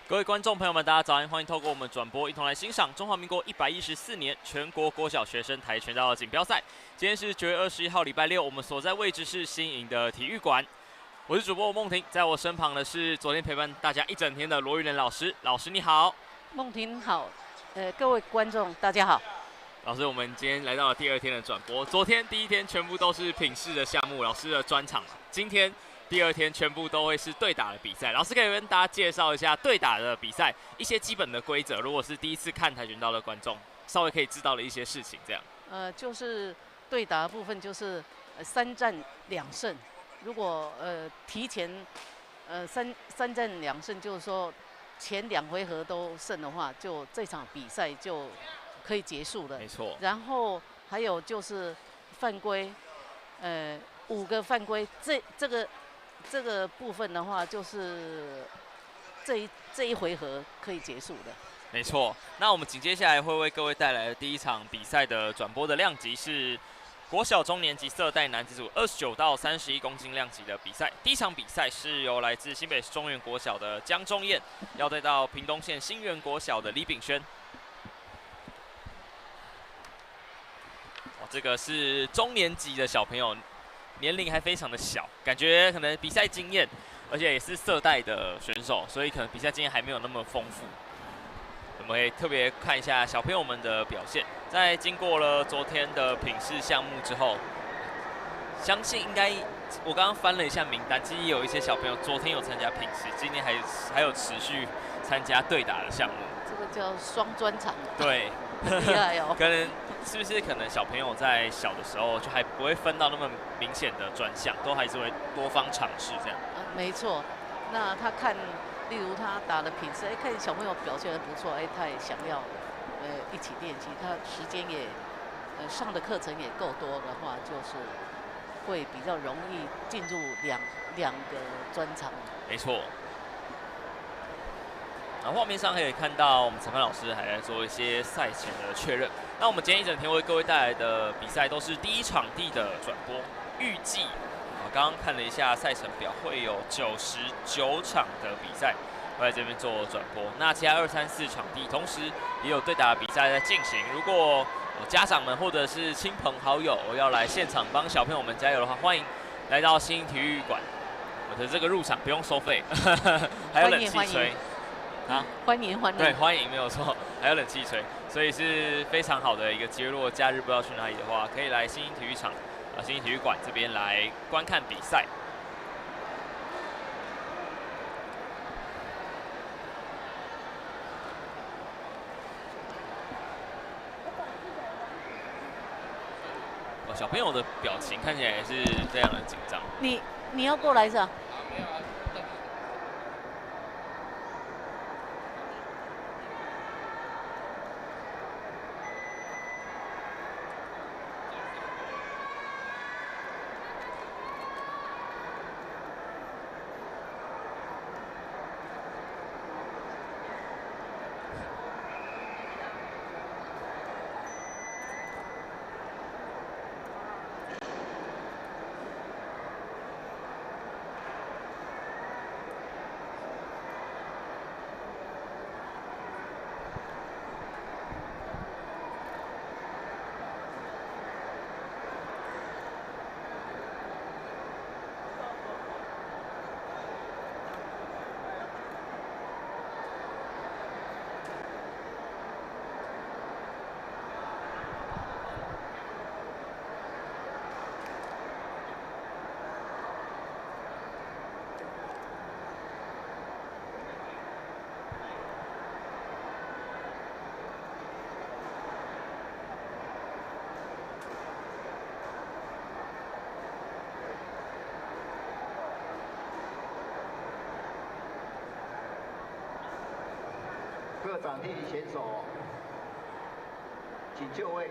各位观众朋友们，大家早安！欢迎透过我们转播，一同来欣赏中华民国114年全国国小学生跆拳道锦标赛。今天是9月21号，礼拜六，我们所在位置是新营的体育馆。我是主播梦婷，在我身旁的是昨天陪伴大家一整天的罗玉仁老师。老师你好，梦婷好，各位观众大家好。老师，我们今天来到了第2天的转播。昨天第1天全部都是品试的项目，老师的专场。今天第2天全部都会是对打的比赛，老师可以跟大家介绍一下对打的比赛一些基本的规则。如果是第一次看跆拳道的观众，稍微可以知道的一些事情，这样。就是对打的部分就是3战2胜。如果提前三战2胜，就是说前2回合都胜的话，就这场比赛就可以结束了。没错。然后还有就是犯规，5个犯规，这个部分的话，就是这一回合可以结束的。没错。那我们紧接下来会为各位带来的第一场比赛的转播的量级是国小中年级色带男子组29到31公斤量级的比赛。第一场比赛是由来自新北市中原国小的江中彦要对到屏东县新园国小的李炳轩。这个是中年级的小朋友，年龄还非常的小，感觉可能比赛经验，而且也是色带的选手，所以可能比赛经验还没有那么丰富。我们会特别看一下小朋友们的表现，在经过了昨天的品试项目之后，相信应该我刚刚翻了一下名单，其实也有一些小朋友昨天有参加品试，今天还有持续参加对打的项目。这个叫双专场。对，厉害哦。可能是不是可能小朋友在小的时候就还不会分到那么明显的专项，都还是会多方尝试这样。没错。那他看，例如他打的品试，看小朋友表现得不错，他也想要一起练习。他时间也上的课程也够多的话，就是会比较容易进入两个专场。没错。然后画面上可以看到，我们裁判老师还在做一些赛前的确认。那我们今天一整天为各位带来的比赛都是第一场地的转播，预计刚刚看了一下赛程表，会有99场的比赛会在这边做转播。那其他2、3、4场地同时也有对打的比赛在进行。如果家长们或者是亲朋好友要来现场帮小朋友们加油的话，欢迎来到新体育馆。我的这个入场不用收费，还有冷气吹。欢迎欢迎。对，欢迎没有错，还有冷气吹，所以是非常好的一个机会。如果假日不知道去哪里的话，可以来新兴体育场、新兴体育馆这边来观看比赛。小朋友的表情看起来也是非常的紧张。你要过来是吧？没有啊。各场地选手，请就位。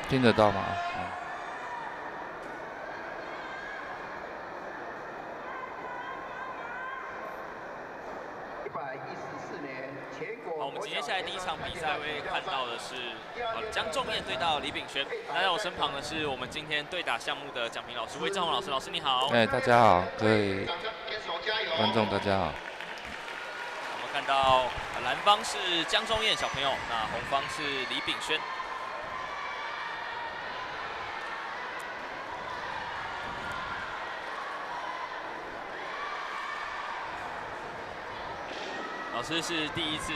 听得到吗？我们接下来第一场比赛会看到的是江仲彦对到李炳轩。那在我身旁的是我们今天对打项目的讲评老师魏正宏老师，老师你好。大家好，各位观众大家好。我们看到蓝方是江仲彦小朋友，那红方是李炳轩。老师是第一次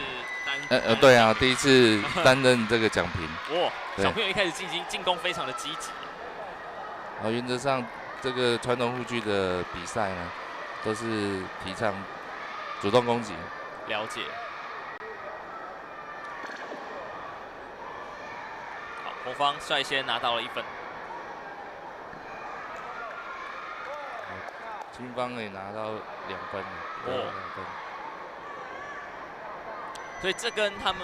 对啊，第一次担任这个讲评。哇，小朋友一开始进攻非常的积极。原则上这个传统护具的比赛呢，都是提倡主动攻击。了解。好，红方率先拿到了1分。青方也拿到2分了，2分。所以这跟他们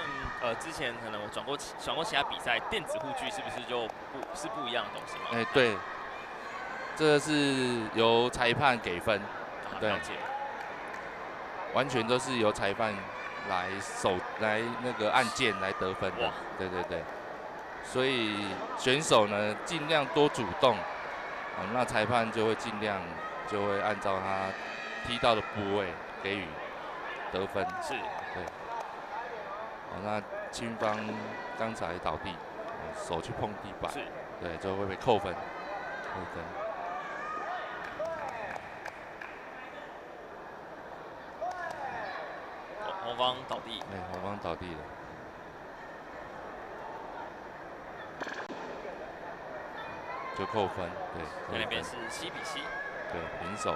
之前可能我转过其他比赛，电子护具是不是就是不一样的东西吗？对，这是由裁判给分，对，完全都是由裁判来那个按键来得分的，对，所以选手呢尽量多主动，那裁判就会尽量按照他踢到的部位给予得分，是，对。那青方刚才倒地，手去碰地板，对，就会被扣分。红方倒地，红方倒地了，就扣分，对。那边是7比7，对，平手。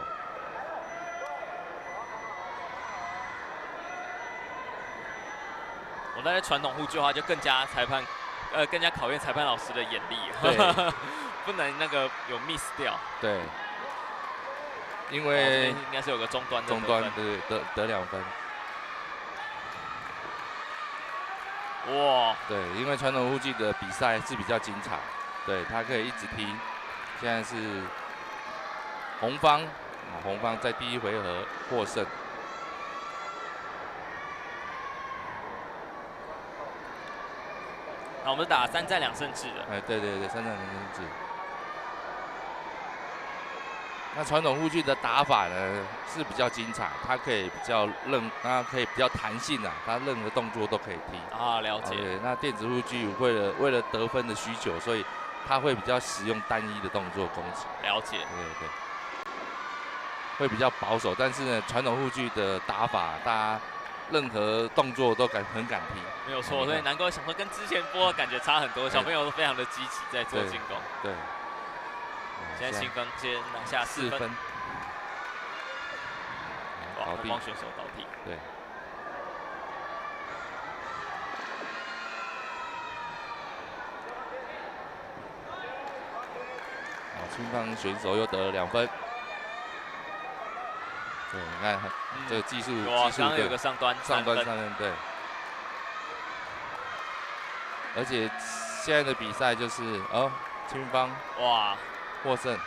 我在传统护具的话，就更加考验裁判老师的眼力，不能那个有 miss 掉。对，因为应该是有个中端对得2分。哇，对，因为传统护具的比赛是比较精彩，对，他可以一直踢。现在是红方在第1回合获胜。那我们是打3战2胜制的。对，3战2胜制。那传统护具的打法呢是比较精彩，它可以比较弹性啊，它任何动作都可以踢。了解。对，那电子护具为了得分的需求，所以它会比较使用单一的动作攻击。了解。对，会比较保守，但是呢，传统护具的打法，大家任何动作都很敢踢。没有错，所以难怪想说跟之前播的感觉差很多，小朋友都非常的积极在做进攻。对。现在青方先拿下4分。红方选手倒地。对。青方选手又得了2分。对，你看这个技术刚刚有个上端3分，对。而且现在的比赛就是青方获胜。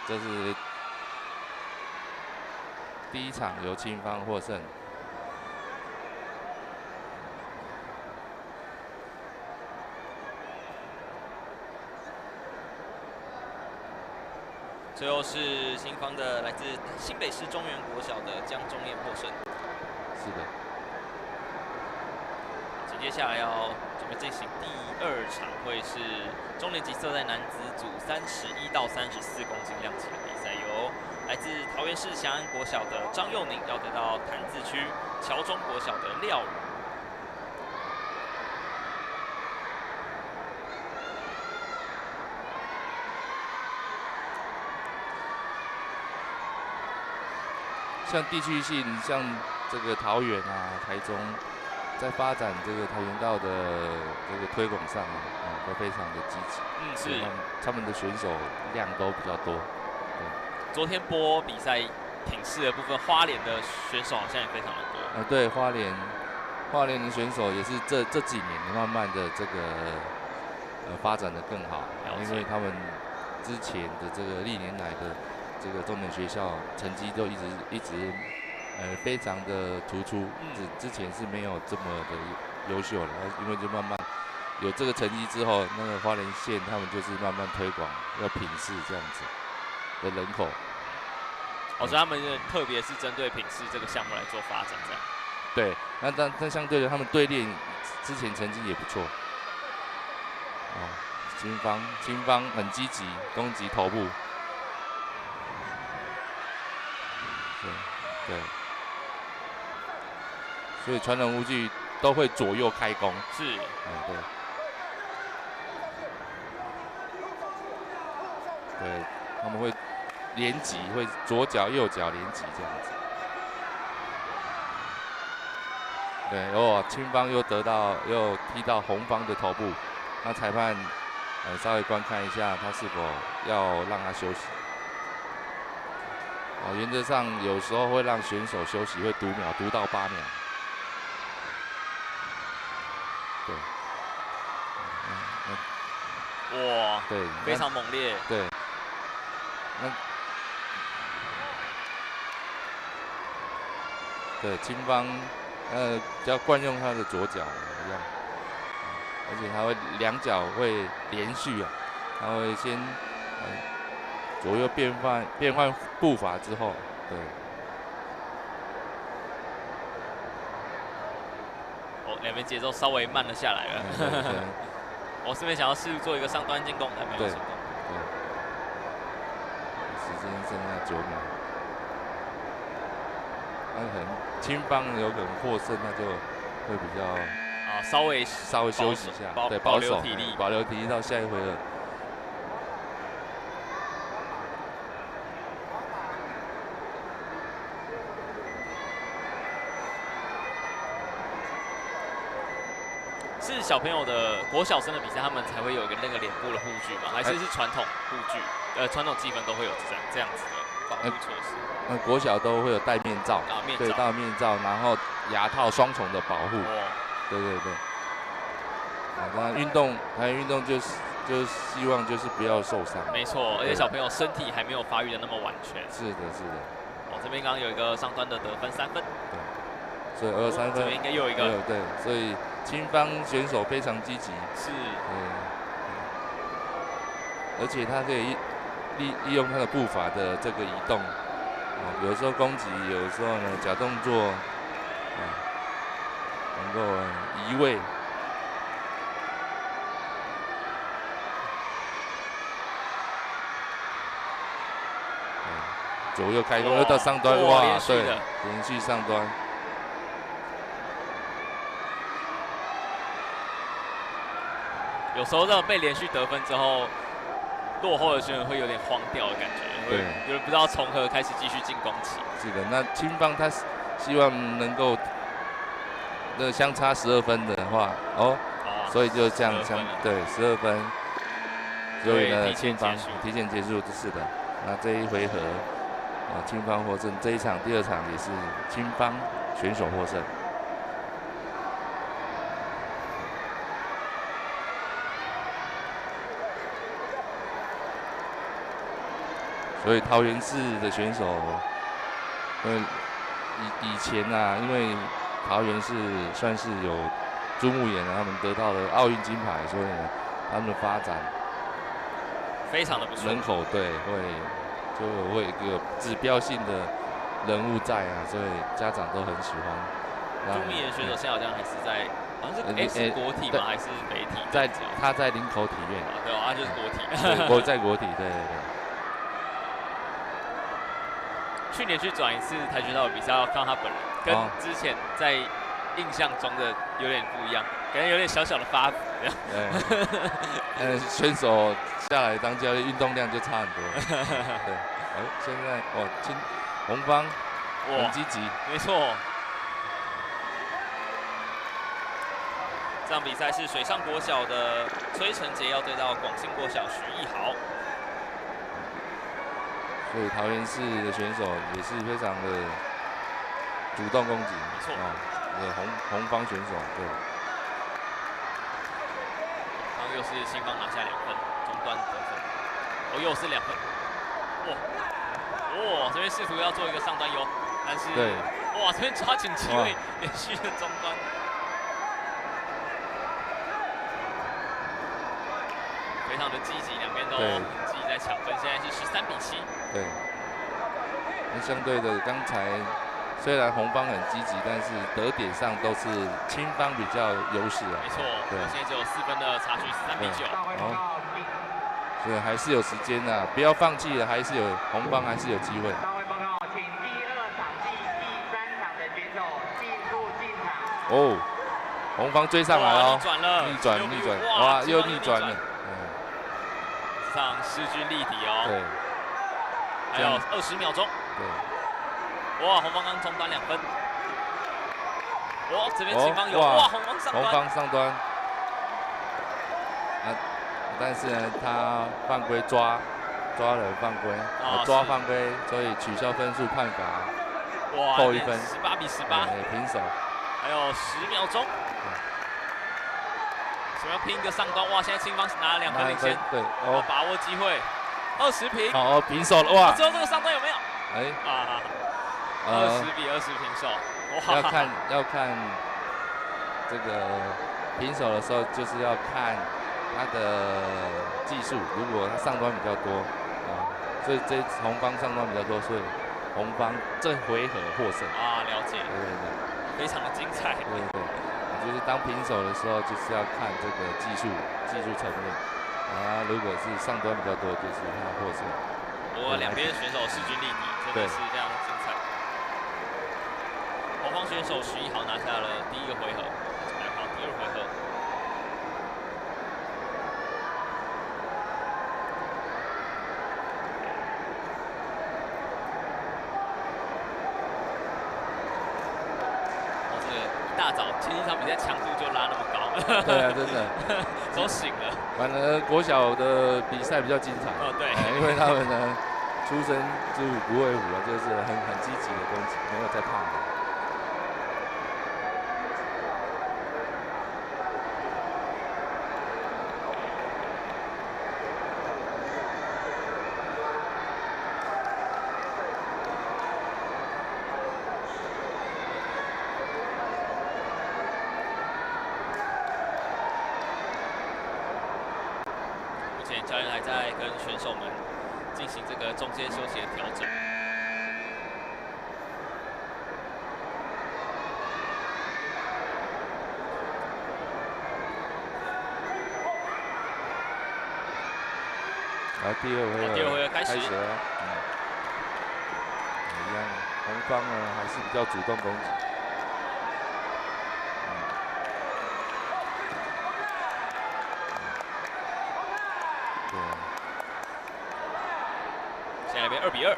这是第1场由青方获胜。最后是青方的来自新北市中原国小的江仲彦获胜。是的。接下来要准备进行第2场，会是中年级色带男子组31到34公斤量级的比赛，由来自桃园市祥安国小的张佑宁要得到潭子区侨中国小的廖宇。像地区性，像这个桃园啊、台中，在发展这个跆拳道的这个推广上都非常的积极。是。他们的选手量都比较多。对。昨天播比赛品势的部分，花莲的选手好像也非常的多。对，花莲的选手也是这几年慢慢的这个发展的更好，因为他们之前的这个历年来的这个重点学校成绩都一直非常的突出，之前是没有这么的优秀的，因为就慢慢有这个成绩之后，那个花莲县他们就是慢慢推广要品势这样子的人口。所以他们特别是针对品势这个项目来做发展，这样。对，但相对的，他们队列之前成绩也不错。青方很积极，攻击头部。对，所以传统武具都会左右开弓。是。对。对，他们会连击，会左脚右脚连击这样子。对，青方又踢到红方的头部，那裁判稍微观看一下，他是否要让他休息。原则上有时候会让选手休息，会读秒，读到8秒。对。哇，对，非常猛烈。对。对，青方要惯用他的左脚一样，而且他会两脚会连续他会先左右变换步伐之后，对。两边节奏稍微慢了下来了。我这边想要试图做一个上端进攻，但没有成功。对。时间剩下9秒。那可能青方有可能获胜，那就会比较稍微休息一下，对，保留体力，保留体力到下一回合。是小朋友的国小生的比赛，他们才会有一个那个脸部的护具吗？还是传统护具？传统积分都会有这样子的保护措施。国小都会有戴面罩，对，戴面罩，然后牙套双重的保护。对。那运动就是希望就是不要受伤。没错，而且小朋友身体还没有发育的那么完全。是的。这边刚刚有一个上端的得分3分。对。所以23分。这边应该又有一个。对，所以青方选手非常积极。是。而且他可以利用他的步伐的这个移动。有时候攻击，有时候呢假动作，能够移位。左右开弓，又到上端，哇，对，连续上端。有时候这种被连续得分之后，落后的选手会有点慌掉的感觉，对，有点不知道从何开始继续进攻起。是的，那青方他希望能够相差12分的话，所以就这样对12分，所以呢青方提前结束，是的。那这一回合青方获胜，这一场第2场也是青方选手获胜。所以桃园市的选手，以前因为桃园市算是有朱木炎他们得到了奥运金牌，所以呢，他们的发展非常的不错。人口对就会有一个指标性的人物在所以家长都很喜欢。朱木炎选手现在好像还是在，好像是国体吗？还是北体？他在林口体院。对他就是国体。在国体，对。去年去转一次跆拳道的比赛，要看他本人，跟之前在印象中的有点不一样，感觉有点小小的发福这样。对，选手下来当教练，运动量就差很多。对，现在红方很积极，没错。这场比赛是水上国小的崔成杰要对到广信国小徐义豪。所以桃园市的选手也是非常的主动攻击，没错。红方选手，对。然后又是青方拿下2分，中端得分，又是2分。哇，这边试图要做一个上端优。但是对，哇，这边抓紧机会，连续的中端。非常的积极，两边都很积极在抢分，现在是13-7。对。那相对的，刚才虽然红方很积极，但是得点上都是青方比较优势啊。没错，对，现在只有4分的差距，13-9。好，所以还是有时间啊，不要放弃了，还是有红方还是有机会。大会报告，请第2场暨第3场的选手迅速进场。哦，红方追上来了，逆转了，逆转，哇，又逆转了。上势均力敌哦。对。还有20秒钟。对。哇，红方刚中端2分。哇，这边青方有哇，红方上端。红方上端。啊，但是呢，他犯规抓了犯规，抓犯规，所以取消分数判罚。哇，扣1分，18-18。平手。还有10秒钟。想要拼一个上端，哇！现在青方拿了2分领先，对，把握机会，20平，哦，平手了，哇！最后这个上端有没有？哎，20-20平手，哇！要看这个平手的时候，就是要看他的技术，如果他上端比较多所以这红方上端比较多，所以红方这回合获胜啊，了解，对，非常的精彩，对。就是当平手的时候，就是要看这个技术层面。如果是上端比较多，就是他获胜。不过两边选手势均力敌，真的是非常精彩。红方选手徐一豪拿下了第1个回合，来跑第2回合。大早前一场比赛强度就拉那么高，对啊，真的都醒了。反而国小的比赛比较精彩对，因为他们呢出生之虎不畏虎啊，就是很积极的攻击，没有在怕的。教练还在跟选手们进行这个中间休息的调整。好，第二回合开始了，一样，红方呢还是比较主动攻击。现在变2-2。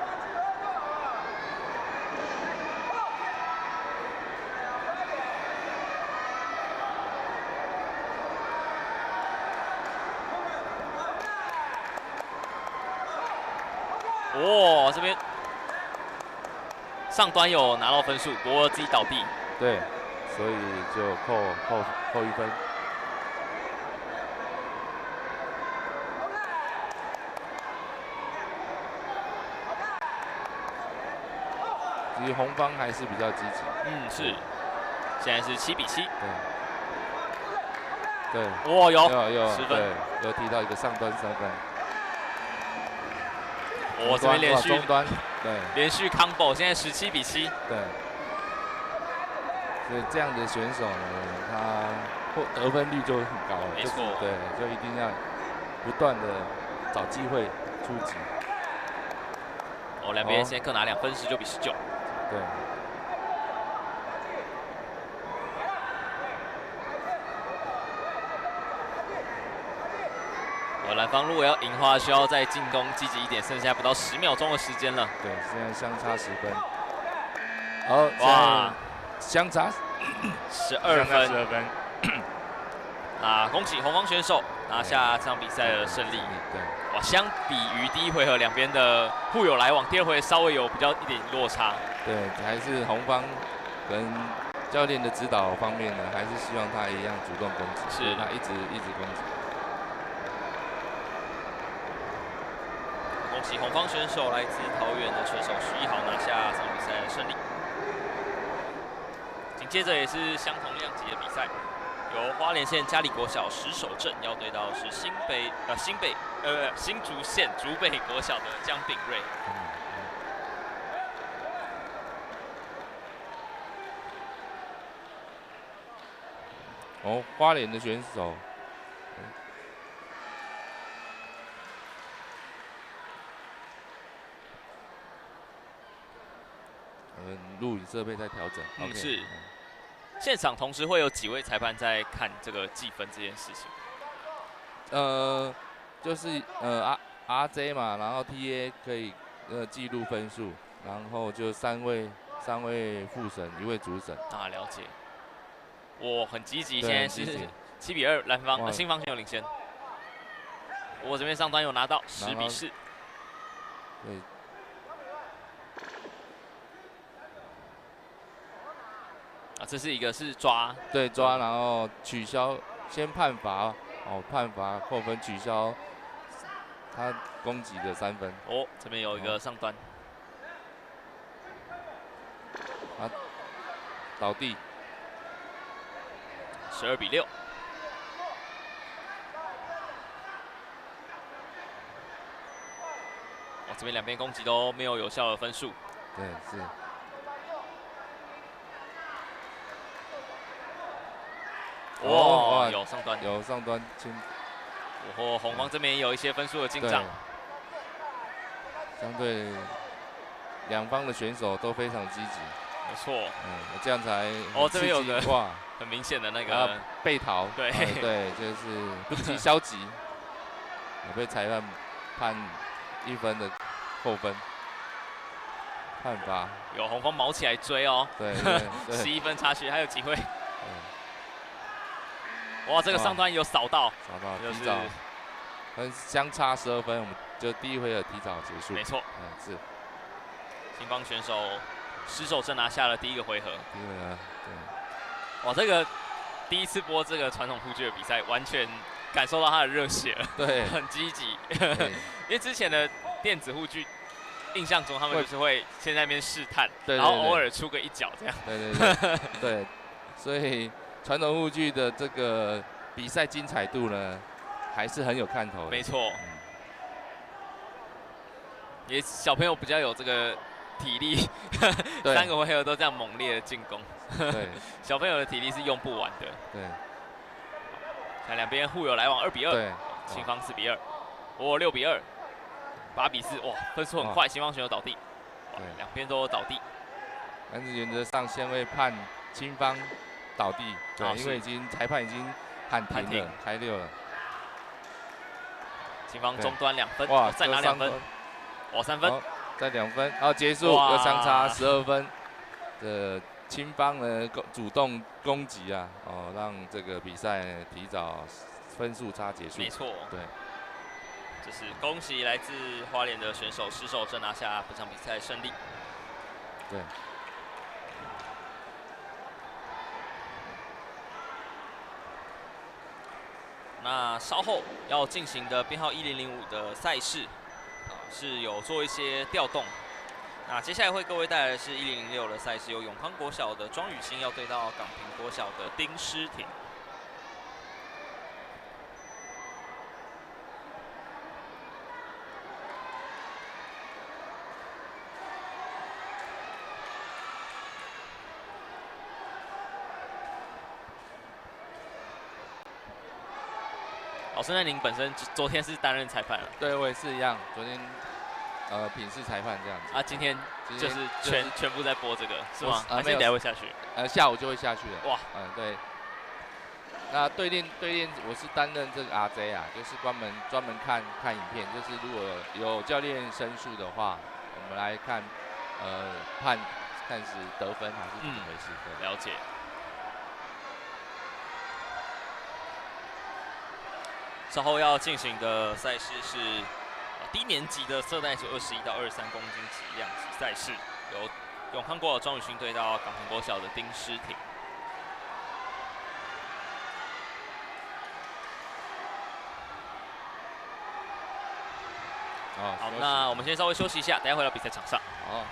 哇，这边上端有拿到分数，不过自己倒地。对，所以就扣1分。其实红方还是比较积极。是。现在是7-7。对。哇，有10分。有提到一个上端3分。我这边连续中端，对，连续 combo， 现在17-7。对。所以这样的选手呢，他得分率就很高了。没错。对，就一定要不断的找机会出击。两边现在各拿2分，19-19。对。蓝方如果要赢的话，需要再进攻积极一点，剩下不到10秒钟的时间了。对，现在相差10分。好，哇，相差12分。恭喜红方选手拿下这场比赛的胜利。对。哇，相比于第1回合两边的互有来往，第2回合稍微有比较一点落差。对，还是红方跟教练的指导方面呢，还是希望他一样主动攻击，所以他一直攻击。恭喜红方选手来自桃园的选手徐一豪拿下这场比赛的胜利。紧接着也是相同量级的比赛，由花莲县嘉里国小石手镇要对到是新竹县竹北国小的江炳瑞。哦，花莲的选手，录影设备在调整。嗯， OK， 是。现场同时会有几位裁判在看这个计分这件事情。就是RJ 嘛，然后 TA 可以记录分数，然后就三位副审，一位主审。啊，了解。我很积极，对现在是7比2，蓝方新方选手领先。我这边上端有拿到10比4。对。啊，这是一个是抓，对抓，然后取消，先判罚，判罚扣分，取消他攻击的3分。哦，这边有一个上端，啊，倒地，12比6。哦，这边两边攻击都没有有效的分数。对，是。哇，有上端，有上端清。哦，红方这边也有一些分数的进账。相对两方的选手都非常积极。没错。这样才这边有个哇，很明显的那个背逃。对对，就是不急消极，也被裁判判1分的扣分。判罚。有红方毛起来追哦。对，11分差距，还有机会。哇，这个上端有扫到，提早，相差12分，我们就第1回合提早结束。没错，是。新方选手失手正拿下了第1个回合。第1回合，对。哇，这个第一次播这个传统护具的比赛，完全感受到他的热血了，对，很积极。因为之前的电子护具，印象中他们就是会先在那边试探，然后偶尔出个1脚这样。对，所以。传统护具的这个比赛精彩度呢，还是很有看头的。没错，也小朋友比较有这个体力，3个回合都这样猛烈的进攻。对，小朋友的体力是用不完的。对。看两边互有来往，2比2。对。新方4比2，6比2，8比4，哇，分数很快，新方选手倒地。对，两边都倒地。但是原则上先会判青方倒地，对，因为裁判已经喊停了，开6了。青方中端2分，哇，再拿2分，哇3分，再2分，然后结束，又相差12分。青方呢主动攻击啊，让这个比赛提早分数差结束。没错，对。这是恭喜来自花莲的选手失手正拿下本场比赛胜利。对。那稍后要进行的编号1005的赛事，是有做一些调动。那接下来为各位带来的是1006的赛事，由永康国小的庄宇欣要对到港平国小的丁诗婷。老师，那您本身昨天是担任裁判了？对，我也是一样，昨天品试裁判这样子。今天就是全部在播这个是吗？还是等下会下去？下午就会下去了。哇，对。那对练，我是担任这个 RJ 啊，就是专门看影片，就是如果有教练申诉的话，我们来看看是得分还是怎么回事。对，了解。稍后要进行的赛事是低年级的色带组21到23公斤级量级赛事，由永康国小庄宇勋对到港平国小的丁诗婷。好，那我们先稍微休息一下，等下回到比赛场上。好。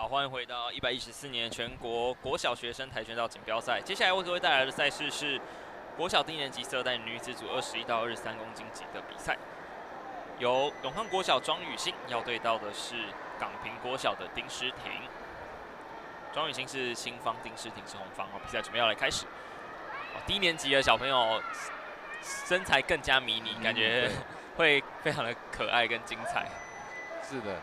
好，欢迎回到114年全国国小学生跆拳道锦标赛。接下来为各位带来的赛事是国小低年级12代女子组21到23公斤级的比赛，由永康国小庄雨欣要对到的是港平国小的丁诗婷。庄雨欣是新方，丁诗婷是红方。比赛准备要来开始。低年级的小朋友身材更加迷你，感觉会非常的可爱跟精彩。是的。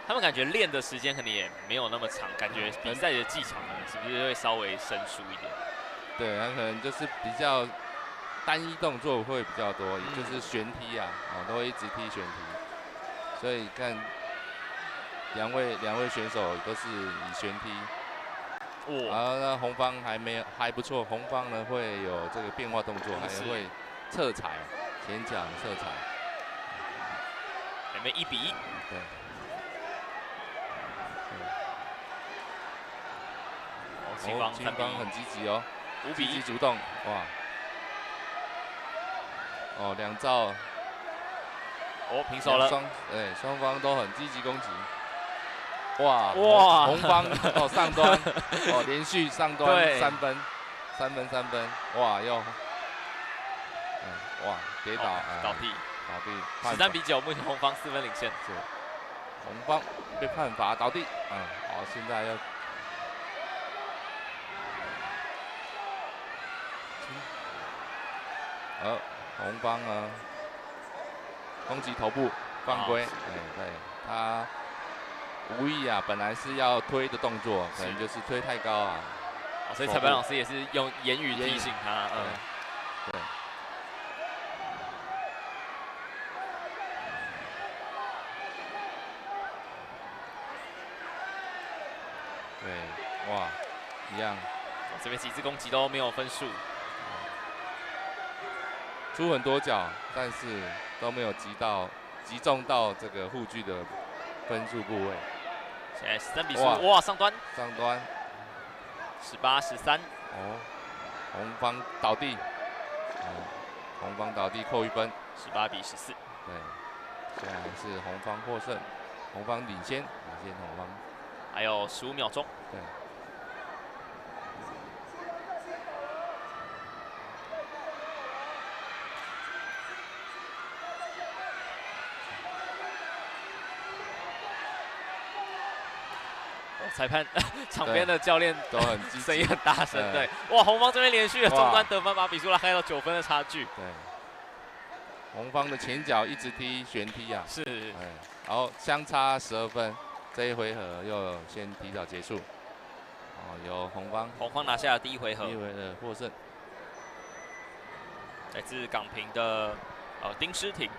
他们感觉练的时间可能也没有那么长，感觉比赛的技巧呢是不是会稍微生疏一点？对，他可能就是比较单一动作会比较多，就是旋踢啊，都会一直踢旋踢，所以看两位选手都是以旋踢。然后呢，红方还不错，红方呢会有这个变化动作，还会侧踩前脚侧踩，两边1比1。对。 青方很积极哦，5比1，积极主动，哇！哦，2招，平手了。双方都很积极攻击。哇！红方上端，连续上端3分，哇又，哇跌倒，倒地，13比9，目前红方4分领先。是，红方被判罚倒地，好，现在要。 红方呢攻击头部犯规，对，他无意啊，本来是要推的动作，可能就是推太高啊，所以裁判老师也是用言语提醒他，对。对，哇，一样，这边几次攻击都没有分数。 出很多脚，但是都没有击中到这个护具的分数部位。现在13比15，哇，上端，18、13。红方倒地，红方倒地扣1分，18比14。对，现在是红方获胜，红方领先红方。还有15秒钟。对。 裁判场边的教练都很声音很大声，对，哇，红方这边连续的中端得分，把比数拉开到9分的差距。对，红方的前脚一直踢旋踢啊，是，然后相差12分，这一回合又先提早结束。由红方拿下了第一回合获胜，来自港平的丁诗婷。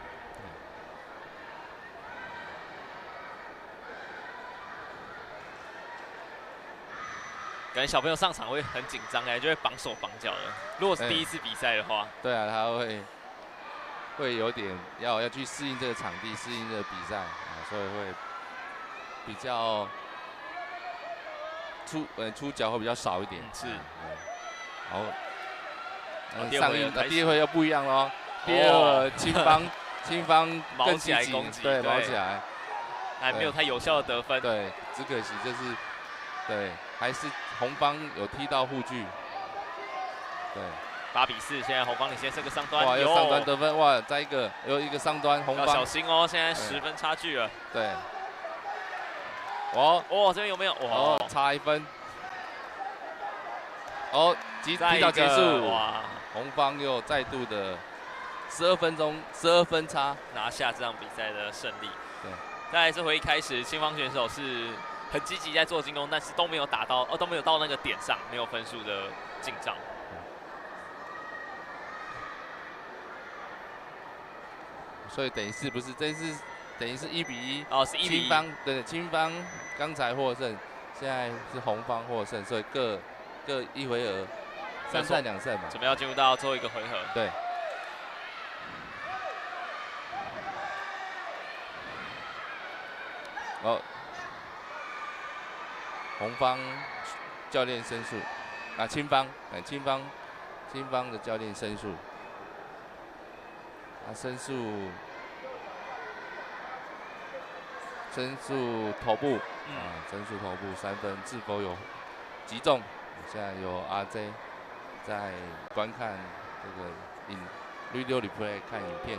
感觉小朋友上场会很紧张，就会绑手绑脚的。如果是第一次比赛的话，对啊，他会有点要去适应这个场地，适应这个比赛所以会比较出脚会比较少一点。是。好，第一回又不一样喽。第二个青方更积极，对，毛起来，还没有太有效的得分。对，只可惜就是对。 还是红方有踢到护具，对，8比4，现在红方领先，这个上端，哇，又上端得分，哇，再又一个上端，红方要小心哦，现在10分差距了，对，这边有没有？哇，差1分，提早结束，哇，红方又再度的12分差，拿下这场比赛的胜利。对，再来这回一开始，青方选手是 很积极在做进攻，但是都没有都没有到那个点上，没有分数的进账。所以等于是不是这次等于是1比1？是1比1。青方对，青方刚才获胜，现在是红方获胜，所以各1回合3战2胜嘛。准备要进入到最后一个回合。对。 红方教练申诉，青方的教练申诉，申诉申诉头部申诉头部3分，是否有击中？现在有 RJ 在观看这个video replay 看影片。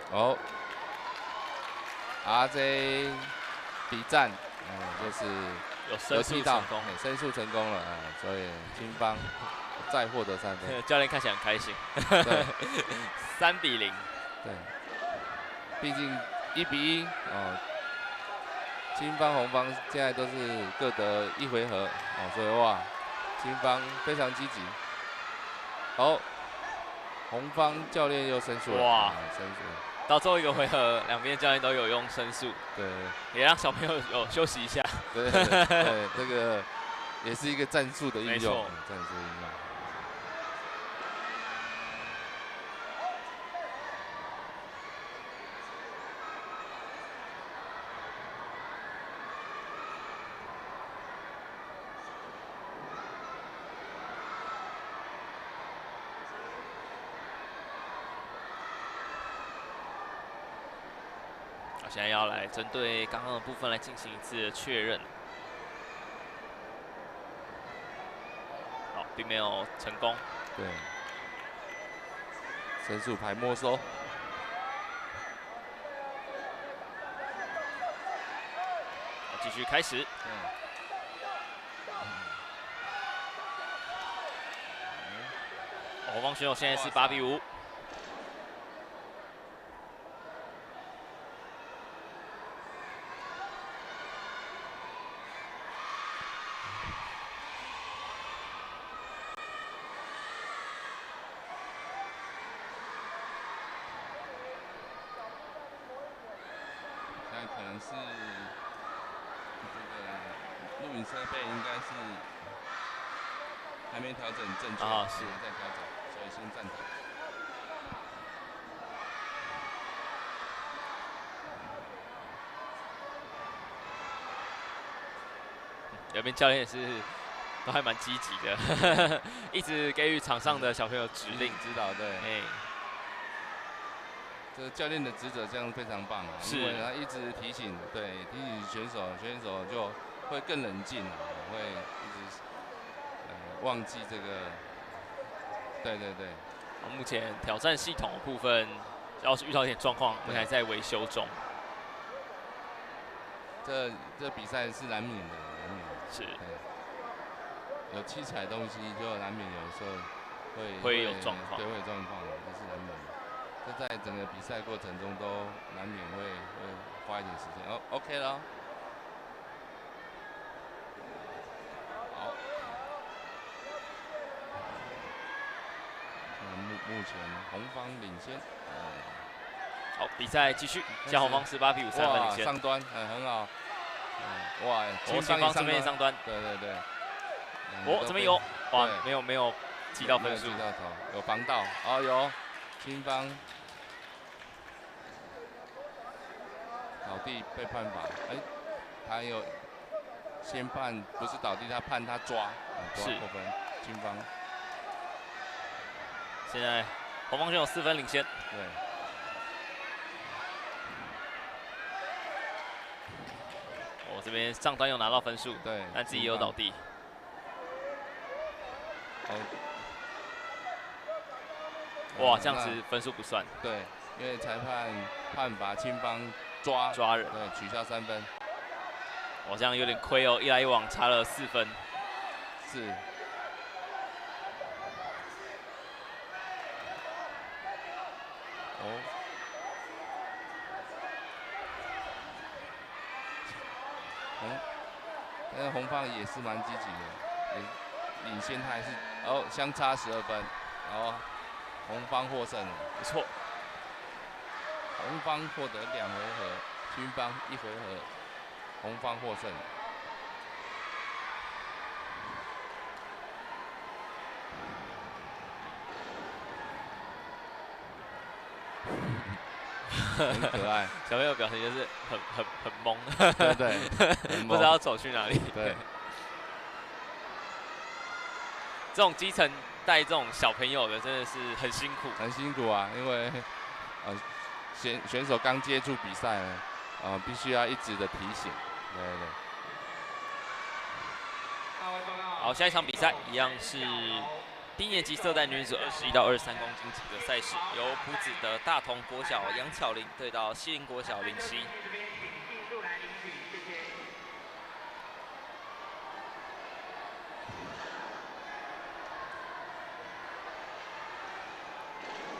哦 ，RJ 比战，就是有申诉成功，申诉成功了，所以金方再获得3分。教练看起来很开心。对，3比0。对，毕竟1比1金方红方现在都是各得1回合所以哇，金方非常积极。好，红方教练又申诉了，哇，申诉。到最后一个回合，两边教练都有用申诉，对，也让小朋友有休息一下。对，这个也是一个战术的应用，战术应用。现在要来针对刚刚的部分来进行一次的确认。好，并没有成功。对，申诉牌没收。继续开始。红方选手现在是8比5。可能是这个录影设备应该是还没调整正确，是在调整，所以先暂停。两边教练也是都还蛮积极的，一直给予场上的小朋友指令指导，对。这个教练的职责这样非常棒因为他一直提醒，提醒选手，选手就会更冷静会一直忘记这个，对。目前挑战系统的部分，要是遇到一点状况，我们还在维修中。这比赛是难免的，是。有器材的东西就难免有时候会有状况，对，会有状况，这是难免的。这在整个比赛过程中都难免会花一点时间。OK 了。好。目前红方领先。好，比赛继续，将红方18比5，3分领先。上端，很好。哇，金方这边也上端。对。这边有，哇，没有击到分数，有防到，有。金方倒地被判罚，他有先判不是倒地，他判他抓过分，金方。现在红方选手4分领先。对。我这边上端有拿到分数，对，但自己也有倒地。哇，这样子分数不算。对，因为裁判判罚金方抓人，对，取消3分。我这样有点亏哦，一来一往差了4分。是。但是红方也是蛮积极的，也领先，他还是相差12分，红方获胜了，不错。红方获得2回合，金方1回合，红方获胜。很可爱。小朋友表情就是很懵，对对，很不知道走去哪里。对，这种基层带这种小朋友的真的是很辛苦，很辛苦啊，因为选手刚接触比赛呢，必须要一直的提醒。对对。好，下一场比赛一样是低年级色带女子21到23公斤级的赛事，由埔子的大同国小杨巧玲对到西林国小林夕。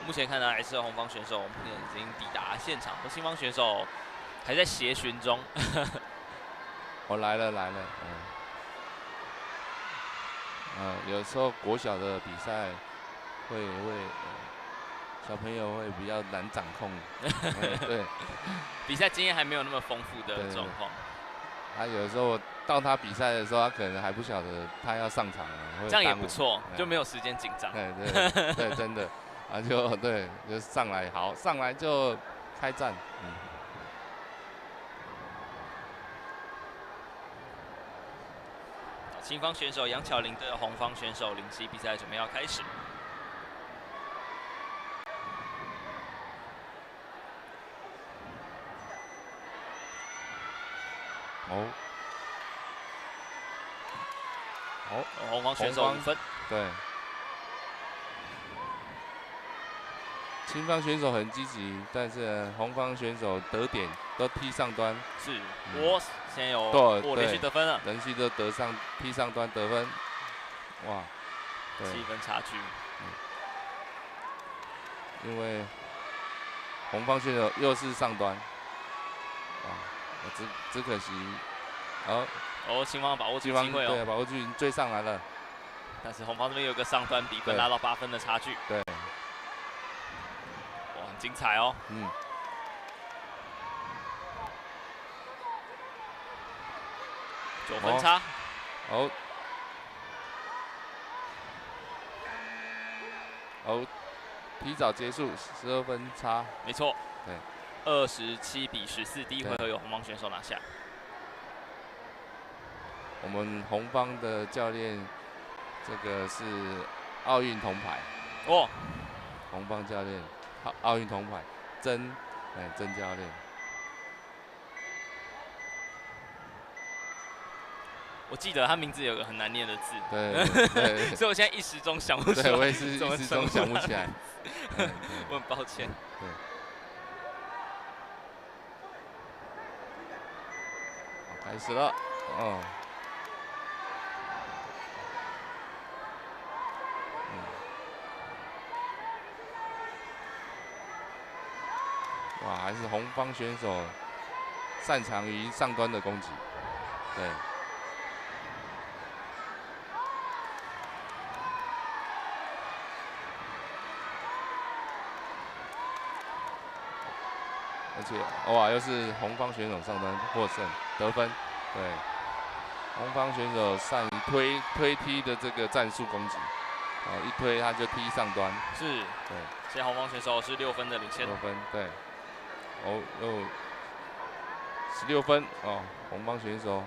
目前看来是红方选手目前已经抵达现场，而青方选手还在协寻中。我来了。有时候国小的比赛会小朋友会比较难掌控，对，比赛经验还没有那么丰富的状况。他有时候到他比赛的时候，他可能还不晓得他要上场了，这样也不错，就没有时间紧张。对，真的，啊就上来好，上来就开战，青方选手杨巧玲对红方选手林夕，比赛准备要开始。好，红方选手5分。对。青方选手很积极，但是红方选手得点都踢上端。是，我现在有连续得分了，连续都踢上端得分，哇，7分差距。因为红方选手又是上端，哇，只可惜，青方把握住机会哦，对，把握住追上来了，但是红方这边有个上端，比分拉到8分的差距。对。很精彩哦。9分差。提早结束，12分差。没错。对。27比14，第一回合由红方选手拿下。我们红方的教练，这个是奥运铜牌。哦。红方教练。奥运铜牌，曾教练。我记得他名字有个很难念的字，对，所以我现在一时中想不出来。对，我也是一时中想不起来。我很抱歉。对。好，开始了，哇，还是红方选手擅长于上端的攻击，对。而且，哇，又是红方选手上端获胜得分，对。红方选手善于推踢的这个战术攻击，一推他就踢上端，是，对。现在红方选手是6分的领先。6分，对。又16分红方选手。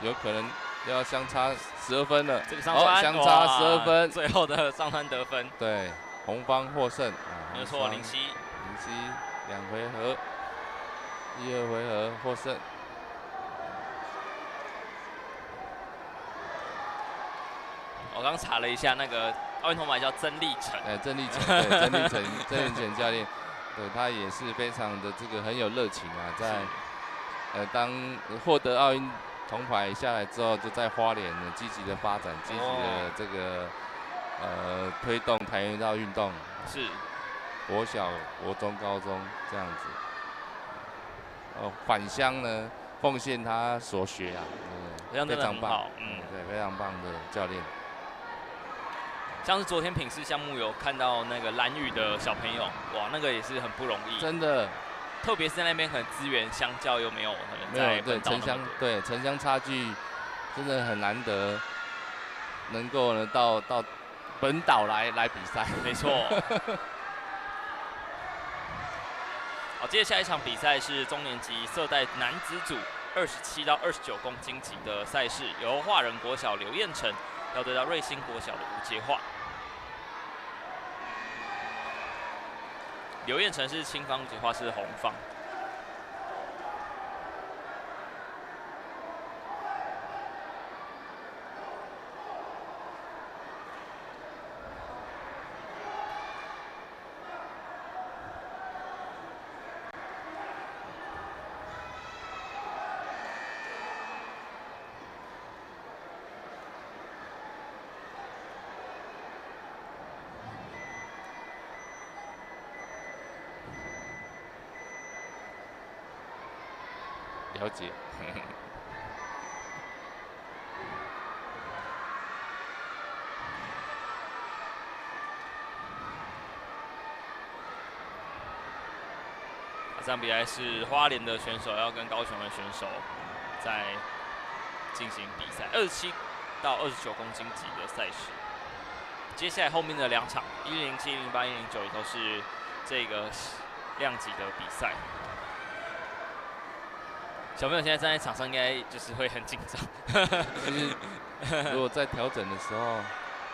有可能要相差12分了。这个上端，相差12分，最后的上端得分。对，红方获胜。没有错，林夕2回合，1、2回合获胜。我刚查了一下，那个奥运铜牌叫曾立成。曾立成，对，曾立成教练，对他也是非常的这个很有热情啊，在当获得奥运铜牌下来之后，就在花莲呢积极的发展，积极的这个推动跆拳道运动。是。国小、国中、高中这样子，返乡呢奉献他所学啊，非常棒，对，非常棒的教练。像是昨天品试项目有看到那个蓝屿的小朋友，哇，那个也是很不容易，真的，特别是在那边可能资源相较又没有可能在对城乡城乡差距真的很难得，能够呢到本岛来比赛。没错。好，接着下一场比赛是中年级色带男子组27到29公斤级的赛事，由华人国小刘彦成要对到瑞兴国小的吴杰化。刘彦成是青方，吴杰化是红方。了解。这场比赛是花莲的选手要跟高雄的选手在进行比赛，27到29公斤级的赛事。接下来后面的2场107、108、109也都是这个量级的比赛。小朋友现在站在场上，应该就是会很紧张。就是如果在调整的时候，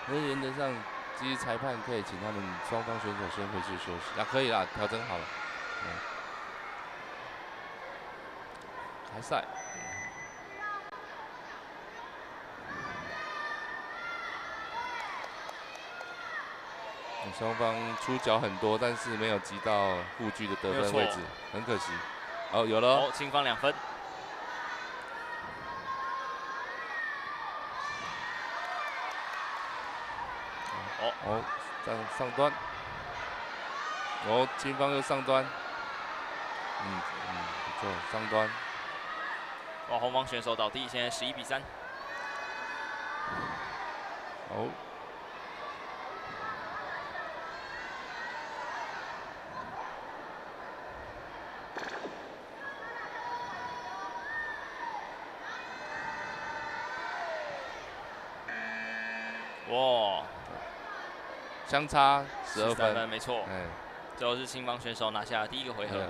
那原则上，其实裁判可以请他们双方选手先回去休息。可以啦，调整好了。开赛。双方出脚很多，但是没有击到护具的得分位置，很可惜。哦，有了哦，青方2分。哦，上端。哦，青方又上端。不错，上端。哇，红方选手倒地，现在11比3。哦。哇，相差12分，没错。最后是青方选手拿下第1个回合。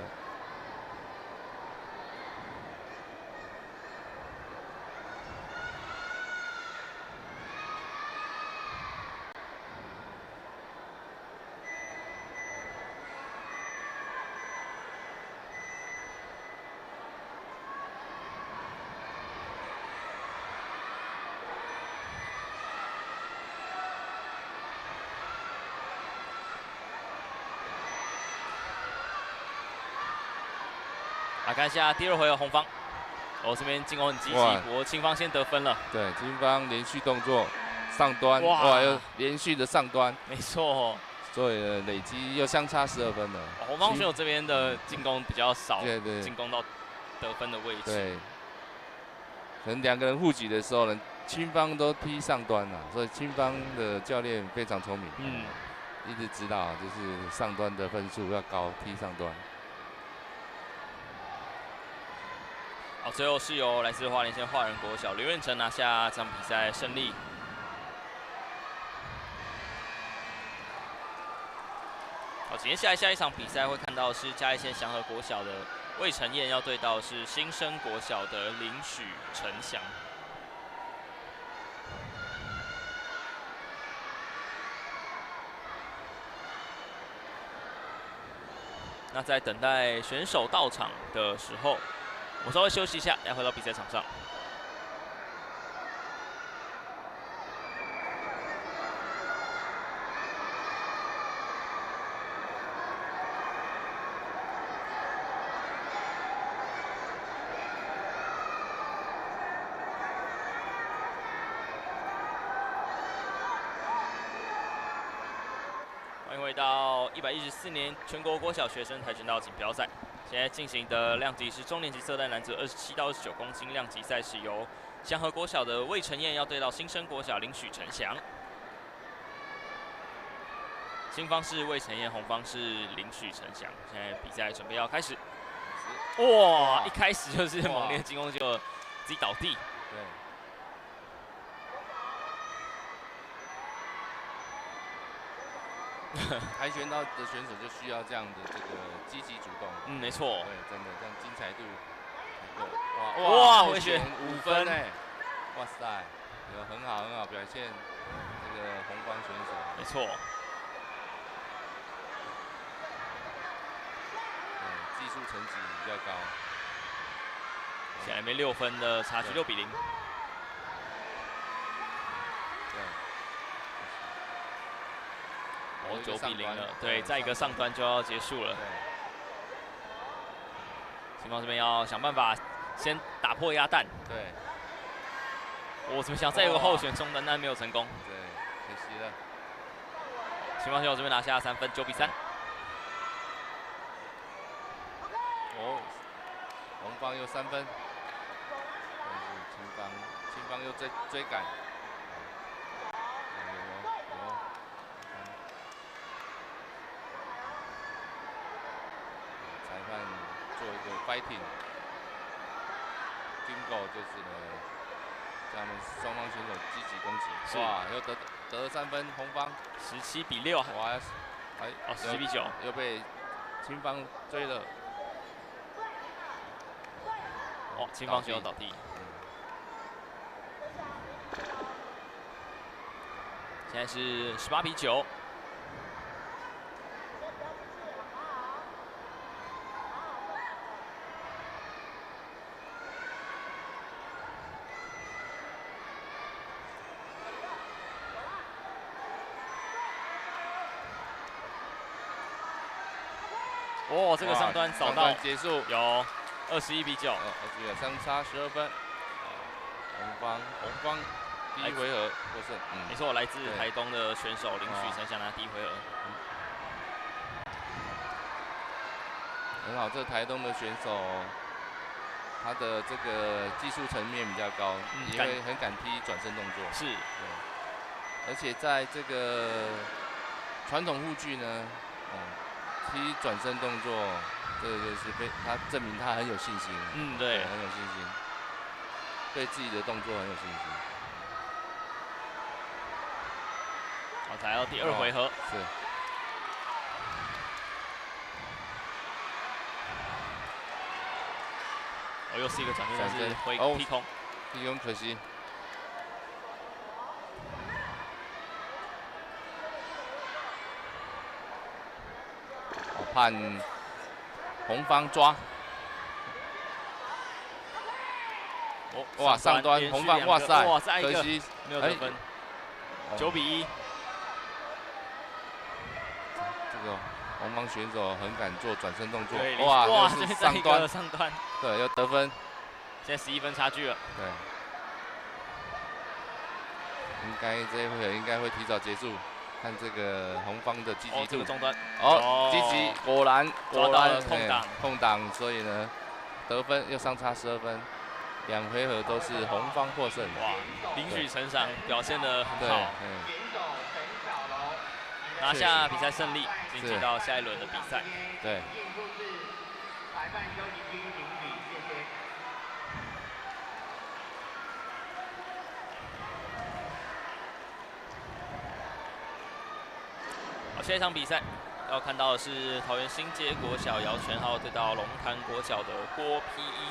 来看一下第2回合红方，这边进攻很积极，不过青方先得分了。对，青方连续动作上端，哇，又连续的上端，没错。所以累积又相差12分了。红方选手这边的进攻比较少，对，进攻到得分的位置。对，可能2个人互举的时候呢，青方都踢上端了，所以青方的教练非常聪明，一直知道就是上端的分数要高，踢上端。好，最后是由来自花莲县华人国小刘彦成拿下这场比赛胜利。好，接下来下一场比赛会看到是嘉义县祥和国小的魏晨燕要对到是新生国小的林许成祥。那在等待选手到场的时候，我稍微休息一下，来回到比赛场上。欢迎回到114年全国国小学生跆拳道锦标赛。现在进行的量级是中年级色带男子27到29公斤量级赛事，由祥和国小的魏晨燕要对到新生国小林许成祥。青方是魏晨燕，红方是林许成祥。现在比赛准备要开始。哇！一开始就是猛烈进攻，就自己倒地。对。跆拳道的选手就需要这样的这个积极主动。嗯，没错。对，真的这样精彩度才够。哇！回旋5分哎！哇塞，有很好表现，这个红方选手。没错。技术层级比较高。现在没6分的差距，6比0。9比0了，对，再一个上端就要结束了。青方这边要想办法先打破鸭蛋。对。我怎么想再有个后旋中单，但没有成功。对，可惜了。青方选手这边拿下3分，9比3。红方又3分，但是青方又追赶。裁判做一个 fighting， bingo 就是呢，叫他们双方选手积极攻击。哇，又得了3分，红方17比6。哇，17比9，又被青方追了。哦，青方选手倒地。现在是18比9。哦，这个上端扫到结束，有21比9，相差12分。红方第一回合获胜。没错，来自台东的选手林许成祥拿第一回合。很好，这台东的选手，他的这个技术层面比较高，也会很敢踢转身动作。是，对。而且在这个传统护具呢，踢转身动作，这个就是他证明他很有信心。嗯，对，很有信心，对自己的动作很有信心。好，来到第2回合。是。又是一个转身，但是踢空，踢空可惜。判红方抓。哇，上端红方，哇塞，可惜没有得分，9比1。这个红方选手很敢做转身动作，哇，又是上端，对，又得分。现在11分差距了。对，应该这一回合应该会提早结束。看这个红方的积极度。这个中端。积极，果然抓到了空档，所以呢，得分又相差12分，2回合都是红方获胜。哇，林许成祥表现得很好，拿下比赛胜利，晋级到下一轮的比赛。对。下一场比赛要看到的是桃园新街国小姚全浩对到龙潭国小的郭丕一。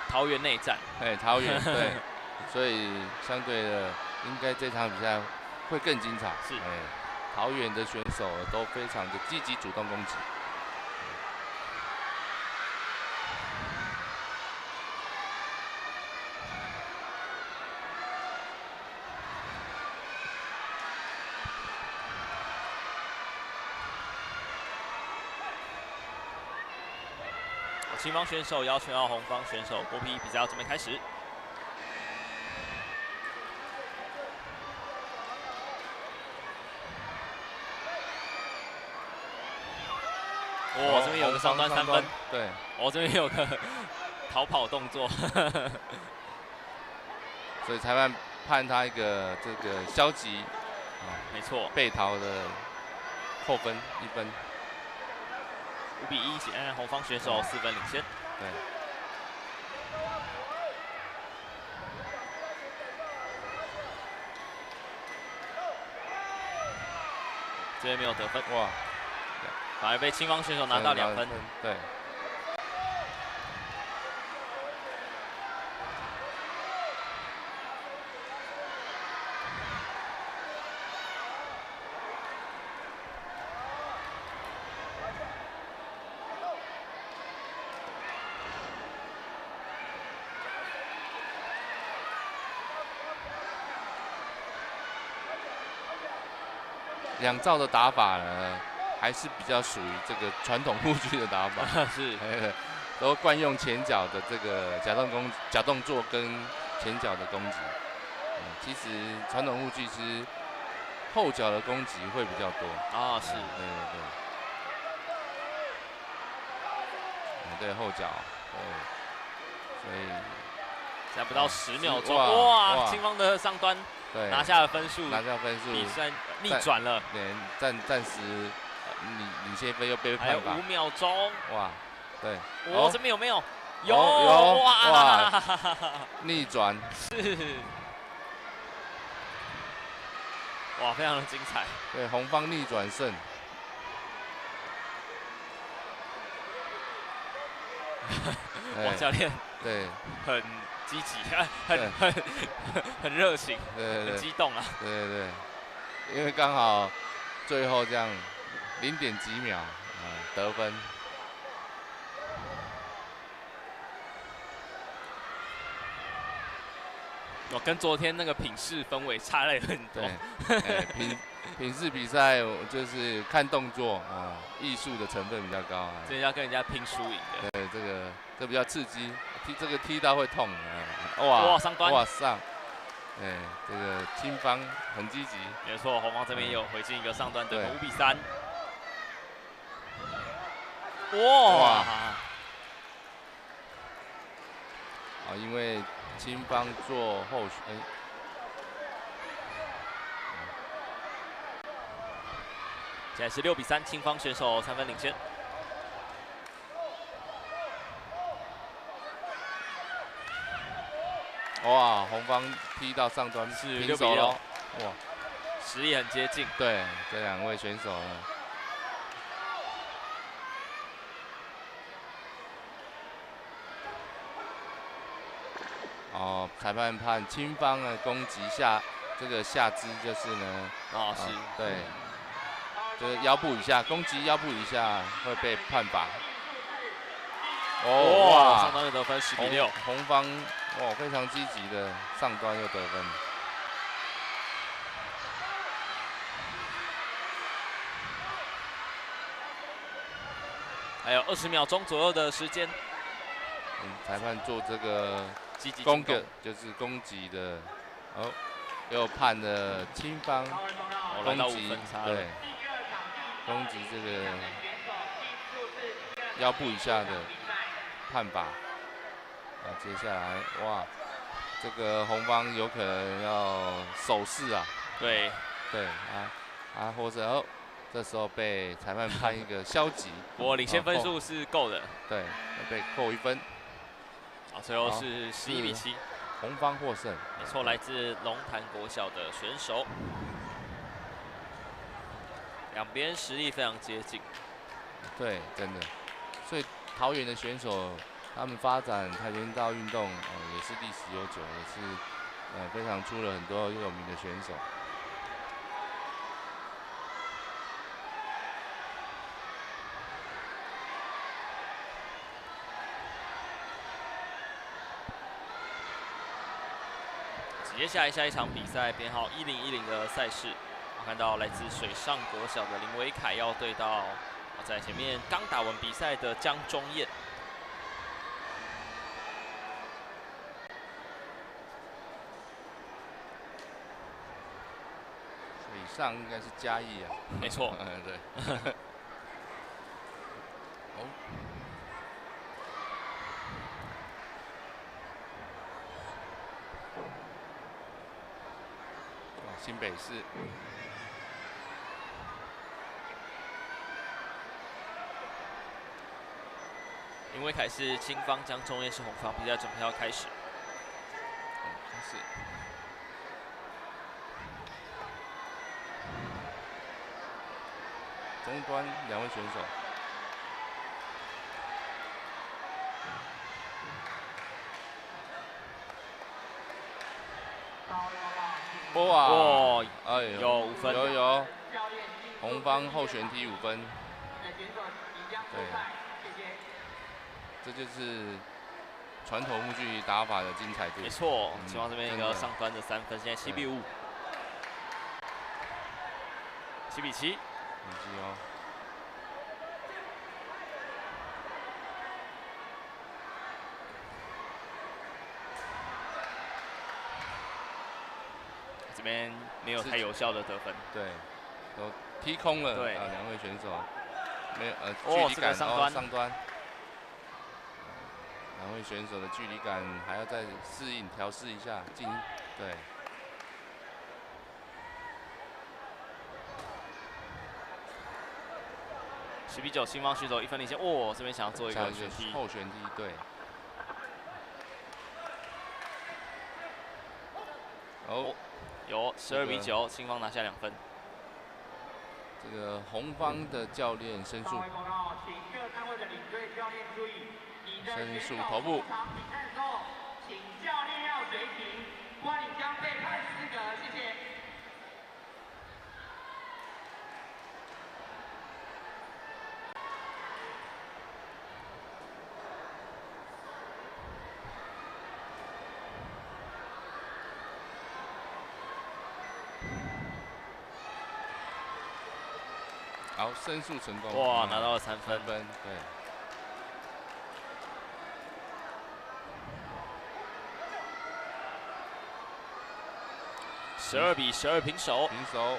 桃园内战，桃园对，所以相对的，应该这场比赛会更精彩。是，桃园的选手都非常的积极主动攻击。青方选手姚全浩，红方选手郭丕一，比赛要准备开始。哇，这边有个上端3分，对，哦，这边有个逃跑动作，所以裁判判他一个这个消极没错，被逃的扣分1分。5比1，现在红方选手4分领先。对。这边没有得分，哇，反而被青方选手拿到2分。对。2兆的打法呢，还是比较属于这个传统护具的打法，是，都惯用前脚的这个假动作跟前脚的攻击。其实传统护具是后脚的攻击会比较多。啊，是，对后脚，对，所以才不到10秒钟，哇，青方的上端对拿下了分数，比赛逆转了，对，暂时领先分又被还有判罚5秒钟，哇，对，这边有没有？有，哇，逆转，是，哇，非常的精彩，对，红方逆转胜。王教练对很积极，很热情，很激动啊！对，因为刚好最后这样0点几秒得分。跟昨天那个品试氛围差了很多。对，品试比赛就是看动作艺术的成分比较高这要跟人家拼输赢的。对，这比较刺激，踢到会痛哇，上端，哇上，这个青方很积极。没错，红方这边也有回进一个上端得分，5比3。哇！因为青方做后现在是6比3，青方选手3分领先。哇，红方踢到上端是平手了，哇，实力很接近。对，这2位选手呢。裁判判青方的攻击下肢就是呢，对，就是腰部以下攻击腰部以下会被判罚。哇，上端又得分10比6，红方非常积极的上端又得分。还有20秒钟左右的时间。裁判做这个积极攻就是攻击的，又判了青方攻击，对，攻击这个腰部以下的判罚。接下来哇，这个红方有可能要手势啊，对或者这时候被裁判判一个消极，不过领先分数是够的，对，被扣1分。最后是11比7，红方获胜。没错，来自龙潭国小的选手，两边实力非常接近。对，真的。所以桃园的选手，他们发展跆拳道运动也是历史悠久，也是非常出了很多有名的选手。接下来下一场比赛编号1010的赛事，我看到来自水上国小的林维凯要对到在前面刚打完比赛的江中彦。水上应该是嘉义啊，没错，对。新北市。因为凯是青方，江中彦是红方，比赛准备要开始。开始。中端2位选手。哇！哦，哎呦，有5分。有。红方后旋踢5分。对。这就是传统木具打法的精彩度。没错，青方这边一个上端的3分，现在7比5。7比7。哦。这边没有太有效的得分。对，都踢空了。对啊，2位选手没有距离感上端。2位选手的距离感还要再调试一下，对。10比9，青方选手1分领先。哦，这边想要做一个旋踢，后旋踢，对。哦，有12比9，青方拿下2分。这个红方的教练申诉，申诉头部。请教练要随停，不然你将被判失格，谢谢。好，申诉成功。哇，拿到了3分。对。12比12平手。平手。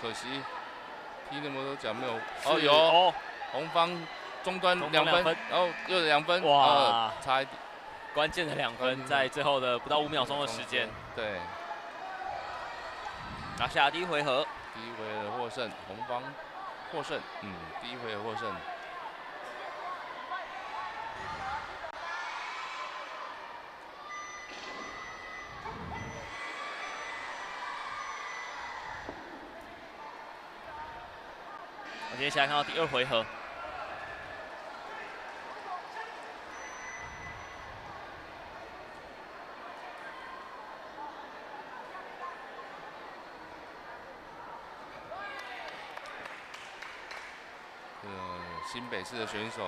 可惜踢那么多脚没有。哦，有。哦，红方中端2分，然后又2分。哇，差一点。关键的2分，在最后的不到5秒钟的时间。对。拿下第1回合。第1回合获胜，红方获胜。第1回合获胜。接下来看到第2回合，新北市的选手，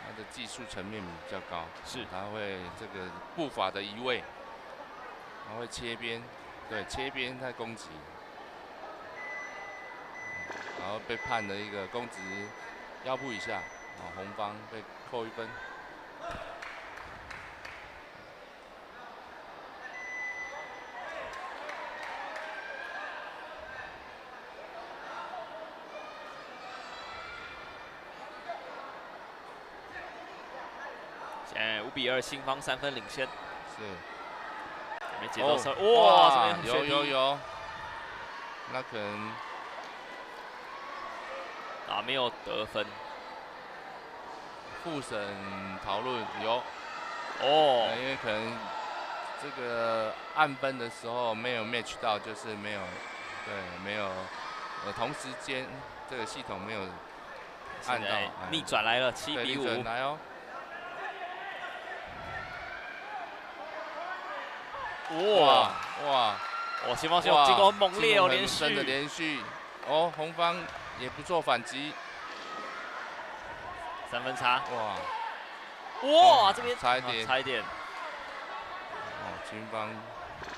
他的技术层面比较高，是他会这个步伐的移位，他会切边，对，切边在攻击。然后被判了一个公职腰部以下，红方被扣1分。现在5比2，青方3分领先。是。没接到手，哇，有，那可能。没有得分。复审讨论有。哦。因为可能这个按分的时候没有 match 到，就是没有，对，没有，同时间这个系统没有按到。逆转来了，7比5。逆转来哦。哇！青方选手进攻猛烈哦，连续。哦，红方。也不做反击，3分差。哇，这边差一点。青方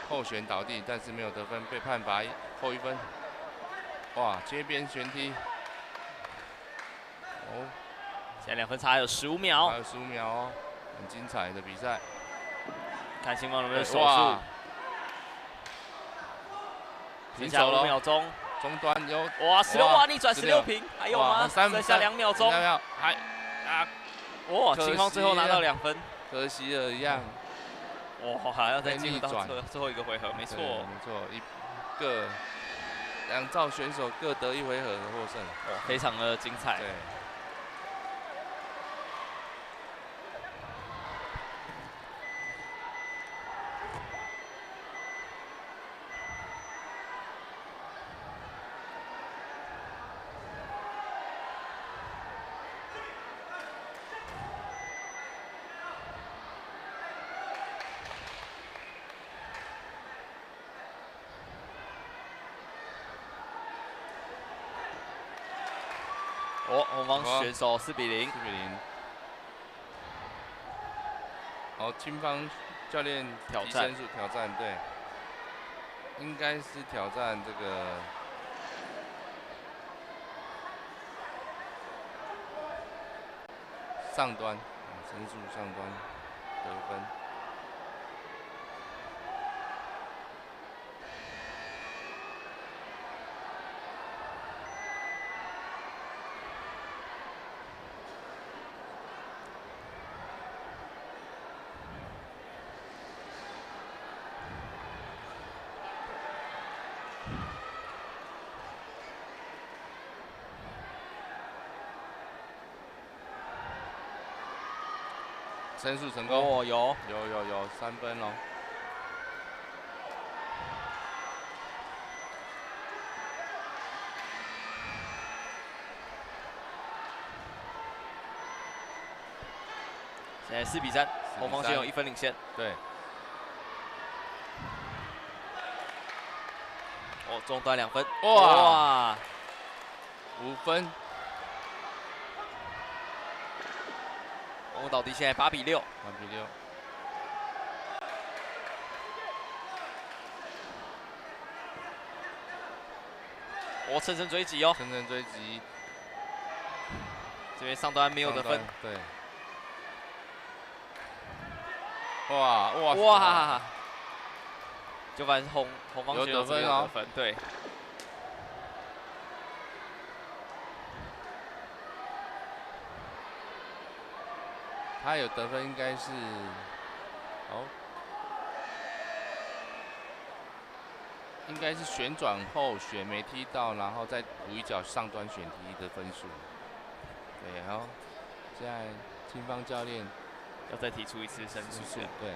后旋倒地，但是没有得分，被判罚扣1分。哇，接边旋踢。现在2分差还有15秒。还有15秒哦，很精彩的比赛。看青方能不能守住。剩下5秒钟，中端有哇，16哇逆转16 16平，还有吗？剩下2秒钟，还啊，哇，秦方最后拿到2分，可惜了一样。哇，还要再进入到最后一个回合，没错，没错，两造选手各得1回合的获胜，哇，非常的精彩。对。哦，红方选手4比0。4比0。好，青方教练挑战，对，应该是挑战这个上端，申诉上端得分。申诉成功哦，有3分哦。现在4比3，红方先有1分领先。对。哦，中端2分。哇，5分。红倒地现在8比6。8比6。哦，乘胜追击哦。乘胜追击。这边上端没有得分。对。哇！就反正红方选手有得分，对。他有得分应该是，应该是旋转后选没踢到，然后再补一脚上端选踢的分数。对，然后现在青方教练要再提出1次申诉。对。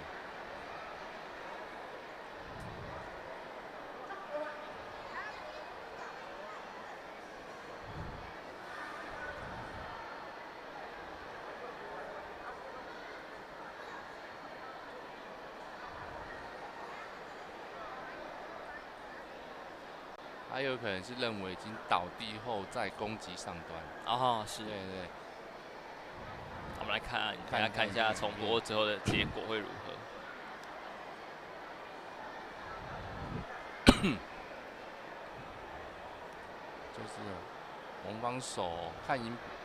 他有可能是认为已经倒地后再攻击上端。哦，是。对。我们来看一下重播之后的结果会如何。就是红方手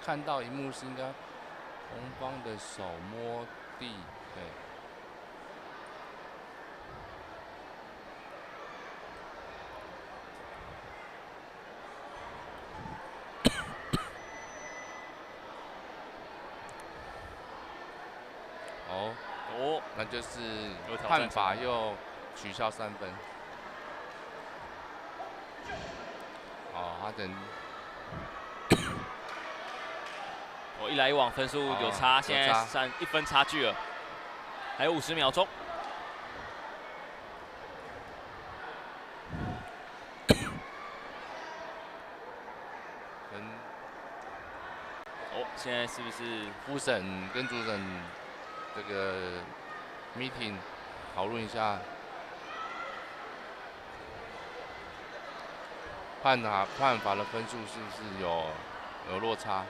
看到荧幕是应该红方的手摸地，对。那就是判罚又取消3分。他等。1来1往分数有差，现在1分差距了，还有50秒钟。现在是不是复审跟主审这个 meeting 讨论一下判罚的分数是不是有落差？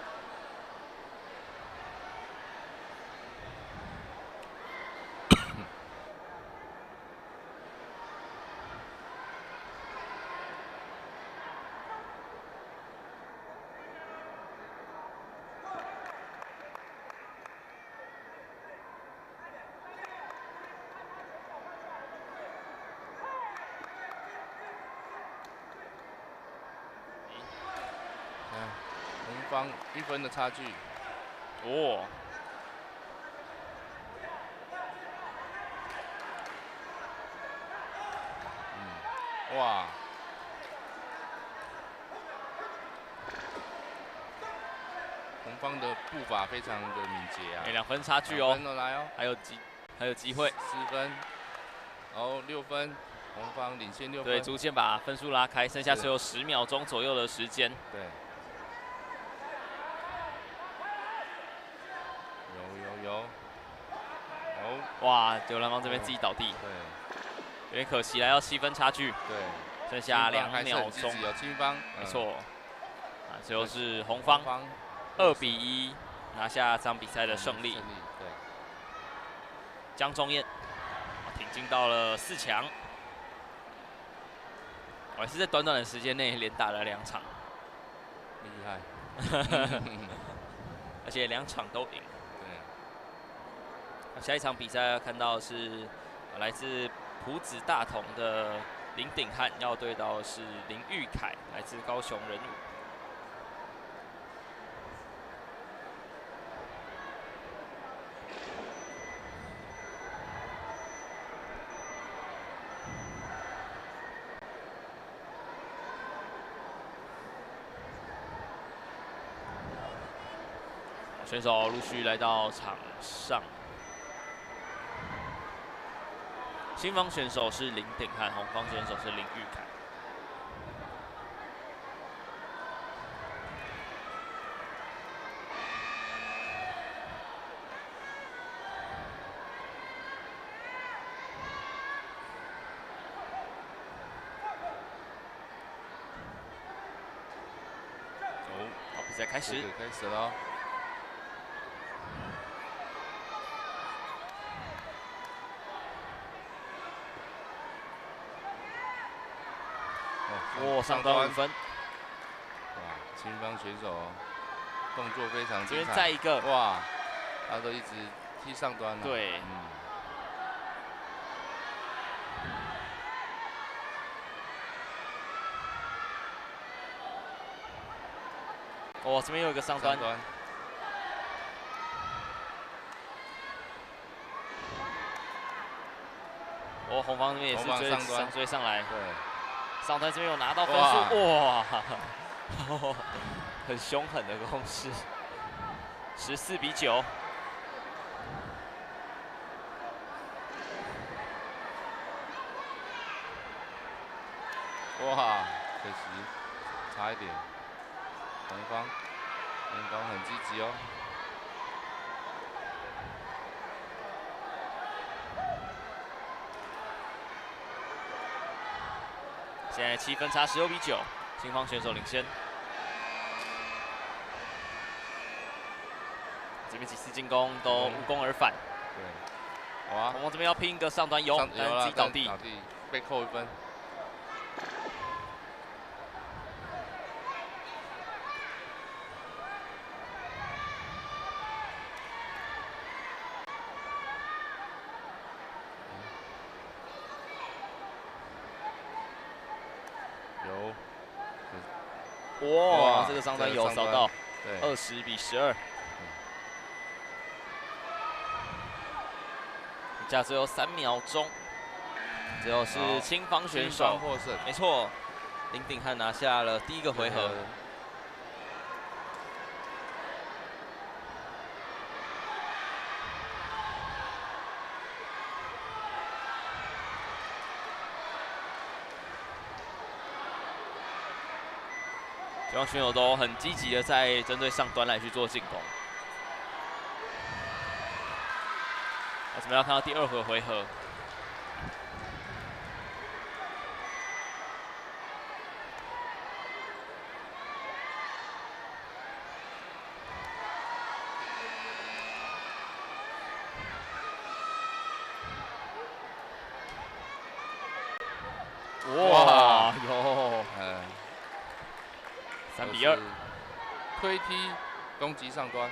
红方1分的差距。哦，哇！红方的步伐非常的敏捷啊。 2分差距2哦，分了来哦，还有机会。4分，然后6分，红方领先6分。对，逐渐把分数拉开，剩下只有10秒钟左右的时间。对。有。哇，结果蓝方这边自己倒地，对。有点可惜，来到7分差距。对。剩下2秒钟。有青方。没错。啊，最后是红方2比1拿下这场比赛的胜利。对。江中燕挺进到了4强。我还是在短短的时间内连打了2场，厉害，而且2场都赢。对。下一场比赛要看到的是来自朴子大同的林鼎汉要对到的是林玉凯，来自高雄人武。选手陆续来到场上，新方选手是林鼎汉，红方选手是林玉凯。好，比赛开始。开始了。哇，上端5分。哇，青方选手动作非常精彩。这边再一个。哇，他都一直踢上端了。对。哦，这边有一个上端。哦，红方这边也是追上来。对。上端这边有拿到分数，哇，很凶狠的攻势，14比9。哇，可惜差一点。红方很积极哦。现在7分差，16比9，青方选手领先。这边几次进攻都无功而返。对。好啊。红方这边要拼一个上端有，但是自己倒地，被扣1分。哇，这个上端有扫到，20比12。比赛最后3秒钟，最后是青方选手获胜，没错，林鼎汉拿下了第1个回合。双方选手都很积极的在针对上端来去做进攻。我们要看到第2个回合，哇，有，3比2，推踢攻击上端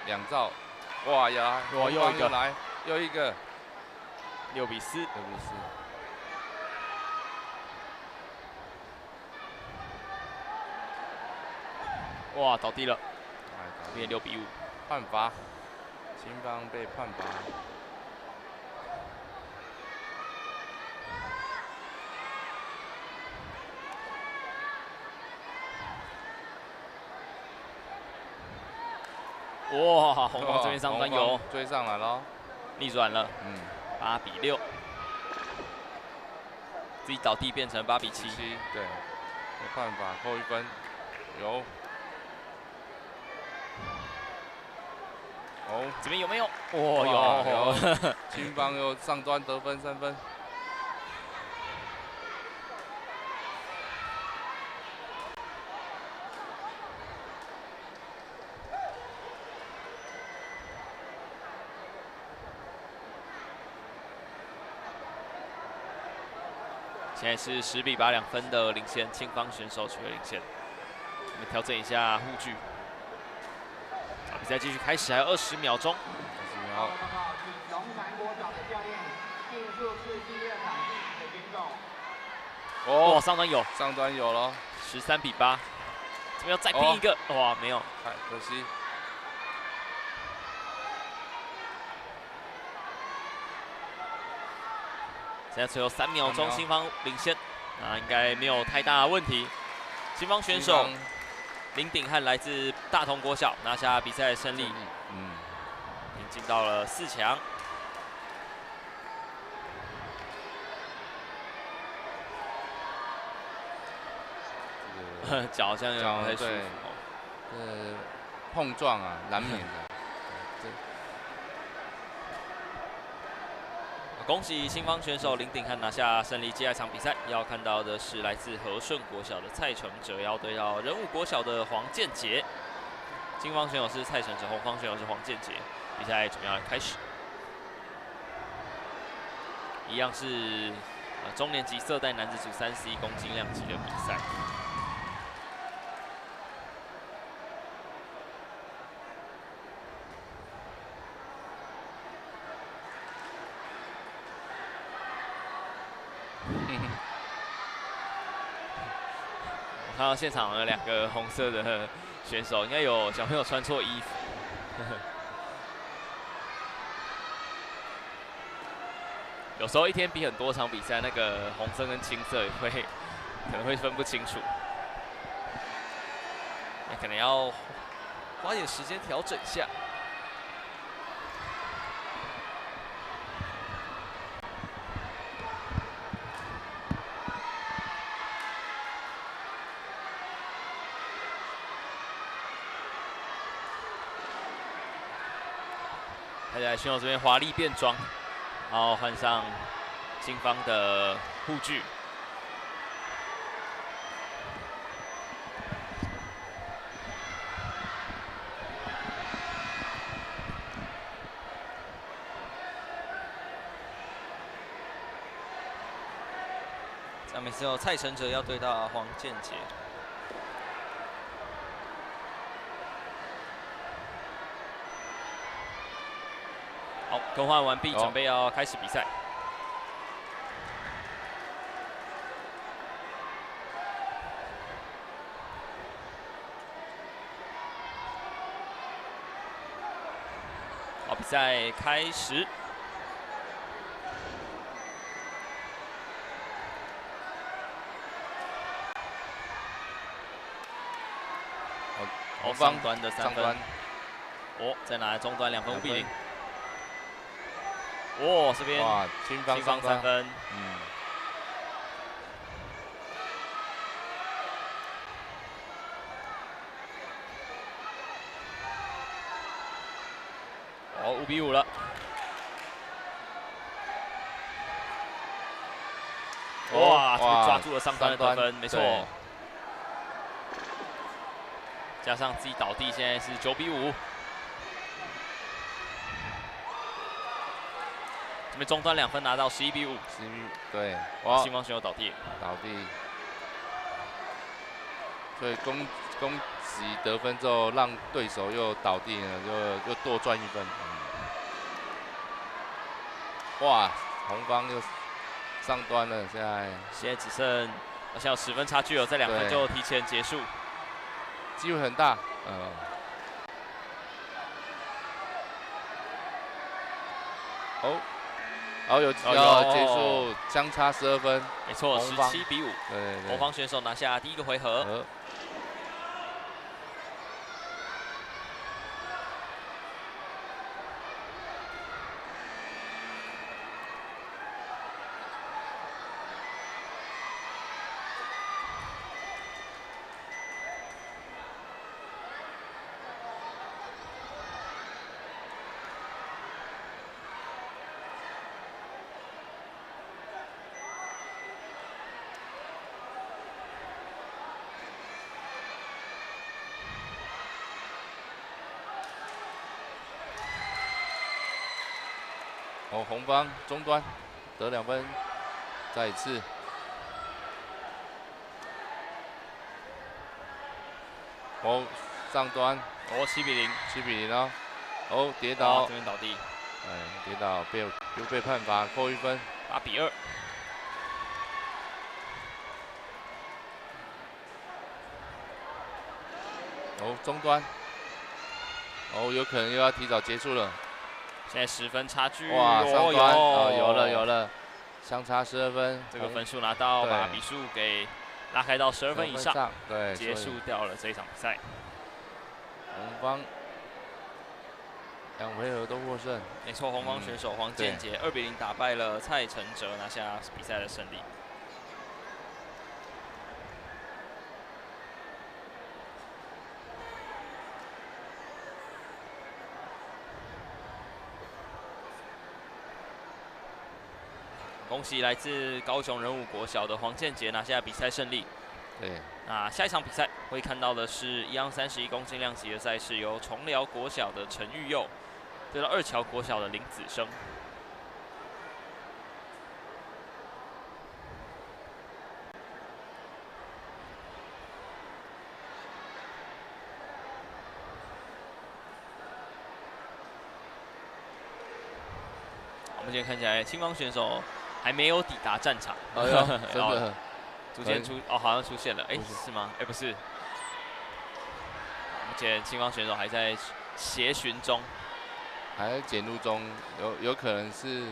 ，2招，哇呀，又一个来，又一个，6比4，6比4。哇，倒地了，哎，变6比5。判罚，秦方被判罚。哇，红方这边上端有追上来了，逆转了，8比6，自己倒地变成8比7。对，没办法，扣1分，有。哦，这边有没有？哦，有，秦方有上端得分3分。现在是10比8，2分的领先，青方选手取得领先。我们调整一下护具。比赛继续开始，还有20秒钟。报告，以龙潭国小的教练，竞速是第2场地的选手。哦，上端有了，13比8。这边要再拼一个，哇，没有，太可惜。现在最后3秒钟，新方领先，那应该没有太大的问题。新方选手林鼎汉来自大同国小，拿下比赛的胜利，已经进到了4强。脚好像有点不太舒服。碰撞啊，难免的。恭喜新方选手林鼎汉拿下胜利。接下来一场比赛要看到的是来自和顺国小的蔡成哲要对到仁武国小的黄建杰。金方选手是蔡成哲，红方选手是黄建杰。比赛准备要开始，一样是中年级色带男子组31公斤量级的比赛。我看到现场有2个红色的选手，应该有小朋友穿错衣服。有时候一天比很多场比赛，那个红色跟青色可能会分不清楚，那可能要花点时间调整一下。大家选手这边华丽变装，然后换上新方的护具。上面是有蔡成哲要对到黄建杰。好，更换完毕，准备要开始比赛。好，比赛开始。好，上端的3分。哦，再拿来中端2分，5比0。哦，这边哇，新方3分。哦，5比5了。哇，这边抓住了上端的得分，没错。加上自己倒地，现在是9比5。这边中端2分拿到11比5。对，新方选手倒地。所以恭喜得分之后，让对手又倒地了，又多赚1分。哇，红方又上端了，现在只剩好像有10分差距了，再2分就提前结束。机会很大，有要结束，相差12分，没错，17比5，对，红方选手拿下第1个回合。红方中端得2分，再一次。上端7比0，7比0哦。跌倒，这边倒地，跌倒又被判罚扣1分，8比2。中端，有可能又要提早结束了。现在10分差距，哇，上端有了，相差12分，这个分数拿到，把比数给拉开到12分以上，对，结束掉了这一场比赛。红方2回合都获胜，没错，红方选手黄建杰2比0打败了蔡承哲，拿下比赛的胜利。恭喜来自高雄仁武国小的黄建杰拿下比赛胜利。对，那下一场比赛会看到的是1样31公斤量级的赛事，由崇寮国小的陈玉佑对到2桥国小的林子生。我们今天看起来青方选手还没有抵达战场，真的逐渐好像出现了，是吗？不是，目前青方选手还在协寻中，还在检录中，有可能是，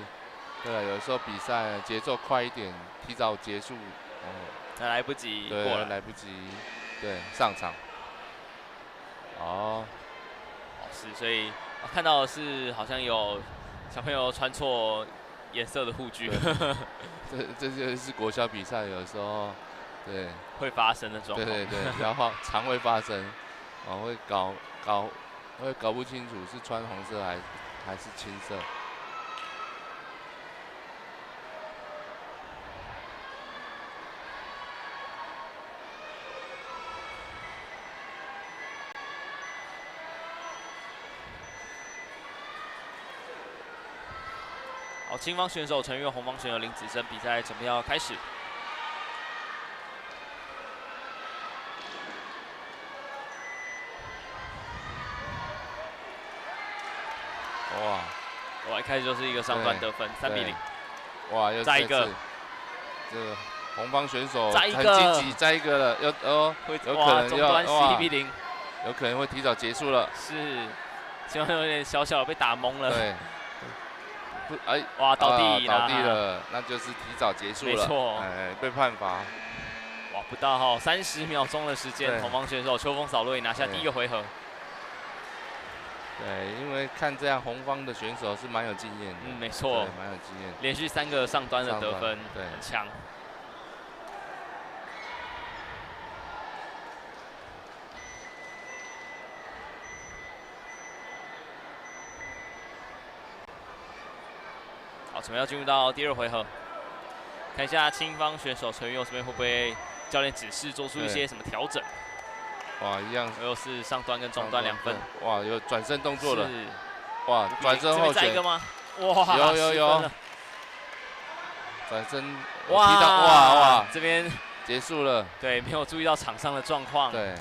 对啊，有时候比赛节奏快一点，提早结束，来不及过了，来不及，对，上场，是，所以看到的是好像有小朋友穿错颜色的护具，这就是国小比赛，有时候对会发生的状况。对，然后常会发生，会搞不清楚是穿红色还是青色。好，青方选手陈玉佑，红方选手林子生，比赛准备要开始。哇，一开始就是一个上端得分，3比0。哇，又再一个，这个红方选手很积极，再一个了，有可能中端11比0，有可能会提早结束了。是，希望有点小小被打懵了。对。哇，倒地了，那就是提早结束了。没错，被判罚。哇，不到30秒钟的时间，红方选手秋风扫落也拿下第1个回合。对，因为看这样红方的选手是蛮有经验的。没错，蛮有经验。连续3个上端的得分，对，很强。好，准备要进入到第2回合，看一下青方选手陈玉佑这边会不会教练指示做出一些什么调整。哇，一样，又是上端跟中端2分。哇，有转身动作了。哇，转身后再一个吗？哇，有。转身，哇，这边结束了。对，没有注意到场上的状况。对。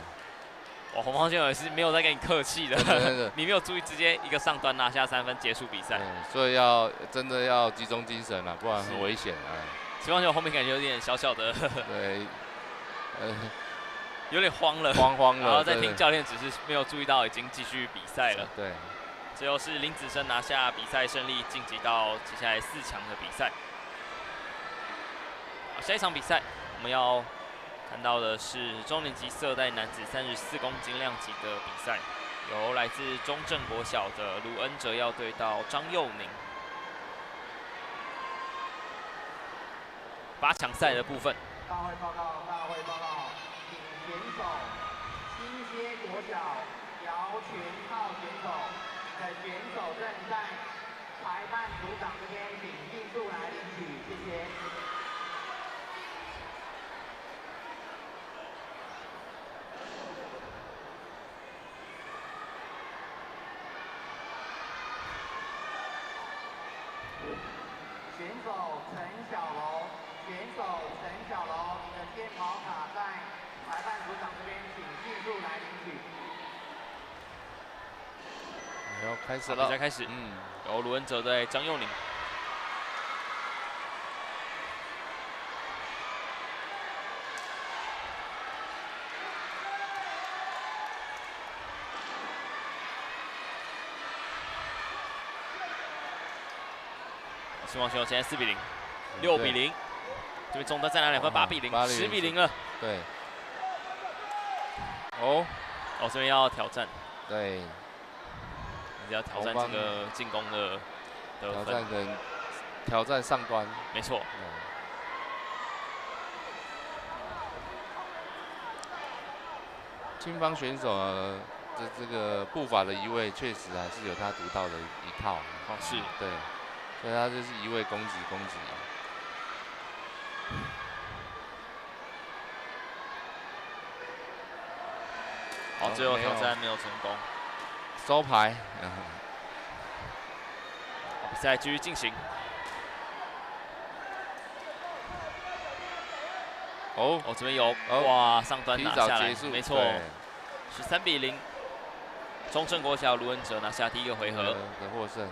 哇，红方选手也是没有在跟你客气的，你没有注意，直接一个上端拿下3分，结束比赛。所以真的要集中精神了，不然很危险啊。青方选手后面感觉有点小小的。对，有点慌了，慌了，然后在听教练指示，没有注意到已经继续比赛了。对，最后是林子升拿下比赛胜利，晋级到接下来4强的比赛。好，下一场比赛我们要看到的是中年级色带男子34公斤量级的比赛，由来自中正国小的卢恩哲要对到张佑宁。8强赛的部分。大会报告，请选手新街国小姚全浩选手的选手证在裁判组长这边请尽速来领取，谢谢。选手陈小龙，你的健保卡在裁判组长这边，请尽速来领取。然后开始了，比赛开始，由卢恩哲对张佑宁。新王选手现在4比0。6比0，这边中单再拿2分，8比0，10比0了。对。哦，这边要挑战。对。要挑战这个进攻的得分。挑战上端。没错。青方选手这个步伐的移位，确实还是有他独到的一套。是。对。所以他就是移位攻击。好，最后挑战没有成功，收牌。比赛继续进行。这边有哇，上端拿下来，没错，13比0，中正国小卢恩哲拿下第1个回合的获胜。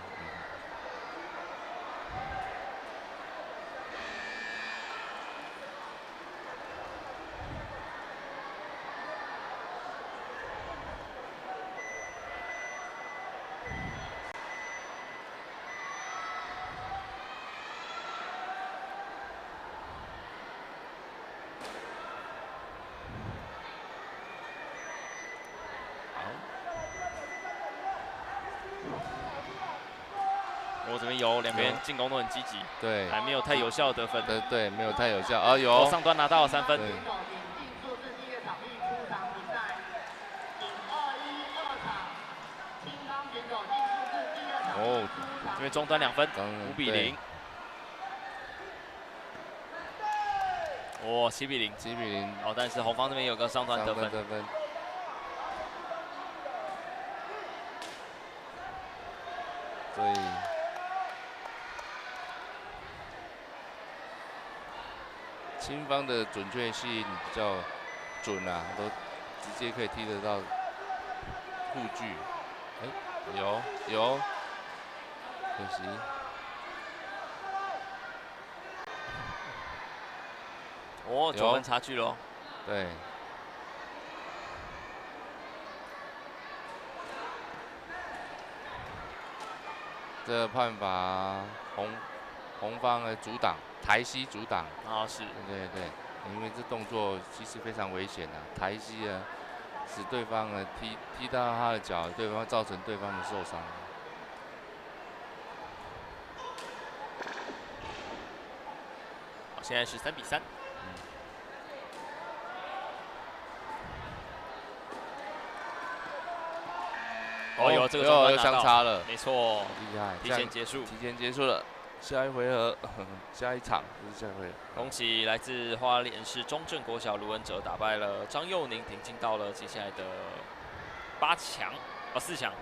这边有2边进攻都很积极，对，还没有太有效的得分，对，没有太有效，有上端拿到了3分。这边中端2分，5比0。7比0，但是红方这边有个上端得分。所以青方的准确性比较准啊，都直接可以踢得到护具。有，可惜。9分差距咯。对。这个判罚红方的阻挡，台西阻挡。是。对，因为这动作其实非常危险啊，台西使对方踢到他的脚，对方造成对方的受伤。现在是3比3。有这个中端相差了，没错，厉害，提前结束了，下一回合，下一场就是下一回合。恭喜来自花莲市中正国小卢恩哲打败了张佑宁，挺进到了接下来的4强。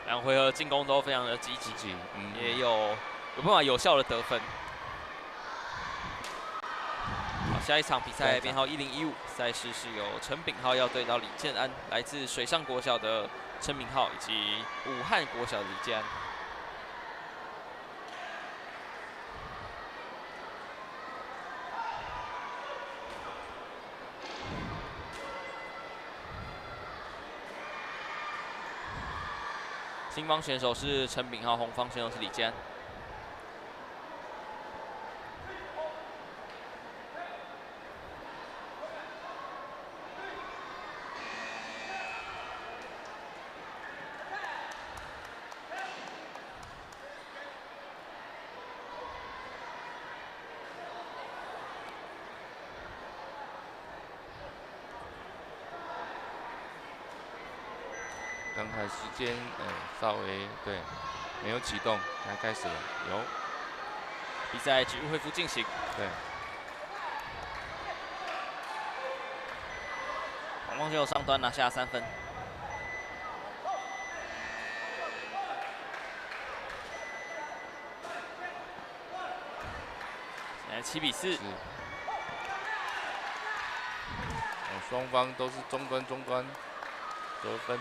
2回合进攻都非常的积极，也有办法有效的得分。好，下一场比赛编号1015，赛事是由陈炳浩要对到李建安，来自水上国小的陈炳浩以及武汉国小的李建安。新方选手是陈炳浩，红方选手是李建安。刚才时间稍微对没有启动，才开始了。有比赛继续恢复进行。对，红方选手上端拿下3分。现在7比4。双方都是中端得分。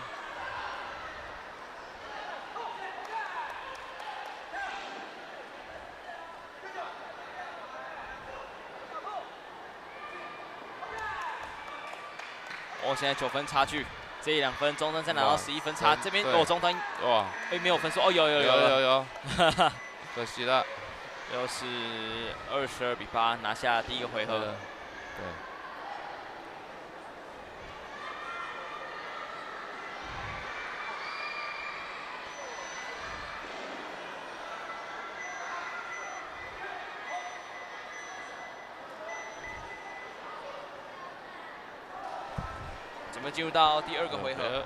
现在9分差距，这1、2分，中端再拿到11分差。这边中端哇，没有分数哦，有，可惜了。又是22比8拿下第1个回合。对。准备进入到第2个回合。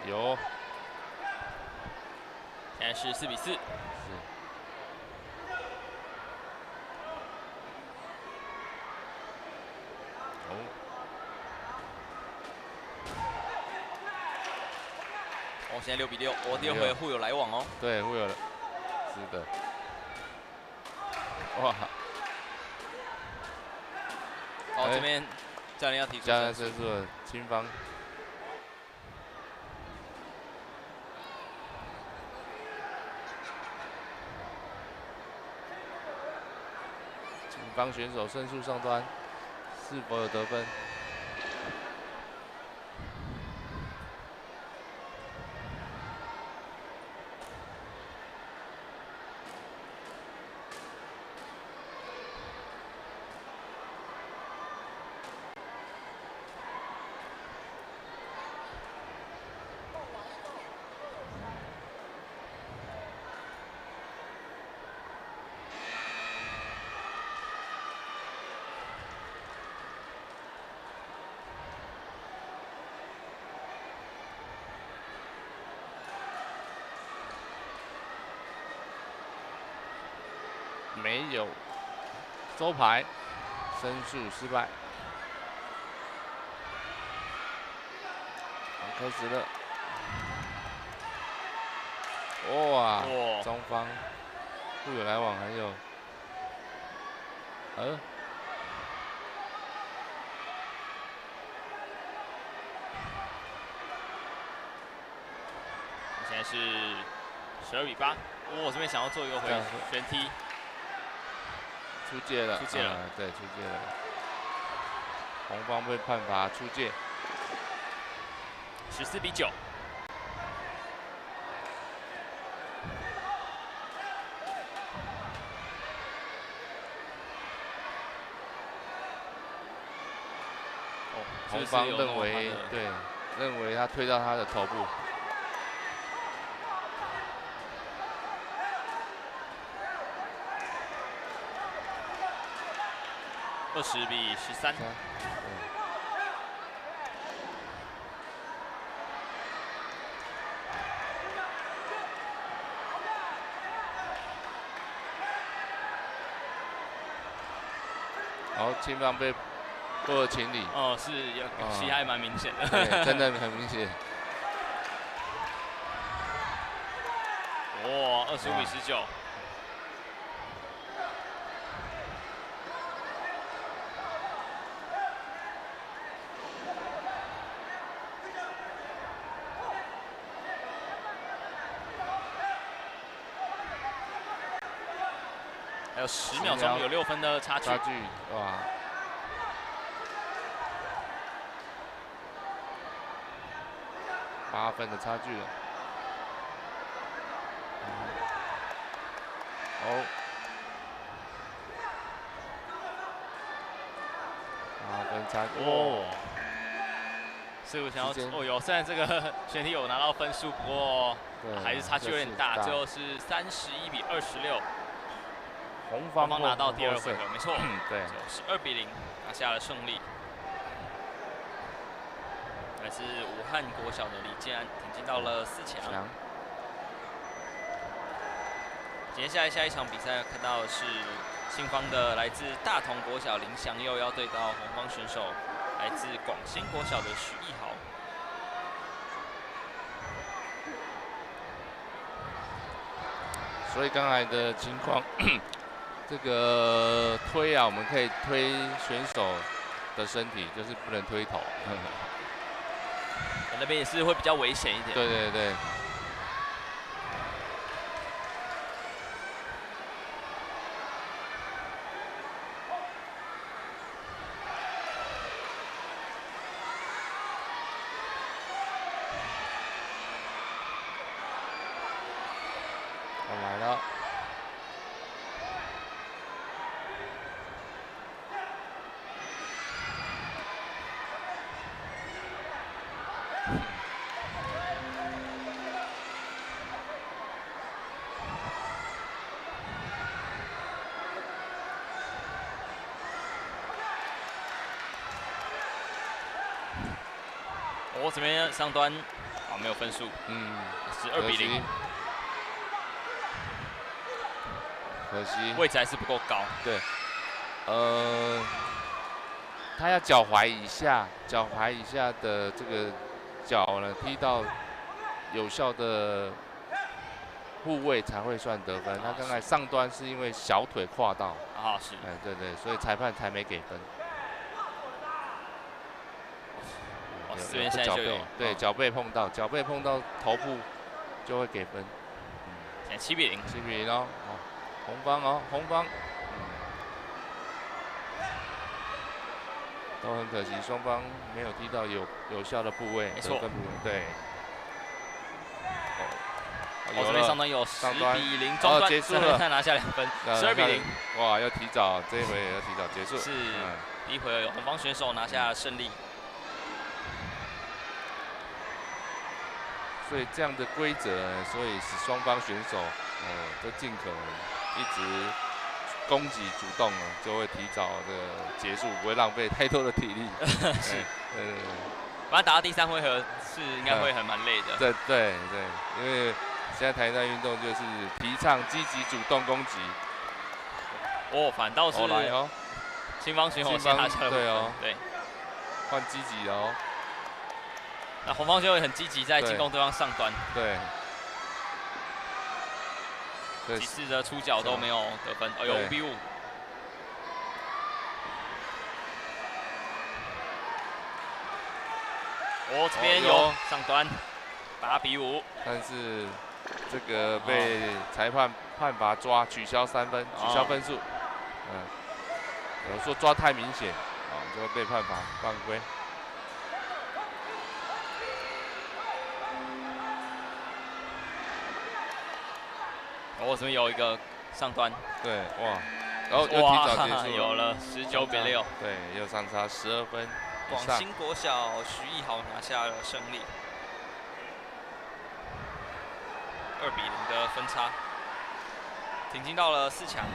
有。现在是4比4。现在6比6，第2回合互有来往哦。对，互有了，是的。哇！这边教练要提出教练申诉了，青方。青方选手申诉上端，是否有得分？没有收牌，申诉失败。好，开始了。哇！中方互有来往，还有现在是12比8。这边想要做一个旋踢。出界了，对，出界了。红方被判罚出界。14比9。红方认为他推到他的头部。20比13。好，青方被不合情理。是其实还蛮明显的。对，真的很明显。25比19。有10秒钟，有6分的差距。哇，8分的差距了。哦，8分差距哦。所以我想要有，虽然这个选题有拿到分数，不过还是差距有点大，最后是31-26。红方拿到第2回合，没错，对，2比0拿下了胜利。来自武汉国小的李建安挺进到了4强。接下来下一场比赛看到的是新方的来自大同国小林祥佑要对到红方选手来自广兴国小的许义豪。所以刚才的情况，这个推啊，我们可以推选手的身体，就是不能推头。那边也是会比较危险一点。对对对。来了。这边上端没有分数，是2比0。可惜位置还是不够高。对，他要脚踝以下的这个脚呢踢到有效的护位才会算得分。他刚才上端是因为小腿跨到，是，对对，所以裁判才没给分。这边现在就有，对，脚背碰到头部就会给分。现在7比0，7比0哦，红方，都很可惜，双方没有踢到有效的部位，没错，对。这边上端有10比0，中端结束了，拿下2分，12比0。哇，要提早，这一回要提早结束。是，第一回合有红方选手拿下胜利。所以这样的规则，所以使双方选手都尽可能一直攻击主动了，就会提早的结束，不会浪费太多的体力。是，反正打到第3回合是应该会很蛮累的。对，因为现在台南运动就是提倡积极主动攻击。反倒是来哦，新方选手先拿下了5分，对，换积极哦。那红方就会很积极在进攻对方上端。对。几次的出脚都没有得分，有5比5。这边有上端8比5，但是这个被裁判判罚抓取消3分，取消分数。有说抓太明显，就会被判罚犯规。这边有一个上端，对，哇，然后又提早结束，有了19比6，对，又相差12分。广兴国小徐义豪拿下了胜利，2比0的分差，挺进到了4强。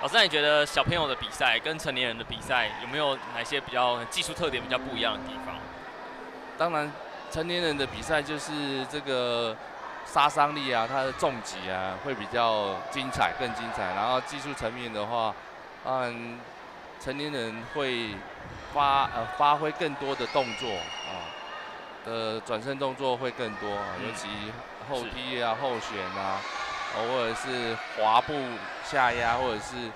老师，你觉得小朋友的比赛跟成年人的比赛有没有哪些比较技术特点比较不一样的地方？当然，成年人的比赛就是这个杀伤力啊，它的重击啊会比较精彩，更精彩。然后技术层面的话，成年人会发挥更多的动作的转身动作会更多尤其后踢啊、后旋啊。或者是滑步下压，或者是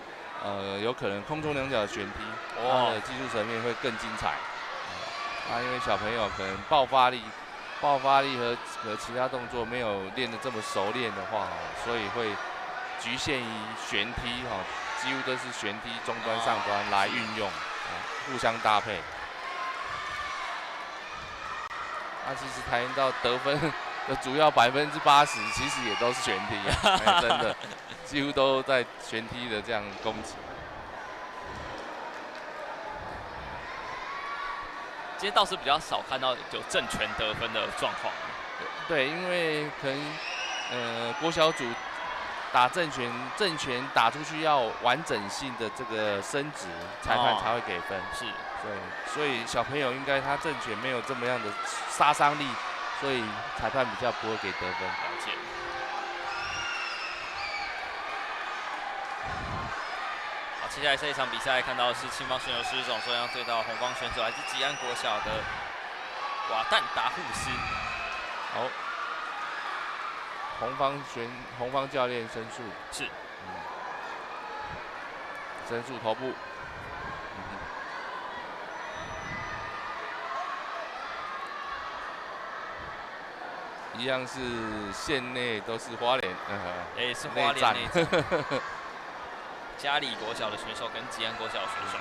有可能空中两脚的旋踢，他的技术层面会更精彩。因为小朋友可能爆发力和其他动作没有练得这么熟练的话，所以会局限于旋踢几乎都是旋踢中端上端来运用，互相搭配。其实跆拳道得分的主要80%其实也都是旋踢真的，几乎都在旋踢的这样攻击。今天倒是比较少看到有正拳得分的状况。对，因为可能国小组打正拳打出去要完整性的这个伸直，裁判才会给分。是。对，所以小朋友应该他正拳没有这么样的杀伤力，所以裁判比较不会给得分。了解。好，接下来这一场比赛看到的是青方选手施总说要对到红方选手来自吉安国小的瓦旦达护斯。好，红方教练申诉是，申诉头部。一样是县内都是花莲，是花莲内战。嘉里国小的选手跟吉安国小的选手。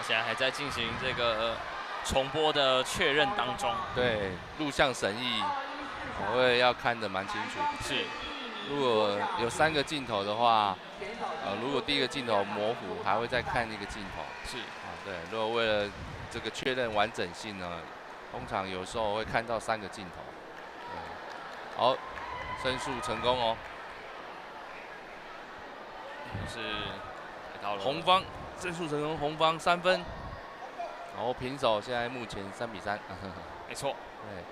现在还在进行这个重播的确认当中。对，录像审议，我也要看得蛮清楚。是，如果有3个镜头的话，如果第一个镜头模糊，还会再看一个镜头。是对。如果为了这个确认完整性呢，通常有时候会看到3个镜头。好，申诉成功哦。是到了红方。申诉成功，红方3分，然后平手，现在目前3比3。没错。对。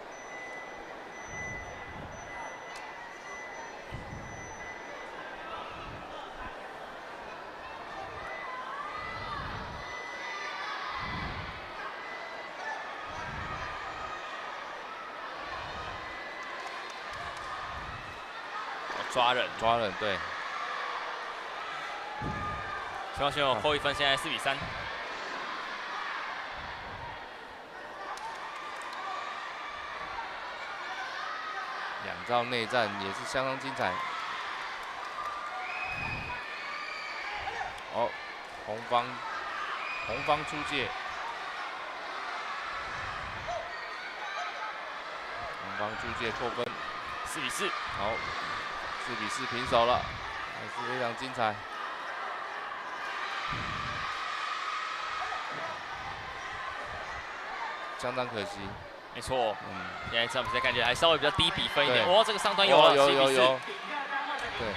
抓人，对。青方选手扣1分，现在4比3。两招内战也是相当精彩。红方出界，红方出界扣分，4比4。好，4比4平手了，还是非常精彩。相当可惜，没错，现在这场比赛感觉还稍微比较低比分一点。这个上端有了，7比4。对。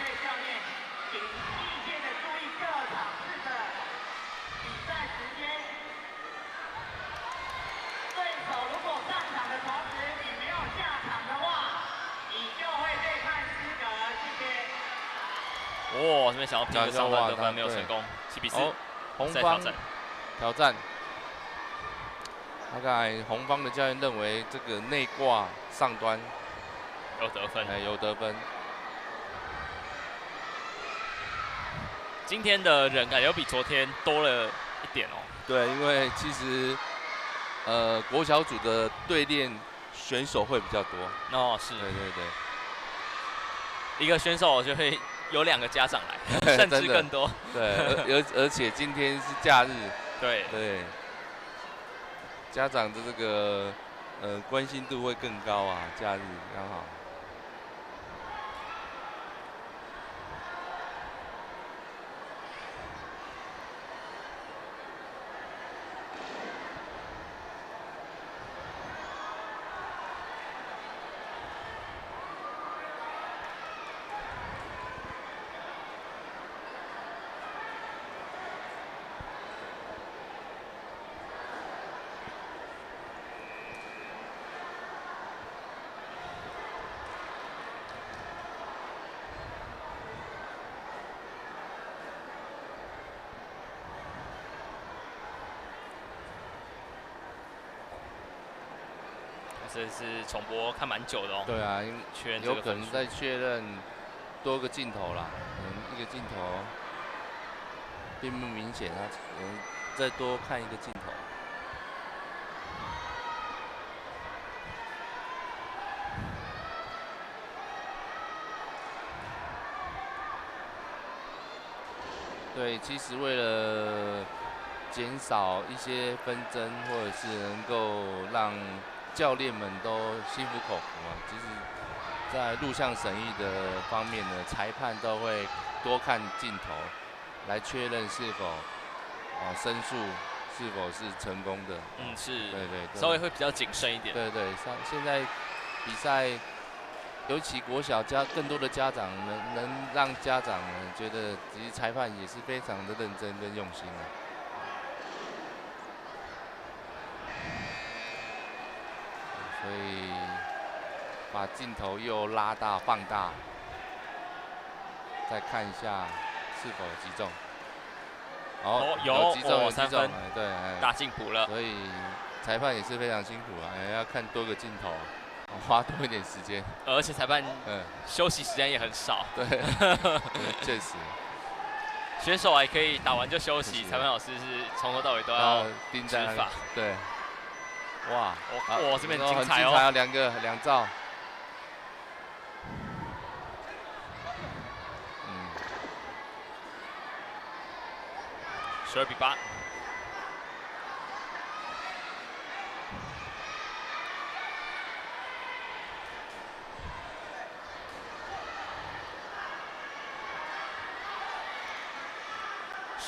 这边想要拼个上端得分没有成功，7比4。红方挑战。大概红方的教练认为这个内挂上端有得分，有得分。今天的人感觉比昨天多了一点哦。对，因为其实国小组的对练选手会比较多。是。对。一个选手就会有2个家长来，甚至更多。对，而且今天是假日。对。家长的这个关心度会更高啊，假日刚好。这是重播看蛮久的哦。对啊，因为确认这有可个分数能再确认多个镜头啦，可能一个镜头并不明显，他可能再多看一个镜头。对，其实为了减少一些纷争，或者是能够让教练们都心服口服啊，其实，在录像审议的方面呢，裁判都会多看镜头，来确认是否申诉是否是成功的。嗯，是，对对，稍微会比较谨慎一点。对对，现在比赛。尤其国小更多的家长能让家长呢觉得，其实裁判也是非常的认真跟用心的。所以把镜头又拉大放大，再看一下是否有击中。有击中，有击3中，分，对，大进步了。所以裁判也是非常辛苦啊，要看多个镜头。花多一点时间，而且裁判休息时间也很少。对，确实。选手还可以打完就休息，裁判老师是从头到尾都要盯在执法。对，哇，哇，这边很精彩哦，很精彩哦，2兆。12比8。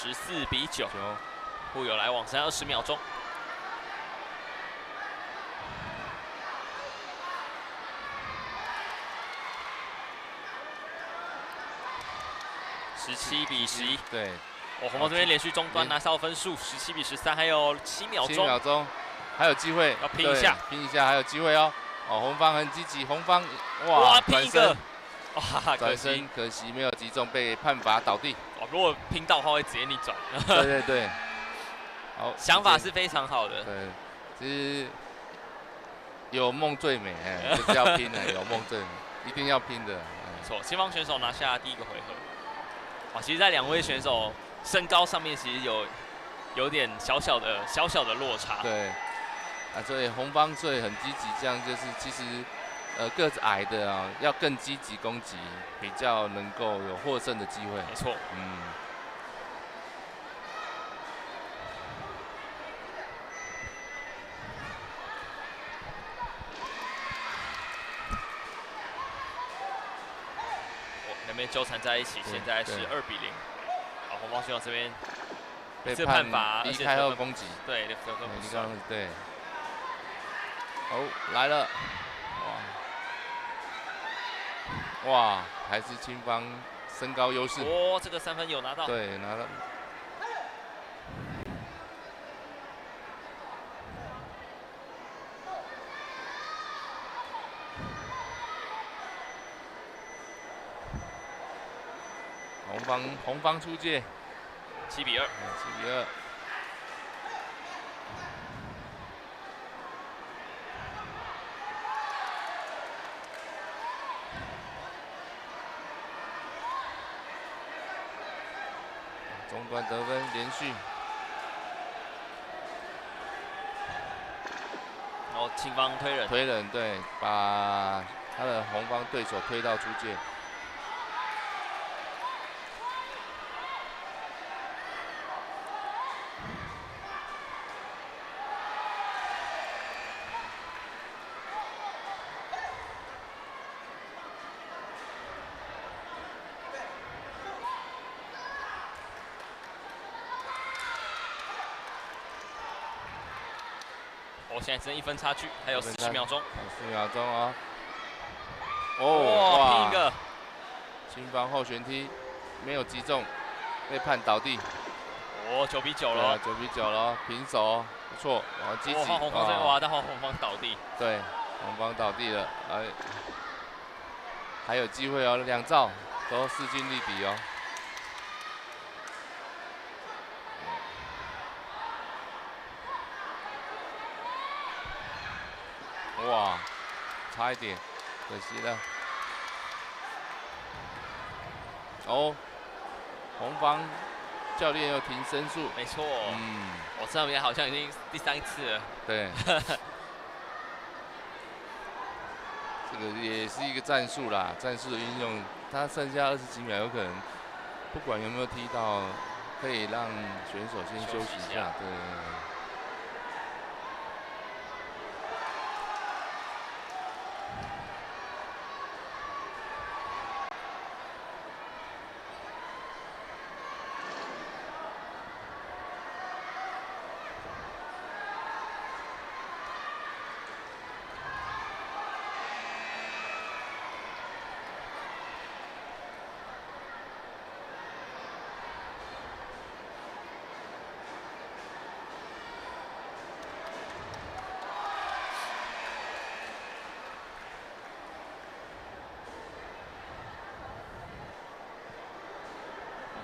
14比9，互有来往，剩下20秒钟。17比11，对。红方这边连续中端拿到分数，17比13，还有7秒钟。7秒钟，还有机会，要拼一下，拼一下，还有机会哦。红方很积极，红方哇，拼一个，哇，转身可惜没有击中，被判罚倒地。如果拼到的话，会直接逆转。对对对，好，想法是非常好的。对，其实有梦最美，就是要拼的，有梦最美，一定要拼的。没错，前方选手拿下第1个回合。哇，其实，在2位选手身高上面，其实有点小小的落差。对，所以红方所以很积极，这样就是其实。个子矮的啊，要更积极攻击，比较能够有获胜的机会。没错，两边纠缠在一起，现在是2比0。好，红方选手这边被判罚离开后攻击，对，得分不算。对。来了。哇，还是青方身高优势。这个3分有拿到。对，拿到。红方出界。7比2。7比2。中端得分连续，然后青方推人，对，把他的红方对手推到出界。现在只剩1分差距，还有17秒钟。4秒钟哦。哇，拼一个！青方后旋踢没有击中，被判倒地。9比9了。9比9了，平手，不错，积极。红方这边但红方倒地。对，红方倒地了，还有机会哦，2兆都势均力敌哦。哇，哇，差一点，可惜了。哦，红方教练又停申诉。没错，我这边好像已经第3次了。对。这个也是一个战术啦，战术的运用，他剩下20几秒，有可能不管有没有踢到，可以让选手先休息一下。对。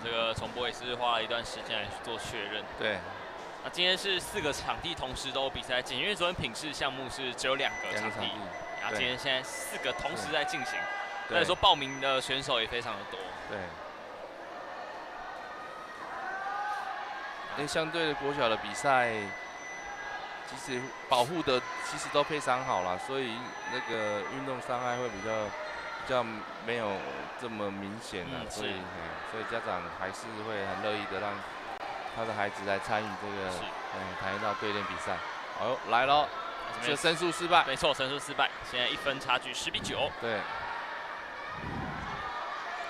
这个重播也是花了一段时间来去做确认。对。那今天是4个场地同时都有比赛进行，因为昨天品试项目是只有2个场地，然后今天现在4个同时在进行，所以说报名的选手也非常的多。对。因为相对的国小的比赛，其实保护的其实都非常好啦，所以那个运动伤害会比较没有这么明显啦，所以家长还是会很乐意的让他的孩子来参与这个跆拳道对练比赛。好，来喽，这申诉失败。没错，申诉失败，现在1分差距10比9。对。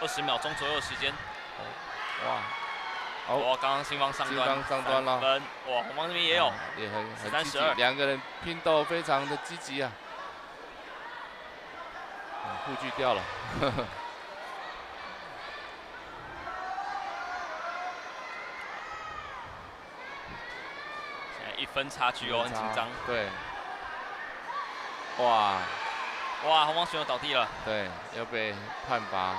20秒钟左右的时间。哇。哇，刚刚新方上端了。分，哇，红方这边也有，也很积极， 32， 2个人拼斗非常的积极啊。护具掉了。现在1分差距哦，很紧张。对。哇，红方选手倒地了。对，要被判罚。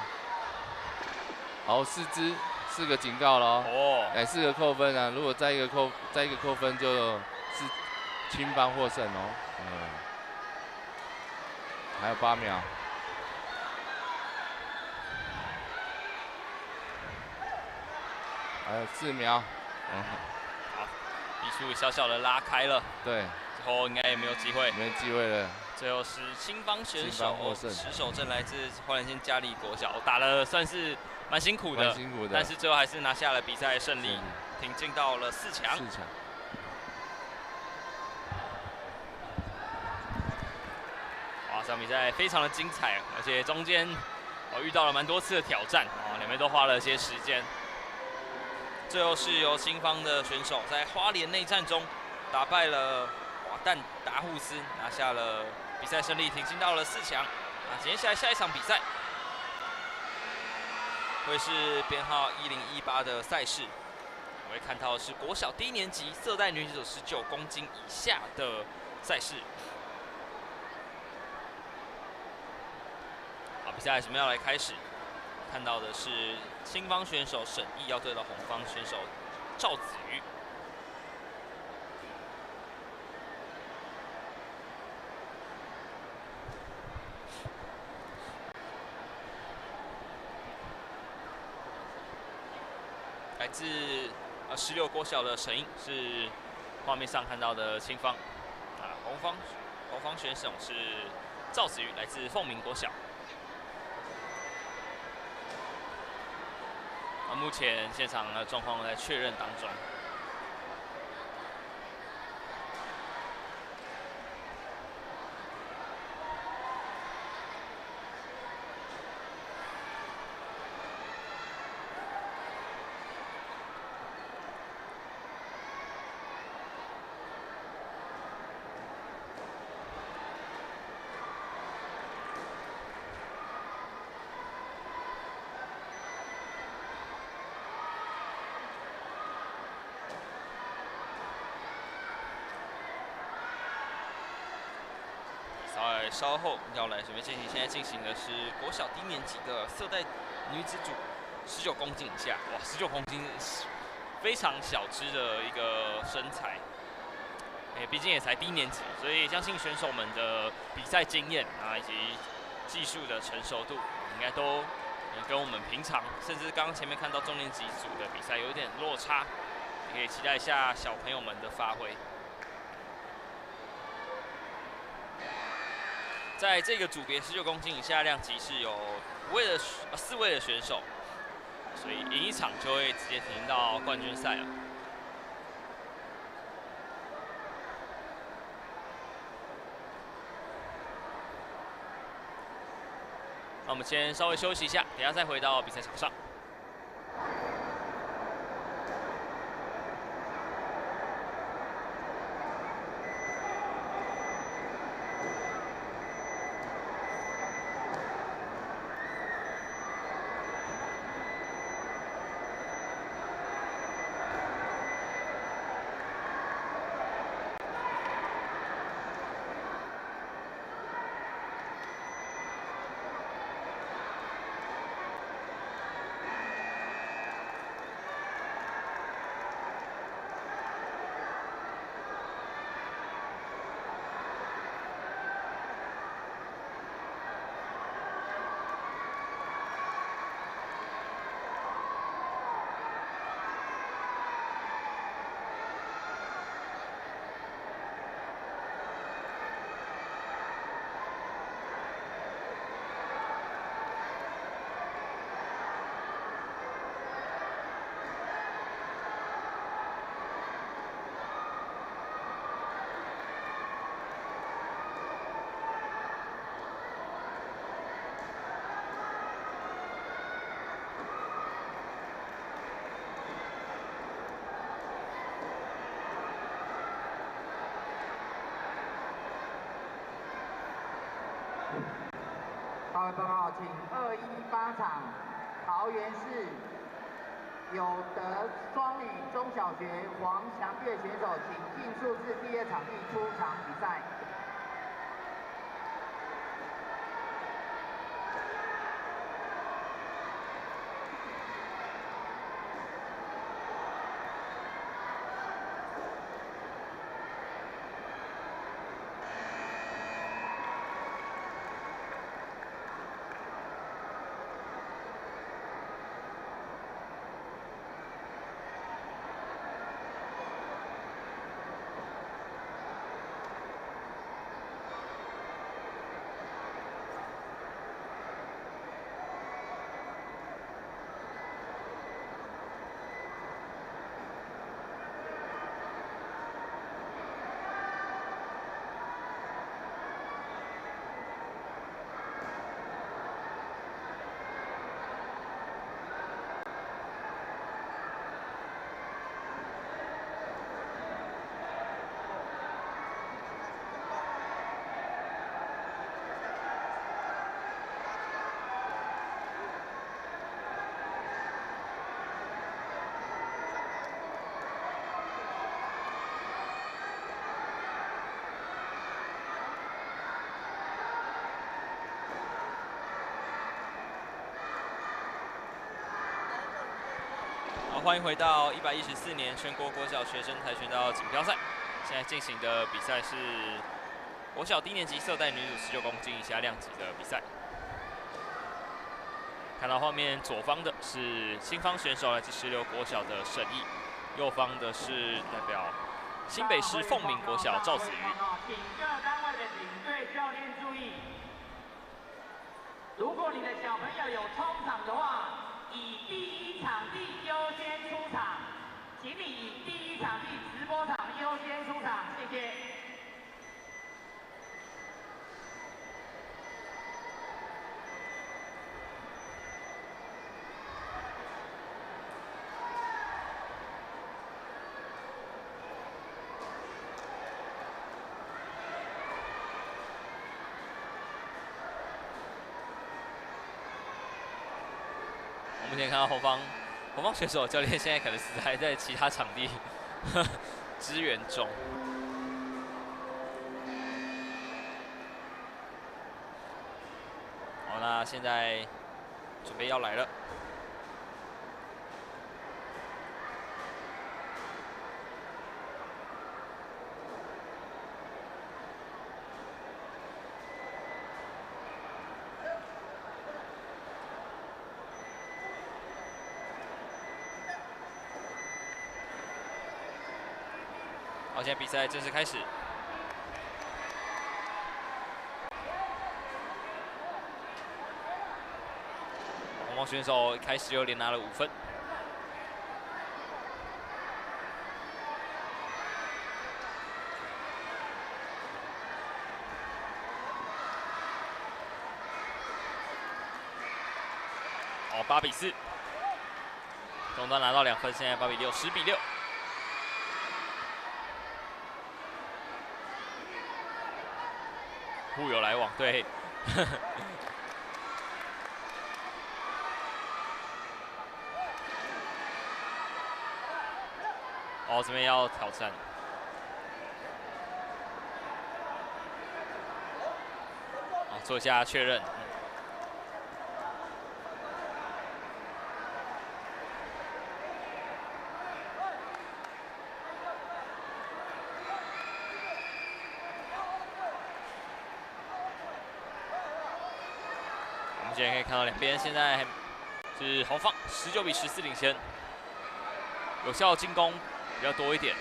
好，4个警告了哦。4个扣分啊！如果再一个扣分，就是青方获胜哦。还有8秒。还有4秒。好，比数小小的拉开了。对。之后应该也没有机会。没机会了。最后是青方选手石守正，来自花莲县嘉里国小，打得算是蛮辛苦的，但是最后还是拿下了比赛胜利，挺进到了4强。哇，这场比赛非常的精彩，而且中间遇到了蛮多次的挑战2边都花了些时间。最后是由青方的选手在花莲内战中打败了瓦旦达护斯，拿下了比赛胜利，挺进到了4强。接下来下一场比赛会是编号1018的赛事，我会看到的是国小低年级色带女子组19公斤以下的赛事。好，比赛什么要来开始？看到的是青方选手沈毅要对到红方选手赵子瑜。来自16国小的沈毅是画面上看到的青方，红方选手是赵子瑜，来自凤鸣国小。目前现场的状况在确认当中。稍后要来准备进行，现在进行的是国小低年级的色带女子组19公斤以下，哇，19公斤非常小只的一个身材。毕竟也才低年级，所以相信选手们的比赛经验啊，以及技术的成熟度，应该都跟我们平常，甚至刚刚前面看到中年级组的比赛有一点落差，也可以期待一下小朋友们的发挥。在这个组别19公斤以下量级是有4位的选手，所以赢一场就会直接挺到冠军赛了。那我们先稍微休息一下，等一下再回到比赛场上。各位报告，请218场桃园市有德双语中小学黄祥月选手，请尽速至第2场地出场比赛。欢迎回到114年全国国小学生跆拳道锦标赛。现在进行的比赛是国小低年级色带女组19公斤以下量级的比赛。看到画面左方的是新方选手，来自16国小的沈毅；右方的是代表新北市凤鸣国小赵子瑜。请各单位的领队教练注意，如果你的小朋友有冲场的话，以第1场地优先出场，请你以第1场地直播场优先出场，谢谢。目前看到红方选手教练现在可能是还在其他场地支援中。好，那现在准备要来了。好，现在比赛正式开始。红方选手一开始就连拿了5分。哦，8比4，中端拿到2分，现在8比6，10比6。互有来往，对。哦，这边要挑战。好，做一下确认。我们现在可以看到两边现在是红方19比14领先，有效进攻比较多一点。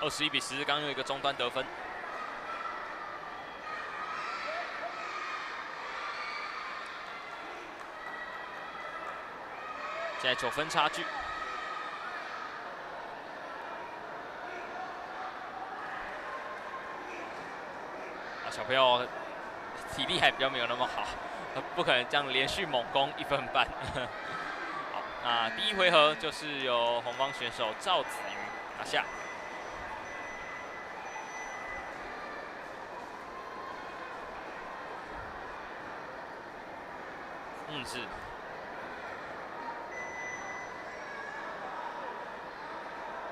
21比10，刚刚有一个中端得分。现在9分差距。小朋友体力还比较没有那么好，不可能这样连续猛攻1分半。好，那第一回合就是由红方选手赵子瑜拿下。是。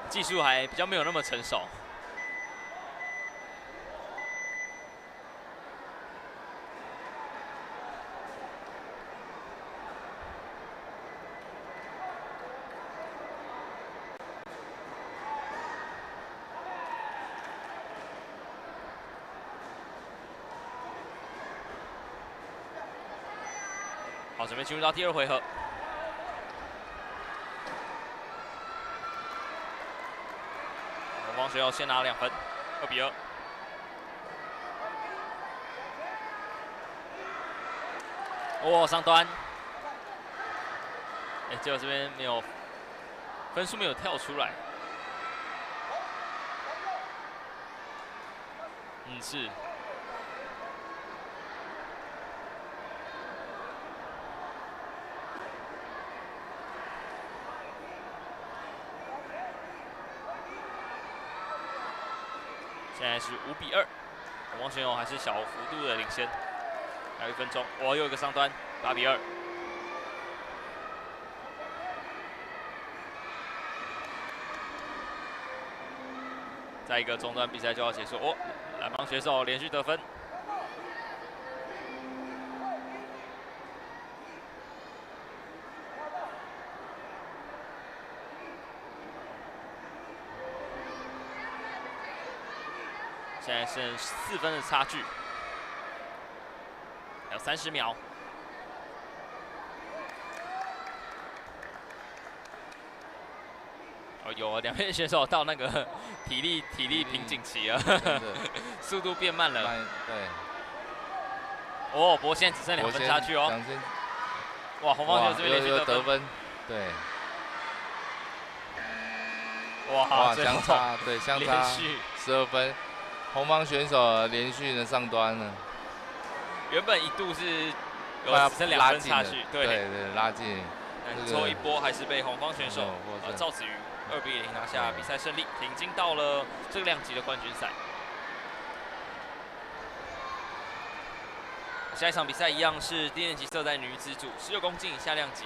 技术还比较没有那么成熟。好，准备进入到第二回合。红方选手先拿了2分，2比2。哦，上端。结果这边没有分数没有跳出来。是。现在是5比2，红方选手还是小幅度的领先，还有1分钟。又一个上端，8比2。再一个中端比赛就要结束。蓝方选手连续得分。现在剩4分的差距，还有30秒。有两边选手到那个体力瓶颈期了，速度变慢了。对。不过现在只剩2分差距哦。哇，红方选手这边连续得分。对。哇，相差对相差12分。红方选手连续的上端了，原本一度是只剩2分差距，对，拉近。但最后一波还是被红方选手赵子瑜2比0拿下比赛胜利，挺进到了这个量级的冠军赛。下一场比赛一样是低年级色带女子组19公斤以下量级，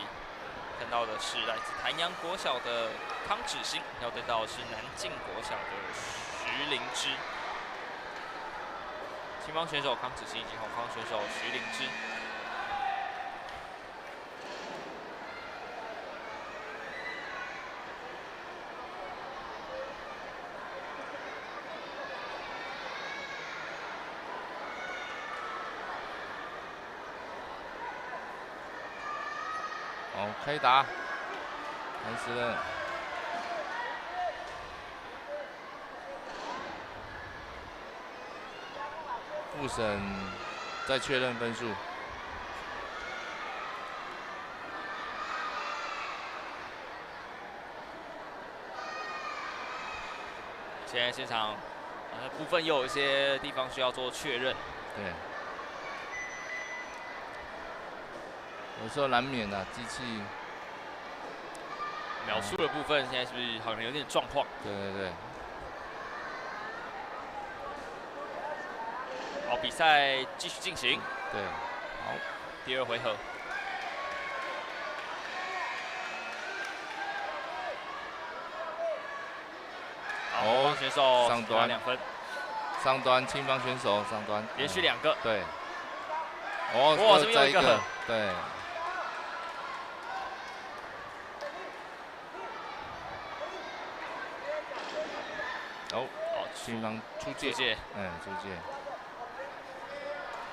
看到的是来自潭阳国小的康芷欣，要对到的是南靖国小的徐灵芝。青方选手康芷欣以及红方选手徐灵芝。好，开打，开始了。复审再确认分数。现在现场部分又有一些地方需要做确认。对，有时候难免啊，机器秒数的部分现在是不是好像有点状况？对对对。好，比赛继续进行。对，好，第2回合。好，方选手上端2分。上端青方选手上端连续2个。对。哦，哇，这边有一个。对。哦，青方出界。嗯，出界。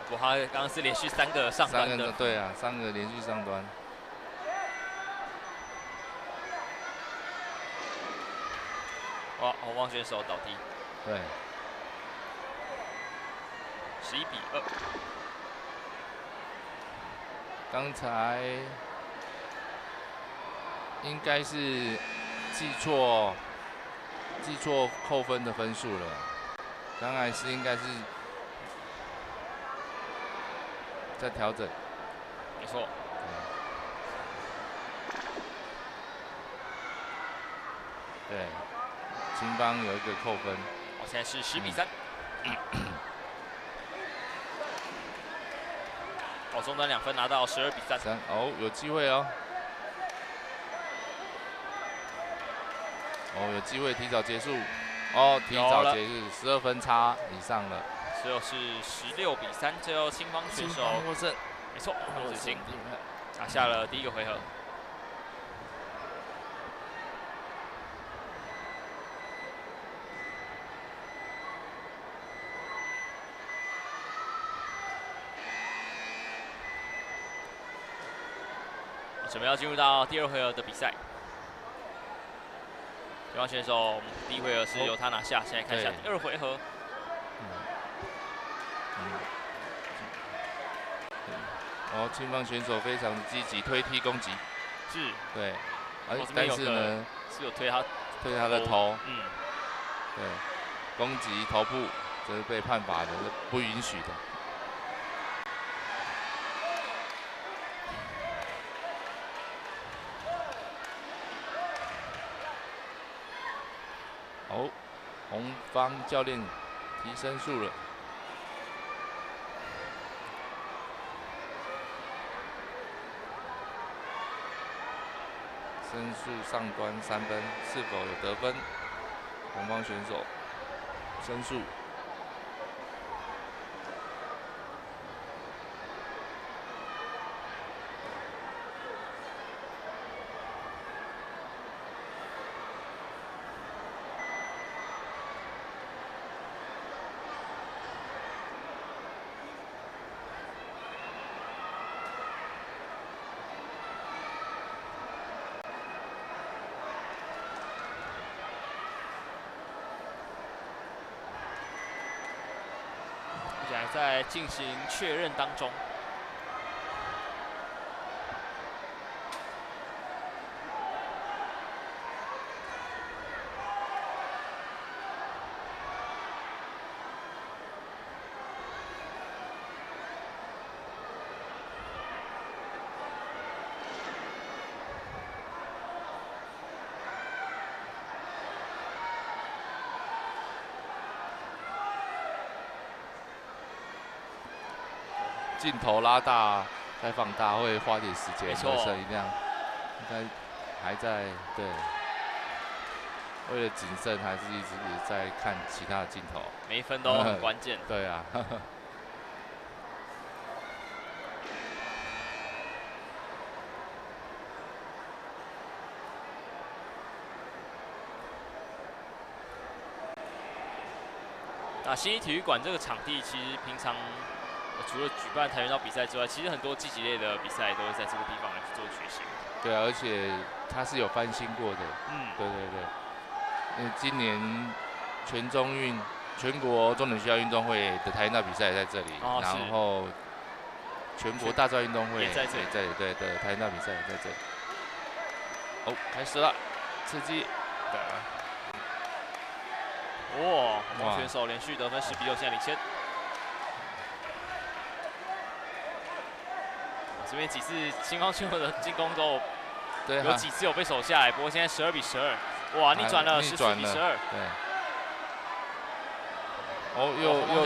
不过他刚刚是连续3个上端的。对啊，3个连续上端。哇，红方选手倒地。对。11比2。刚才应该是记错扣分的分数了，刚才是应该是在调整。没错。对，青方有一个扣分。我现在是10比3。哦，中端2分拿到12比3。哦，有机会哦。哦，有机会提早结束。哦，提早结束，12分差以上了。最后是16比3，最后青方选手获胜。没错，陆子晴拿下了第1个回合。准备要进入到第2回合的比赛。对方选手第1回合是由他拿下，现在看一下第2回合。哦，青方选手非常积极推踢攻击。是。对。但是呢，是有推他的头。嗯。对。攻击头部，这是被判罚的，是不允许的。哦，红方教练提升数了。申诉上端3分，是否有得分？红方选手申诉。现在在进行确认当中。镜头拉大再放大会花点时间，所以这样应该还在对。为了谨慎，还是一直在看其他的镜头。每一分都很关键。对啊。那新一体育馆这个场地，其实平常除了举办跆拳道比赛之外，其实很多竞技类的比赛都会在这个地方来去做举行。对啊，而且它是有翻新过的。嗯，对对对。因为今年全中运全国中等学校运动会的跆拳道比赛也在这里，哦然后全国大专运动会也在这里，对的跆拳道比赛也在这里。哦，开始了，刺激。哇，红方选手连续得分10比6，现在领先。这边几次青方选手的进攻都有几次有被守下来，不过现在12比12，哇，逆转了14比12。对。哦，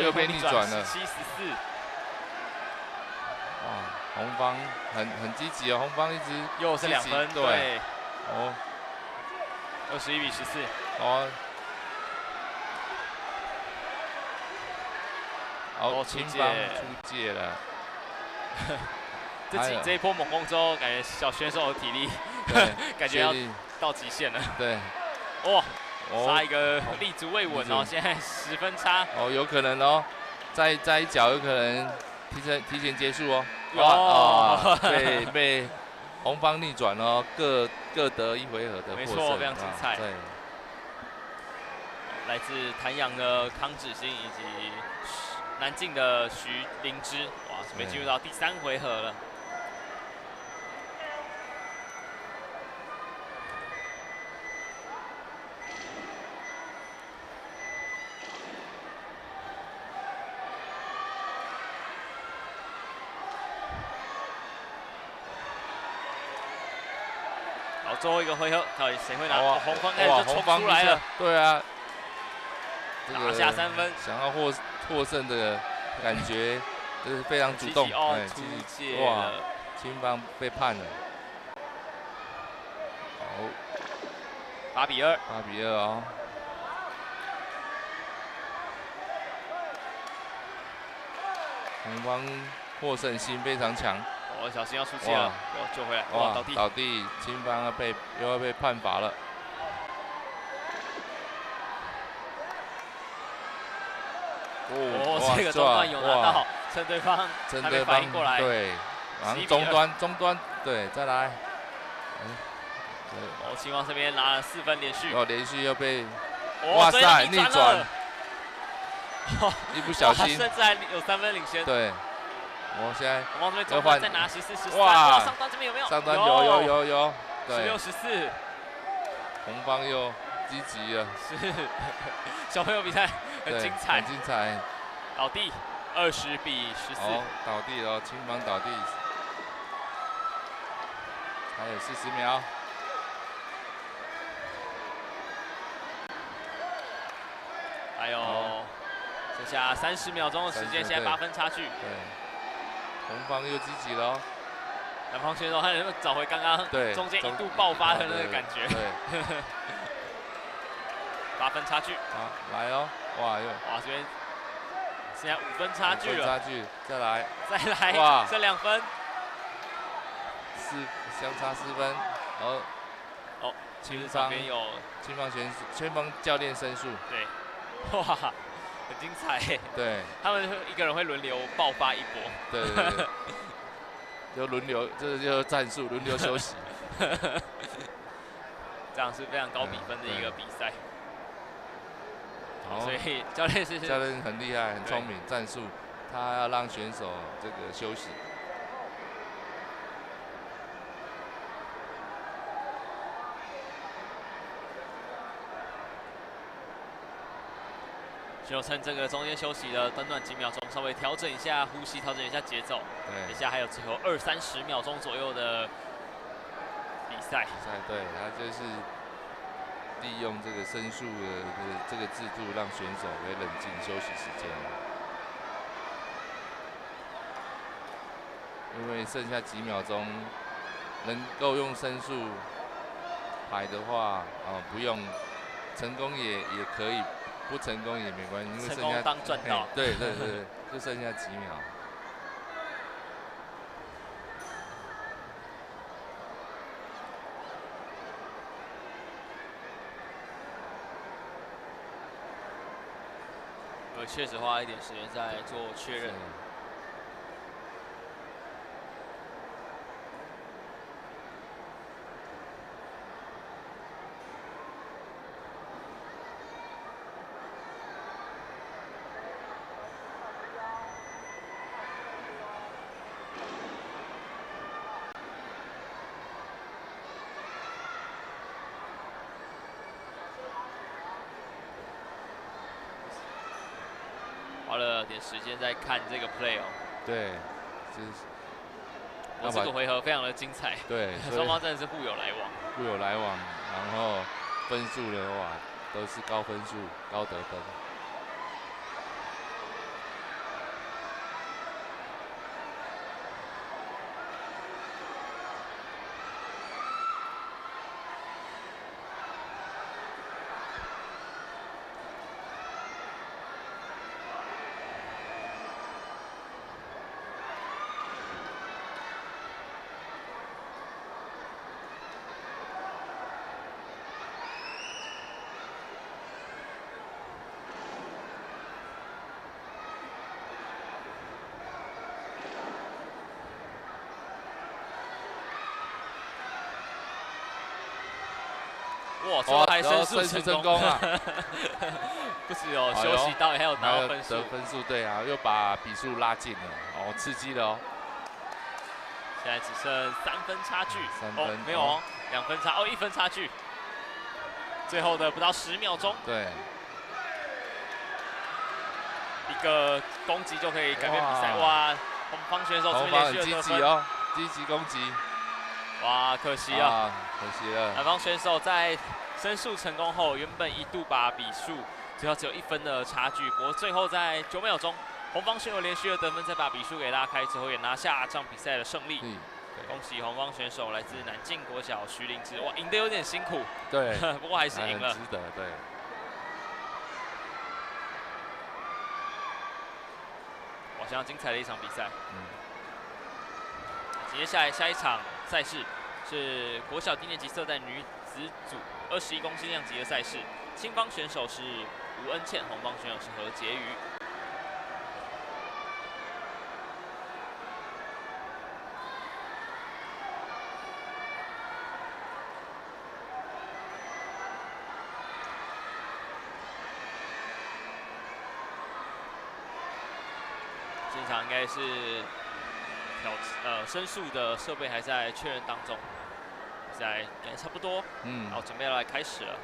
又被逆转了。17-14。哇，红方很积极哦，红方一直又是2分，对。哦。21比14。哦。哦，青方出界了。这一波猛攻之后，感觉小选手的体力，感觉要到极限了。对。哇，杀一个立足未稳哦，现在10分差。哦，有可能哦，再一脚有可能提前结束哦。哦，被红方逆转哦，各得1回合的获胜。没错，非常精彩。对。来自潭阳的康志兴以及南靖的徐灵芝，哇，准备进入到第3回合了。好，最后一个回合，到底谁会拿？红方开始就冲出来了。对啊。拿下3分，想要获胜的感觉，就是非常主动。出界哇，青方被判了。好，8比2。8比2哦。红方获胜心非常强。哦，小心要出界了，救回来。哇，倒地，青方又要被判罚了。哦，这个中段有拿到，趁对方还没反应过来。对，然后中端，对，再来。哦，青方这边拿了4分连续。哦，连续又被，哇塞，逆转。一不小心，甚至还有3分领先。对，我现在红方这边中段再拿14-13。哇，上端这边有没有？上端有。对，16-14。红方又积极了。是，小朋友比赛很精彩。很精彩。倒地，20比14。哦，倒地了，青方倒地。还有40秒。还有剩下30秒钟的时间，现在8分差距。对，红方又积极了。南方选手他能不能找回刚刚中间一度爆发的那个感觉？对。8分差距。好，来哦，哇这边现在5分差距了。差距，再来。哇，剩2分。相差4分。哦，青方边有青方教练申诉。对。哇，很精彩。对。他们一个人会轮流爆发一波。对。就轮流，这就是战术，轮流休息。这样是非常高比分的一个比赛。所以教练很厉害，很聪明，战术他要让选手这个休息。就趁这个中间休息的短短几秒钟，稍微调整一下呼吸，调整一下节奏。对，等一下还有最后20-30秒钟左右的比赛。对，他就是利用这个申诉的这个制度，让选手可以冷静休息时间。因为剩下几秒钟，能够用申诉牌的话，不用成功也可以。不成功也没关系，因为剩下当赚到。对，就剩下几秒。我确实花一点时间在做确认。花了点时间在看这个 play 哦。对，就是这个回合非常的精彩，对，双方真的是互有来往，互有来往，然后分数的话都是高分数、高得分。哇，最后还申诉成功啊！不只有休息到，还有拿到分数。得分数，对啊，又把比数拉近了，哦，刺激了哦。现在只剩3分差距，哦，没有哦，2分差，哦，1分差距。最后的不到10秒钟，对，一个攻击就可以改变比赛。哇，红方选手这边连续的得分哦，积极攻击。哇，可惜啊，可惜了。南方选手在申诉成功后，原本一度把比数最后只有1分的差距，不过最后在9秒钟，红方选手连续的得分，再把比数给拉开，最后也拿下这场比赛的胜利。恭喜红方选手来自南靖国小徐灵芝，哇，赢得有点辛苦，对，不过还是赢了，值得，对。哇，相当精彩的一场比赛。接下来下一场赛事是国小低年级色带女子组21公斤量级的赛事，青方选手是吴恩倩，红方选手是何婕妤。现场应该是申诉的设备还在确认当中，比赛应该差不多，好，准备要来开始了。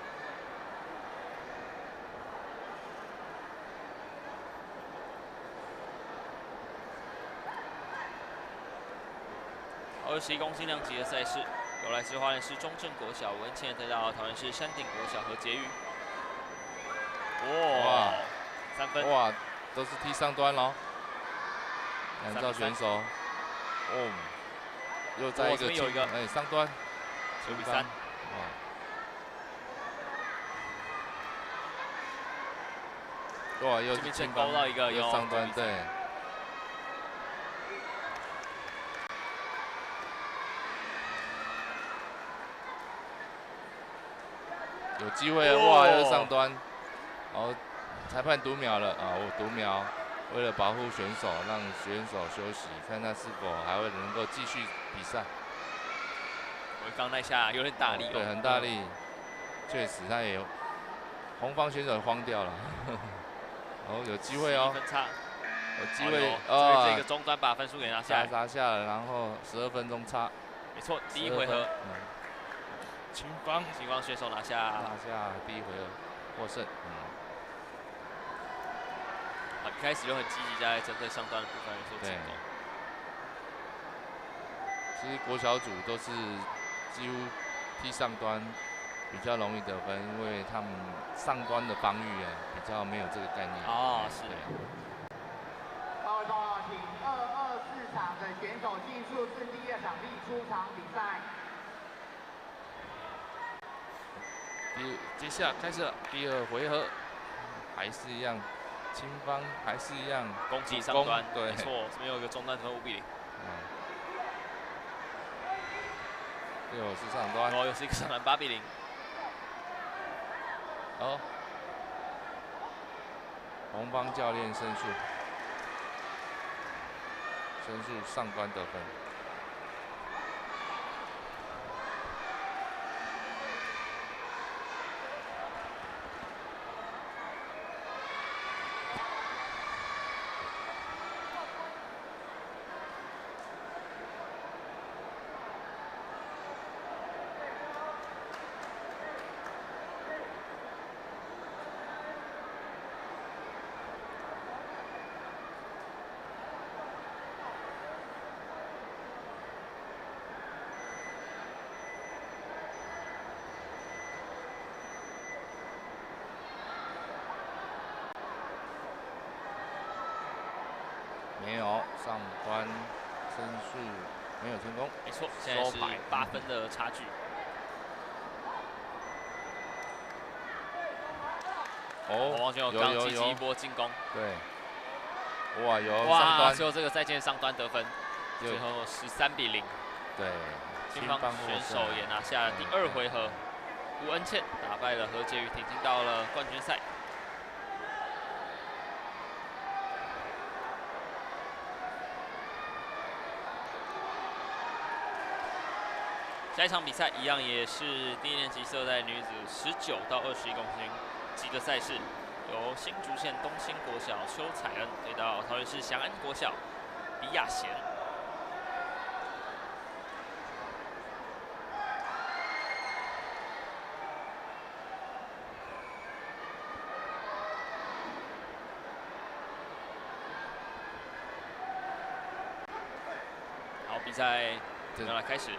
21公斤量级的赛事，有来自花莲市中正国小吴恩倩对到桃园市山顶国小何婕妤。哇，3分，哇，都是踢上端喽。两兆选手，哦，又在一个有一个上端9比3，哇，又这边勾到一个又上端，对，有机会哇，又上端，然后裁判读秒了啊，我读秒。为了保护选手，让选手休息，看他是否还会能够继续比赛。我刚那下有点大力，对，很大力，确实他也红方选手慌掉了，然后有机会哦，分差，有机会这个中端把分数给拿下来，拿下了，然后12分钟差，没错，第一回合，青方选手拿下第一回合获胜，一开始就很积极在针对上端的部分做进攻。其实国小组都是几乎踢上端比较容易得分，因为他们上端的防御比较没有这个概念。哦，是。各位报告，请224场的选手尽数至第2场地出场比赛。接下来开始了第2回合，还是一样。青方还是一样攻击上端，对，没错，这边有一个中端得分5比0。又是上端，又是一个上篮8比0。红方教练申诉上端得分。上端申诉没有成功。没错，现在是8分的差距。哦，王选手刚积极一波进攻。对。哇，有上哇，端，最后这个再见上端得分，最后13-0。对，新方选手也拿下了第2回合，吴恩倩打败了何洁瑜，挺进到了冠军赛。下一场比赛一样也是低年级色带女子19到21公斤级的赛事，由新竹县东兴国小邱彩恩对到桃园市祥安国小李雅贤。好，比赛正要来开始。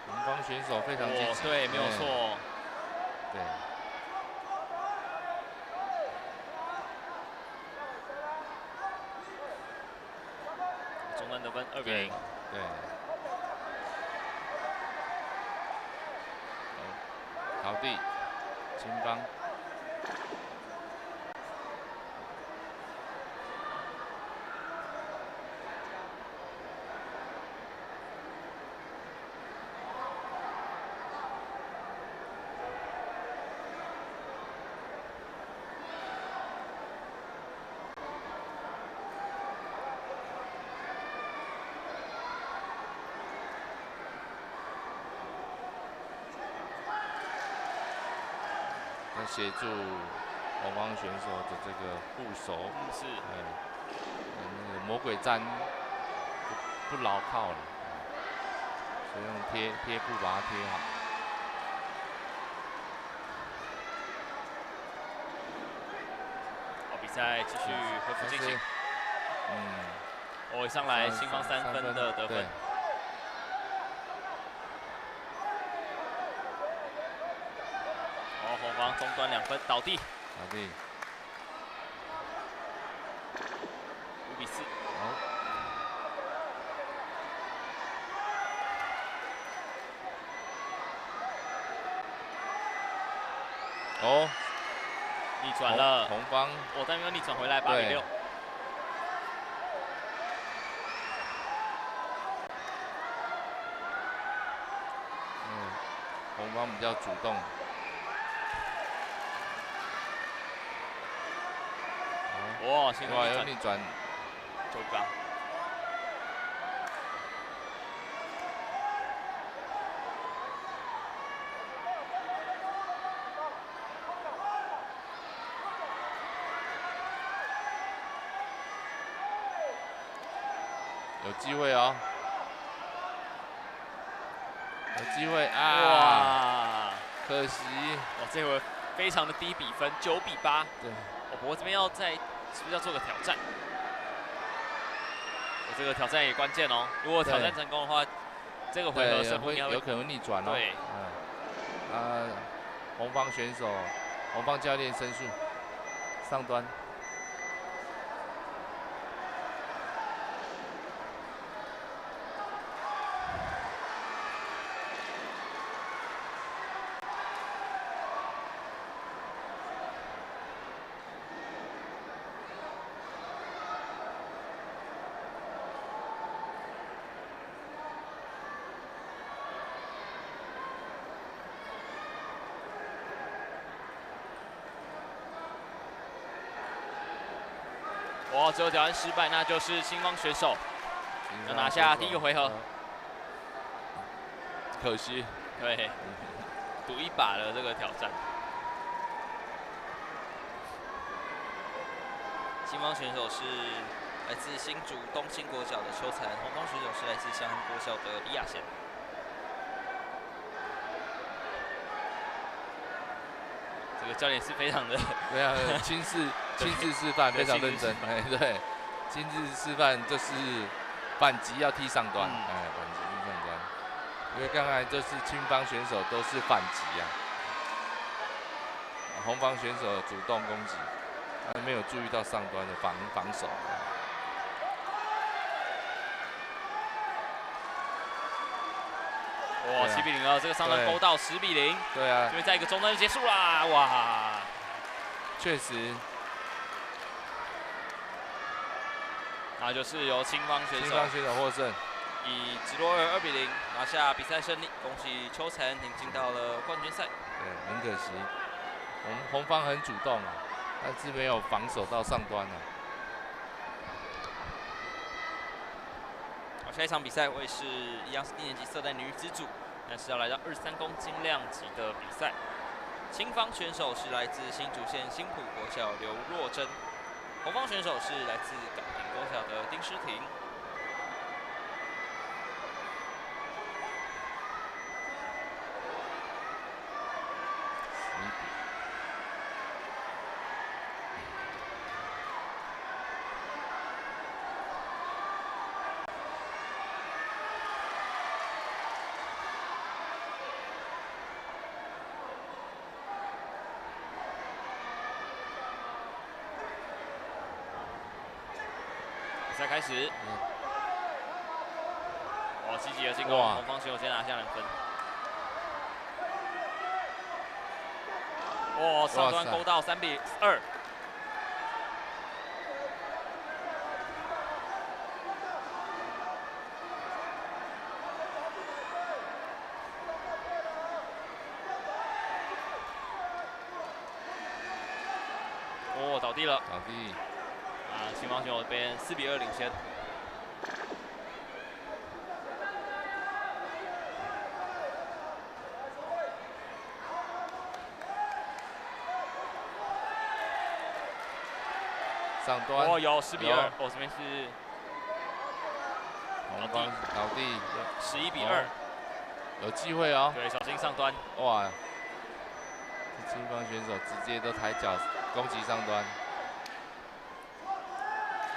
红方选手非常积极，对，没有错。对。中单得分2-0。对。陶地，金方。协助红方选手的这个护手，是，那个魔鬼毡不牢靠了，所以用贴布把它贴好。好，比赛继续恢复进行。上来新方3分的得分。红方中端2分倒地，5-4。哦，逆转了，红方，但没有逆转回来，8-6。红方比较主动。哇，现在有逆转，9-8。有机会哦，有机会啊！哇，可惜，这回非常的低比分，9-8。对，不过这边是不是要做个挑战？这个挑战也关键哦。如果挑战成功的话，这个回合胜负有可能逆转哦。对，红方选手，红方教练申诉，上端。哇，最后挑战失败，那就是新方选手要拿下第1个回合。可惜，对，赌一把的这个挑战。新方选手是来自新竹东兴国小的邱彩恩，红方选手是来自祥安国小的李雅贤。这个教练是非常的对啊，亲自示范，非常认真。哎，对，亲自示范就是反击要踢上端，哎，反击踢上端。因为刚才就是青方选手都是反击啊，红方选手主动攻击，没有注意到上端的防守。哇，7比0了，这个上端勾到10比0。对啊，这边在一个中端就结束啦，哇！确实，那就是由青方选手获胜，以直落2比0拿下比赛胜利，恭喜邱才恩挺进到了冠军赛。对，很可惜，红方很主动啊，但是没有防守到上端啊。下一场比赛会是一样是1年级色带女子组，但是要来到23公斤量级的比赛。青方选手是来自新竹县新埔国小刘若珍，红方选手是来自港平国小的丁诗婷。比赛开始，积极的进攻，红方选手先拿下2分。哇，上端勾到3比2。哦，倒地了。倒地。青方选手这边4比2领先。上端哦，有10比2，哦，这边是红方倒地，11比2，有机会哦。对，小心上端。哇，青方选手直接都抬脚攻击上端。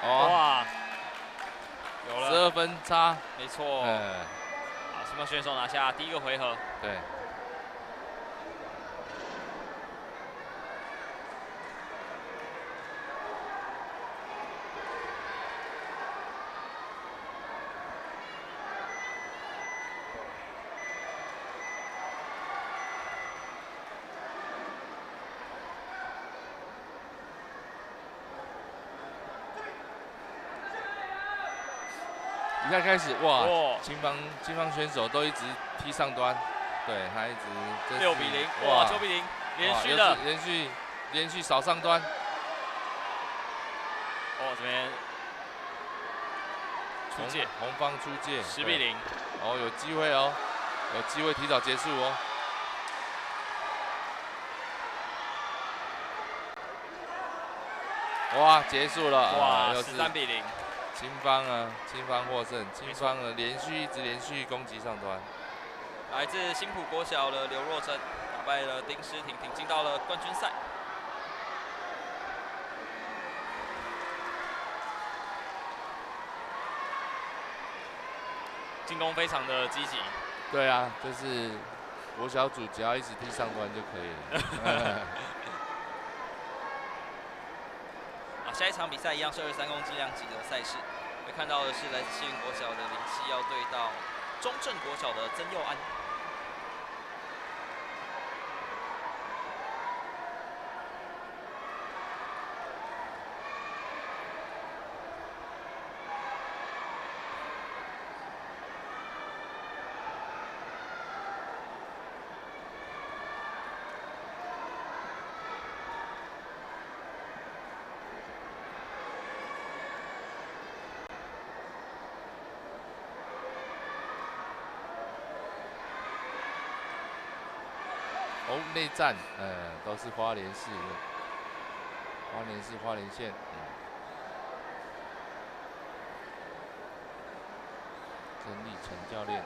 哇，有了12分差，没错。好，青方选手拿下第1个回合。对。比赛开始，哇！青方选手都一直踢上端，对他一直6比0，哇，9比0，连续的，连续扫上端。哦，这边出界，红方出界，10比0。哦，有机会哦，有机会提早结束哦。哇，结束了，哇，13比0。青方获胜，青方一直连续攻击上端。来自新埔国小的刘若珍打败了丁诗婷，挺进到了冠军赛。进攻非常的积极。对啊，就是国小组只要一直踢上端就可以了。下一场比赛一样是23公斤量级的赛事，会看到的是来自西云国小的林夕要对到中正国小的曾佑安。内战，都是花莲市花莲县。曾立成教练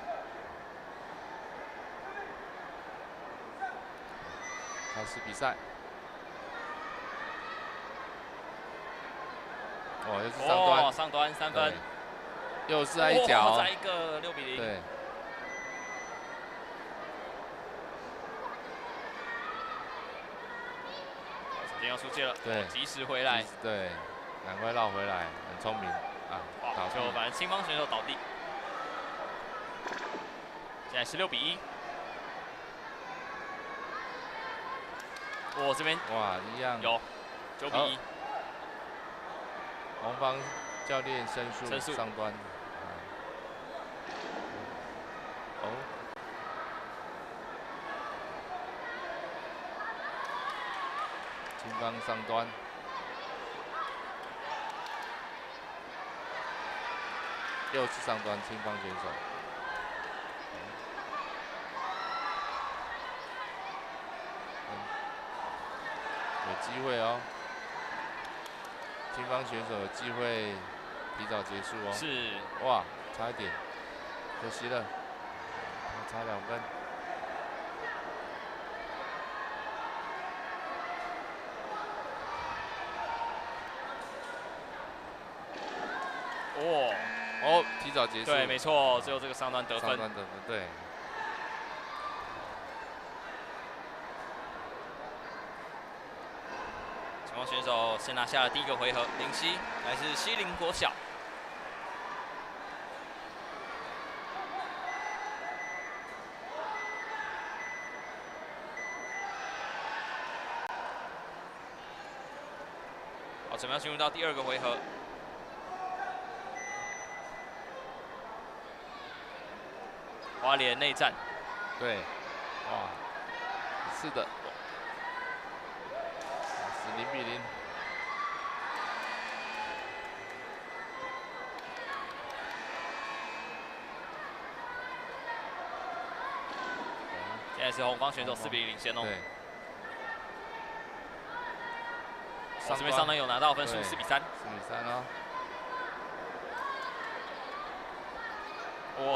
开始比赛。哇，又是上端，上端3分，又是挨脚，再一个6比0。对。首先要出界了，对，及时回来，对，赶快绕回来，很聪明啊，倒地，反正青方选手倒地，现在是6比1。这边哇，一样有9比1。红方教练申诉上端。哦。青方上端。又是上端青方选手。有机会哦。青方选手有机会提早结束哦。是。哇，差一点，可惜了，差2分。哦，提早结束。对，没错，只有这个上端得分。上端得分，对。青方选手先拿下了第1个回合，林夕来自西林国小。好，准备要进入到第2个回合。花莲内战，对，哇，是的，是0比0。现在是红方选手4比0领先哦。对。这边上端有拿到分数4比3。4比3哦。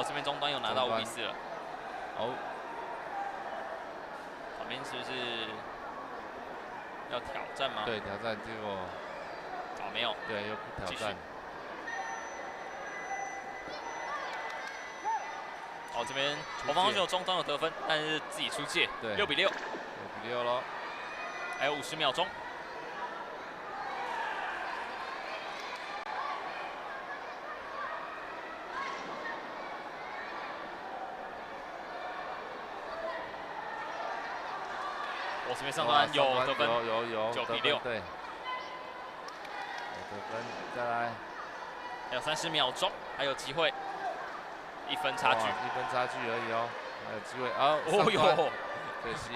这边中端有拿到5比4了。哦。旁边是不是要挑战吗？对，挑战，结果没有。对，又不挑战。这边红方选手中端有得分，但是自己出界。对，6比6。6比6咯。还有50秒钟。这边上端有得分，有9比6，对，有得分，再来，还有30秒钟，还有机会，1分差距，1分差距而已哦，还有机会哦，可惜，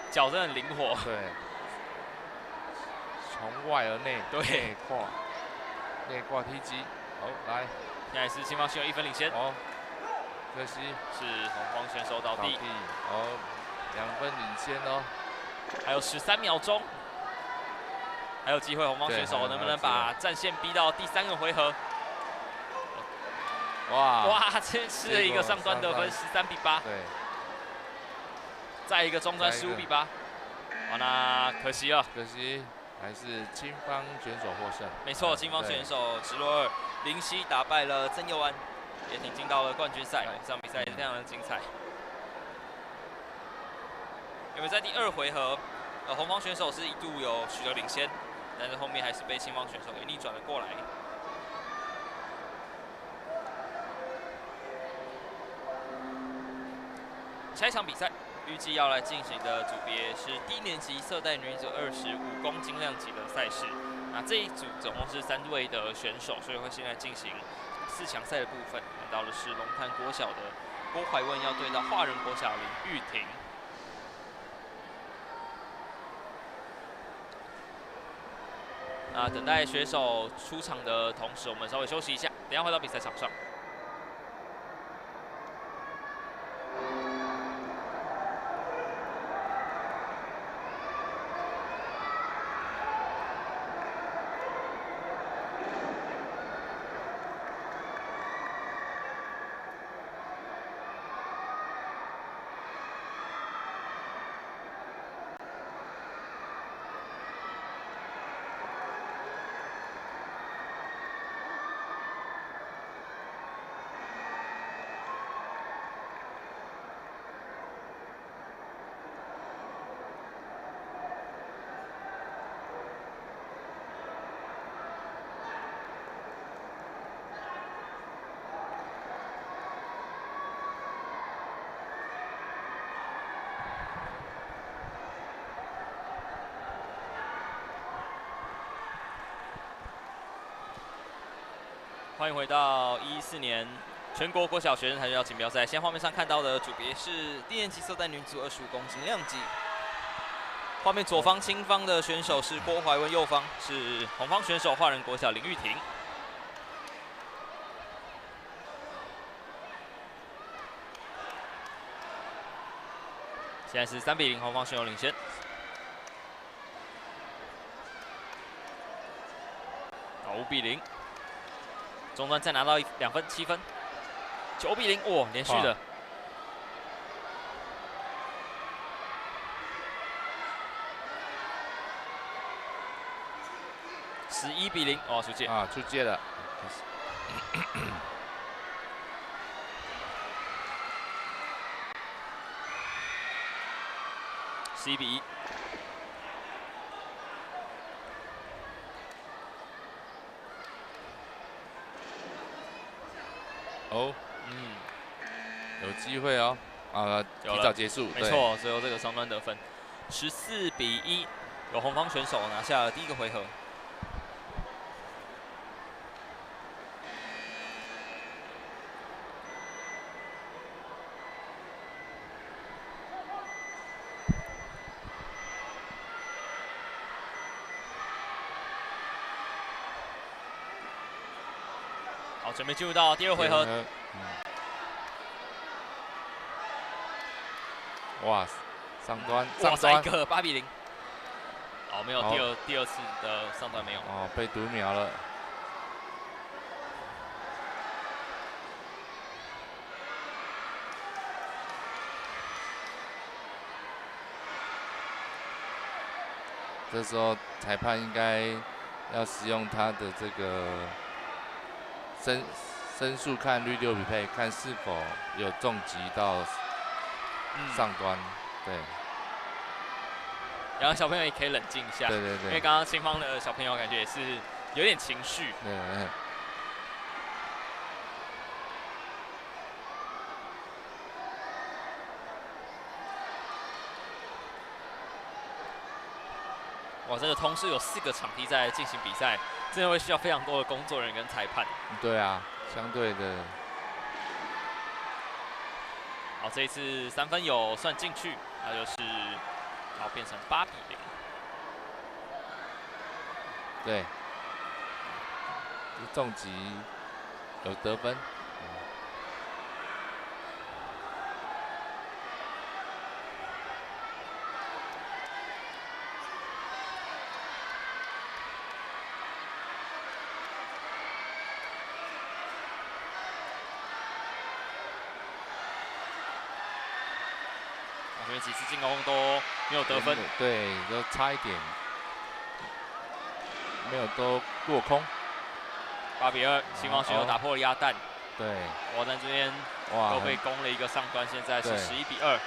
脚真的很灵活，对，从外而内，对，内挂踢击，好，来，现在是青方选手1分领先，可惜是红方选手倒地，2分领先哦。还有13秒钟，还有机会，红方选手能不能把战线逼到第3个回合？哇，这是一个上端得分13比8，对，再一个中端15比8，那可惜了，可惜还是青方选手获胜。没错，青方选手直落2，林夕打败了曾佑安，也挺进到了冠军赛，这场比赛也非常的精彩。因为在第2回合，红方选手是一度有取得领先，但是后面还是被青方选手给逆转了过来。下一场比赛预计要来进行的组别是低年级色带女子25公斤量级的赛事。那这一组总共是3位的选手，所以会现在进行4强赛的部分。来到的是龙潭国小的郭怀问要对到华人国小林玉婷。那等待选手出场的同时，我们稍微休息一下，等一下回到比赛场上。欢迎回到2014年全国国小学生跆拳道锦标赛。现在画面上看到的组别是低年级色带女组25公斤量级。画面左方青方的选手是郭怀文，右方是红方选手华人国小林玉婷。现在是3比0，红方选手领先。5比0，中段再拿到2分，7分，9比0，哇，连续的。11比0，哦，出界啊，出界了。11比1。哦，有机会哦，提早结束，没错，最后这个双端得分，14比1，由红方选手拿下了第1个回合。好，准备进入到第2回合。哇，上端，哇塞，一个8比0。哦，没有第二次的上端没有。哦，被读秒了。这时候裁判应该要使用他的这个申诉看绿六匹配，看是否有重击到上端，对。然后小朋友也可以冷静一下，对，因为刚刚青方的小朋友感觉也是有点情绪。对。哇，这个同时有4个场地在进行比赛，真的会需要非常多的工作人员跟裁判。对啊，相对的。好，这一次3分有算进去，那就是好变成8比0。对，重击有得分。因为几次进攻都没有得分，对，都差一点，没有都落空。8比2，青方选手打破了鸭蛋。对，鸭蛋这边都被攻了一个上端，现在是11比2。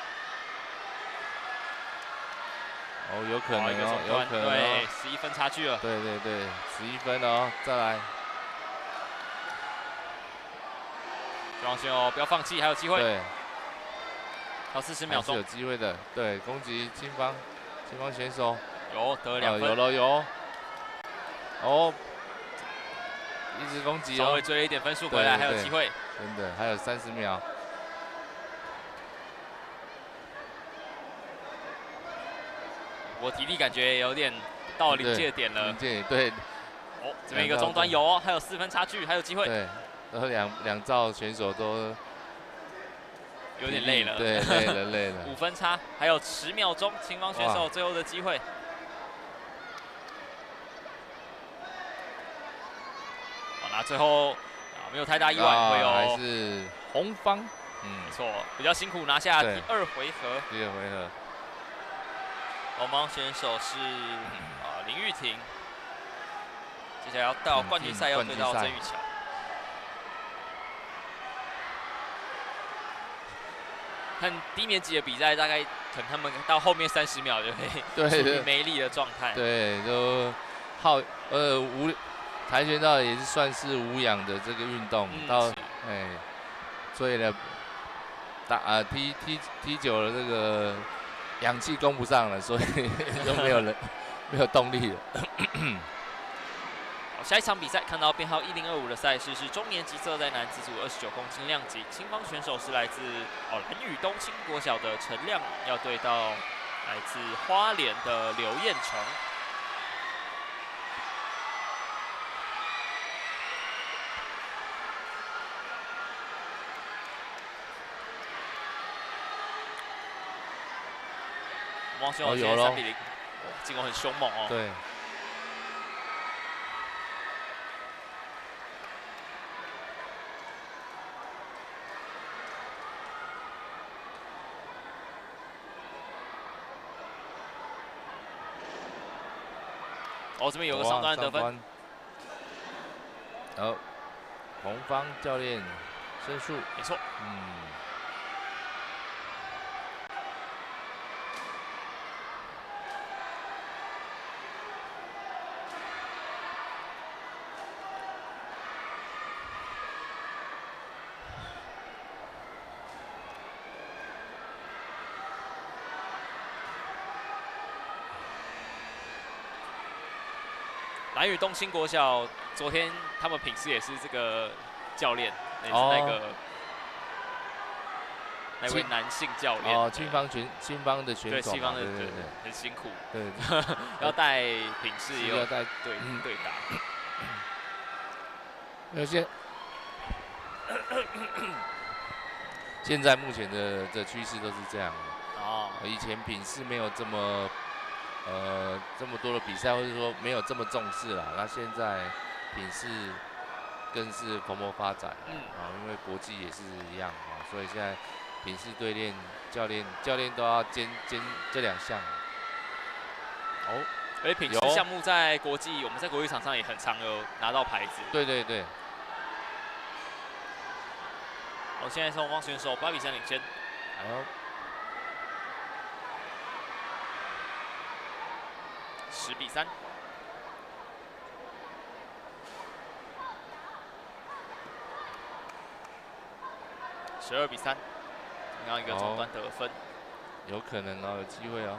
哦，有可能哦，有可能哦。对，11分差距了。对，11分哦，再来。青方选手不要放弃，还有机会。对。还有40秒钟，有机会的。对，攻击青方选手有得2分，有。哦，一直攻击哦，稍微追了一点分数回来，还有机会。真的，还有30秒。我体力感觉有点到临界点了。临界对。哦，这边一个中端有哦，还有4分差距，还有机会。对，然后两兆选手都。有点累了，对，累了。5分差，还有10秒钟，青方选手最后的机会。好，那最后没有太大意外，会有还是红方，没错，比较辛苦拿下第2回合。第2回合，红方选手是林玉婷，接下来要到冠军赛要对到曾玉乔。看低年级的比赛，大概可能他们到后面30秒就会处于没力的状态。对，都跆拳道也是算是无氧的这个运动，所以呢，踢久了这个氧气供不上了，所以就没有动力了。下一场比赛看到编号1025的赛事是中年级色带男子组29公斤量级，青方选手是来自蓝屿东清国小的陈亮，要对到来自花莲的刘彦成。王选手现在3比0，进攻很凶猛哦。对。哦，这边有个上端的得分。好，红方教练申诉。没错。蓝屿东兴国小昨天他们品试也是这个教练，也是那位男性教练。哦，青方的选手。对，西方的对，很辛苦。对，要带品试，也要带对打。有些现在目前的趋势都是这样的。哦。以前品试没有这么多的比赛，或者说没有这么重视啦。那现在品试更是蓬勃发展。因为国际也是一样啊，所以现在品试对练教练都要兼这2项。哦，而且品试项目在国际，我们在国际场上也很常有拿到牌子。对对对。好，现在是红方选手8比3领先。好。10比3。12比3。刚刚一个中端得分。有可能哦，有机会哦。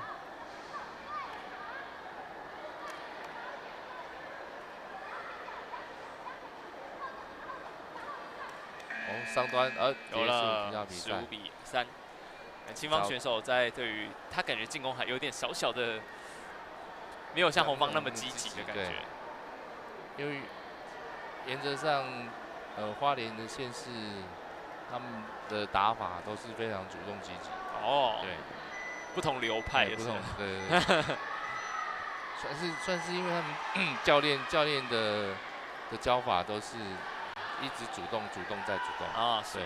上端有了15比3。青方选手在对于他感觉进攻还有点小小的。没有像红方那么积极的感觉，因为原则上，花莲的县市他们的打法都是非常主动积极。哦，对，不同流派也是。不同，对。算是因为他们教练的教法都是一直主动再主动。啊，对。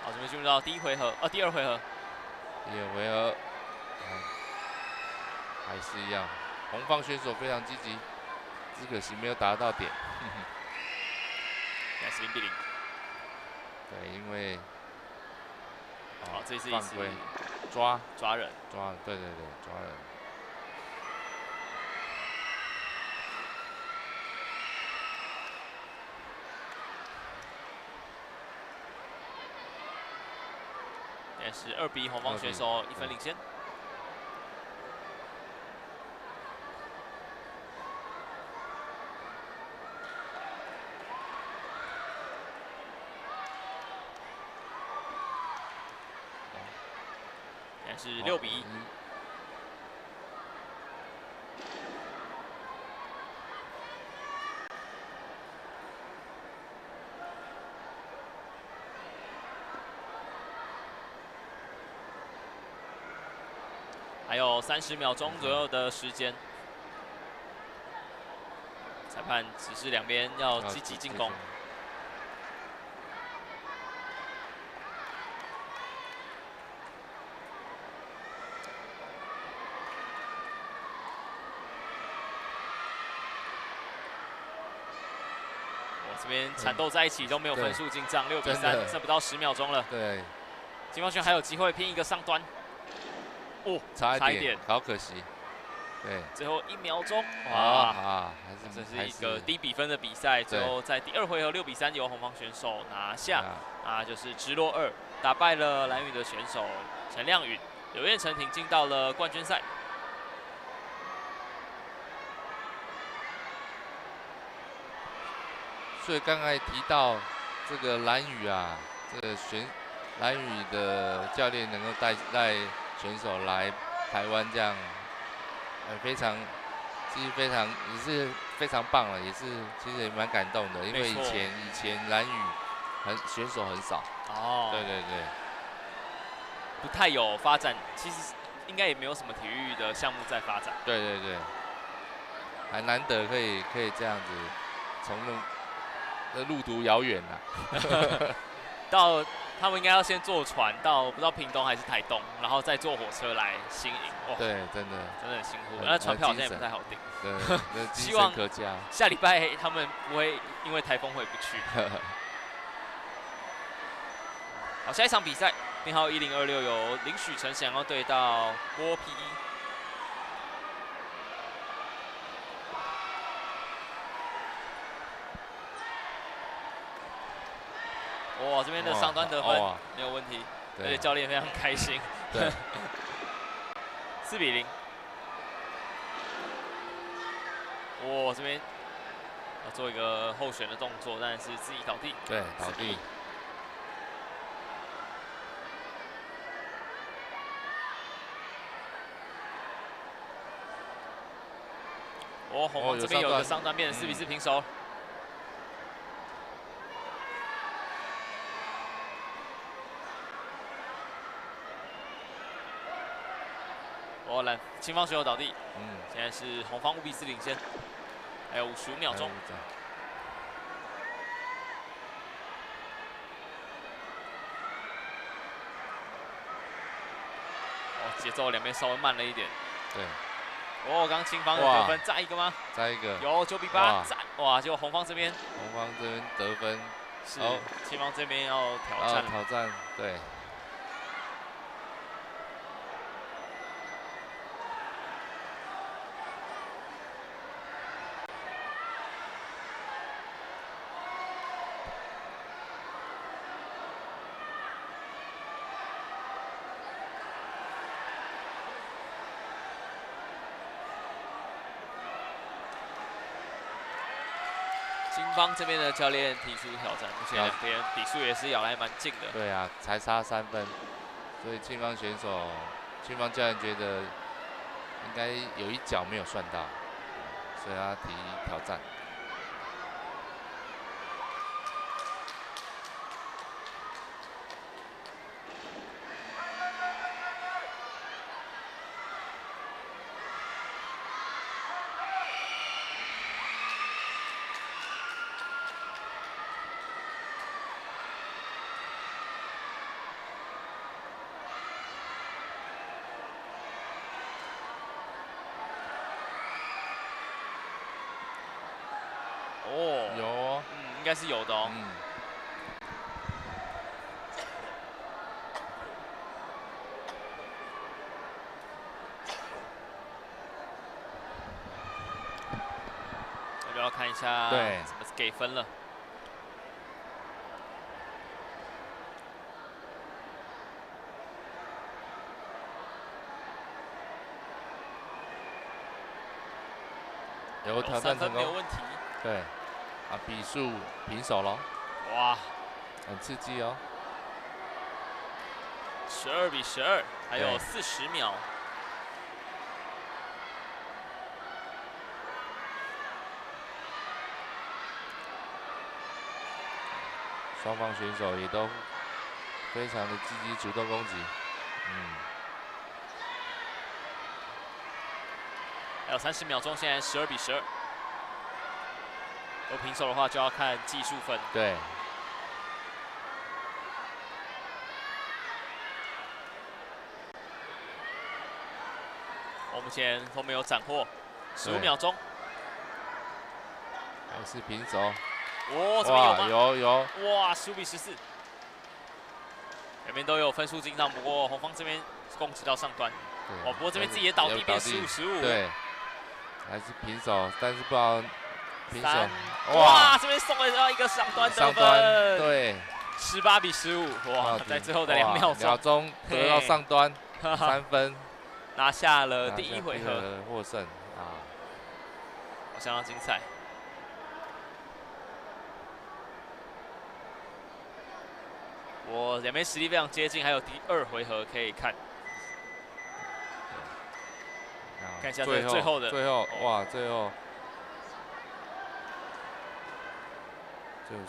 好，准备进入到第二回合。第二回合，还是一样，红方选手非常积极，只可惜没有打到点。现在是0比0。对，因为这次犯规，抓人，对，抓人。现在是2比1，红方选手1分领先。现在是6比1。还有30秒钟左右的时间，裁判指示两边要积极进攻。这边缠斗在一起都没有分数进账，6比3，剩不到10秒钟了。对，金方轩还有机会拼一个上端。差一点，好可惜。对，最后1秒钟，这是一个低比分的比赛。最后在第2回合6比3由红方选手拿下，就是直落2，打败了蓝屿的选手陈亮允，刘彦成挺进到了冠军赛。所以刚才提到这个蓝屿啊，这个蓝屿的教练能够带选手来台湾这样，其实也是非常棒了，其实也蛮感动的，因为以前蓝屿选手很少。哦，对对对，不太有发展，其实应该也没有什么体育的项目在发展。对对对，还难得可以这样子从路途遥远啊，到他们应该要先坐船到不知道屏东还是台东，然后再坐火车来新营。哇，对，真的很辛苦。那船票好像也不太好订。对，那希望可嘉。下礼拜他们不会因为台风回不去。好，下一场比赛，编号1026由林许成想要对到郭 P1。哇，这边的上端得分没有问题，而且教练非常开心。对，4比0。哇，这边要做一个后旋的动作，但是自己倒地。对，倒地。哦，红方这边有一个上端变成4比4平手。哦，青方选手倒地。现在是红方5比4领先，还有55秒钟。哦，节奏两边稍微慢了一点。对。哦，刚青方有得分，再一个吗？再一个。有9比8，再哇！结果红方这边得分是青方这边要挑战。对。金方这边的教练提出挑战，目前两边比数也是咬来蛮近的。对啊，才差3分，所以青方教练觉得应该有一脚没有算到，所以他提挑战。哦，有哦，应该是有的哦。要不要看一下？对，怎么给分了？有挑战成功，没有问题。对，啊，比数平手咯。哇，很刺激哦。12比12，还有40秒。双方选手也都非常的积极主动攻击，还有30秒钟，现在12比12。都平手的话，就要看技术分。对。目前都没有斩获，15秒钟。还是平手。哦，这边有吗？有。哇，15比14。两边都有分数进账，不过红方这边攻击到上端。哦，不过这边自己也倒地，变15-15。对。还是平手，但是不知道平手。哇，这边送了一个上端得分。对。18比15，哇，在最后的2秒钟得到上端。3分，拿下了第1回合，获胜啊，相当精彩。两边实力非常接近，还有第2回合可以看。看一下最后的，哇，最后就是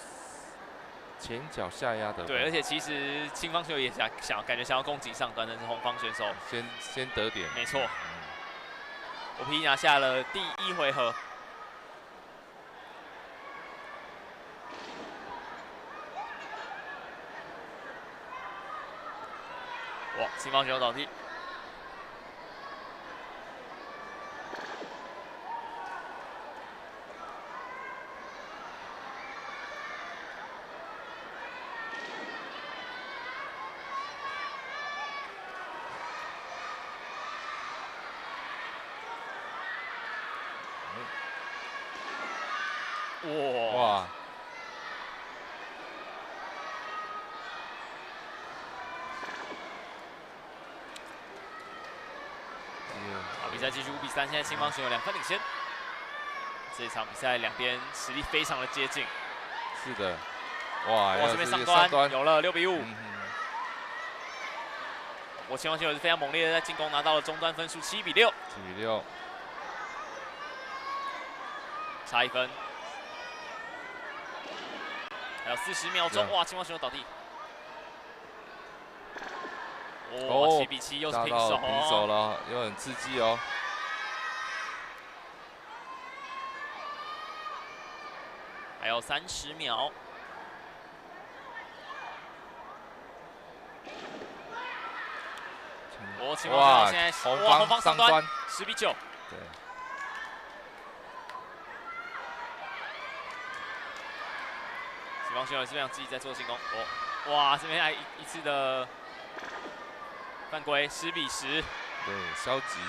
前脚下压的。对，而且其实青方选手也感觉想要攻击上端，但是红方选手先得点。没错，我皮拿下了第1回合。哇，青方选手倒地。哇！比赛继续5比3，现在青方选手2分领先。这一场比赛两边实力非常的接近。是的，哇！这边上端有了6比5。我青方选手是非常猛烈的，在进攻拿到了中端分数7比6。7比6，差1分。还有40秒钟，哇！青方选手倒地。7比7，又是平手，平手了，又很刺激哦。还有30秒。青方现在红方上端10比9。对。青方选手是非常积极在做进攻。哇，这边还一次的犯规，10比10。对，消极。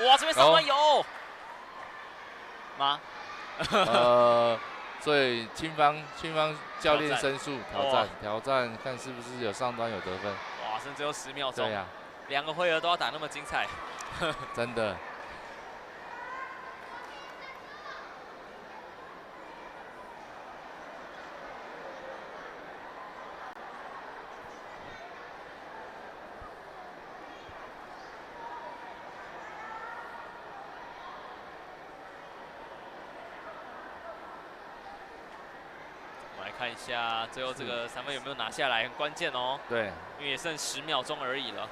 哇，这边上端有吗？所以青方教练申诉挑战，看是不是有上端有得分。哇，剩最后10秒钟。对呀。2个回合都要打那么精彩。真的。看一下最后这个3分有没有拿下来，很关键哦。对，因为也剩10秒钟而已了。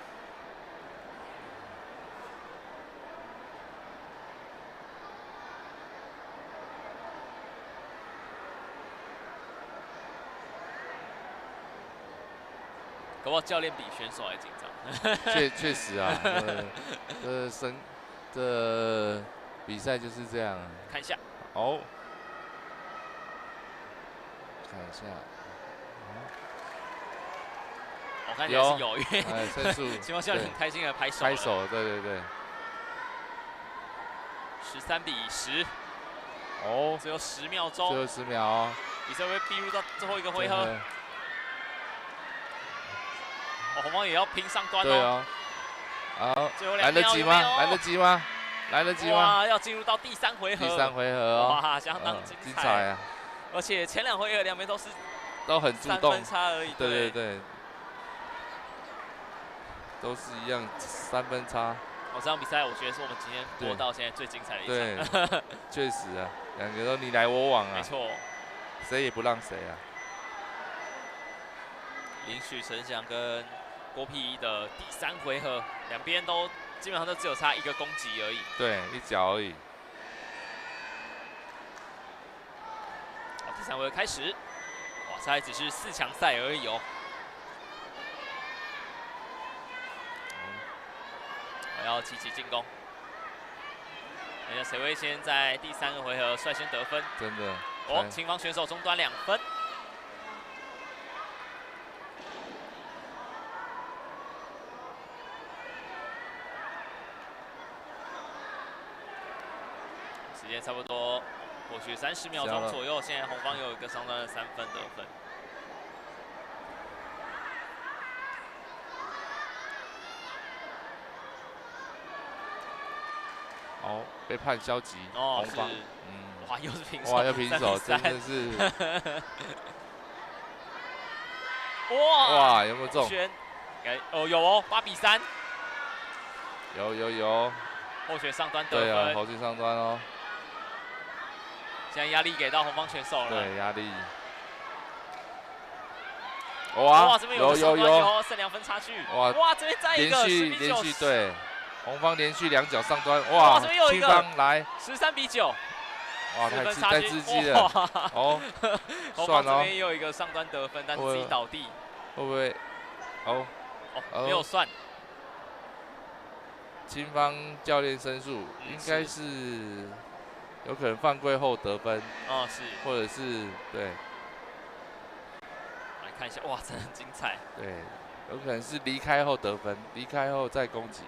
搞不好教练比选手还紧张。确实啊，这比赛就是这样。看一下。看一下，我看起来是有，因为申诉，青方教练很开心的拍手。拍手，对。13比10。只有10秒钟。最后10秒哦。比赛会逼入到最后一个回合。红方也要拼上端哦。对哦。好，最后2来得及吗？来得及吗？来得及吗？哇，要进入到第3回合。第3回合哦。哇，相当精彩啊！而且前2回合两边都很主动，3分差而已。对，都是一样3分差。这场比赛我觉得是我们今天播到现在最精彩的一场。对，确实啊，2个都你来我往啊。没错。谁也不让谁啊。林许成祥跟郭碧一的第3回合，两边都基本上都只有差1个攻击而已。对，1脚而已。第3回合开始，哇，这还只是4强赛而已哦。我要积极进攻，看一下谁会先在第3个回合率先得分。真的。青方选手中端2分。时间差不多。过去30秒钟左右，现在红方有一个上端的3分得分。被判消极，哦，红方，是，嗯，哇，又是平手，哇，又平手， 3-3真的是，哇，哇，有没有中？轩，哦有哦，8-3，有，后旋上端得对啊，分，后续上端哦，现在压力给到红方选手了，对，压力，哇，这边有有，剩2分差距，哇，哇，这边再一个连续对，红方连续2脚上端，哇，哇，这边有一个青方来13-9，哇， 4分差距，太刺激了，哦，红方这边也有一个上端得分，但是自己倒地，会不会？哦，没有算。青方教练申诉，应该是有可能犯规后得分，哦，是，或者是对来看一下，哇，真的很精彩。对，有可能是离开后得分，离开后再攻击。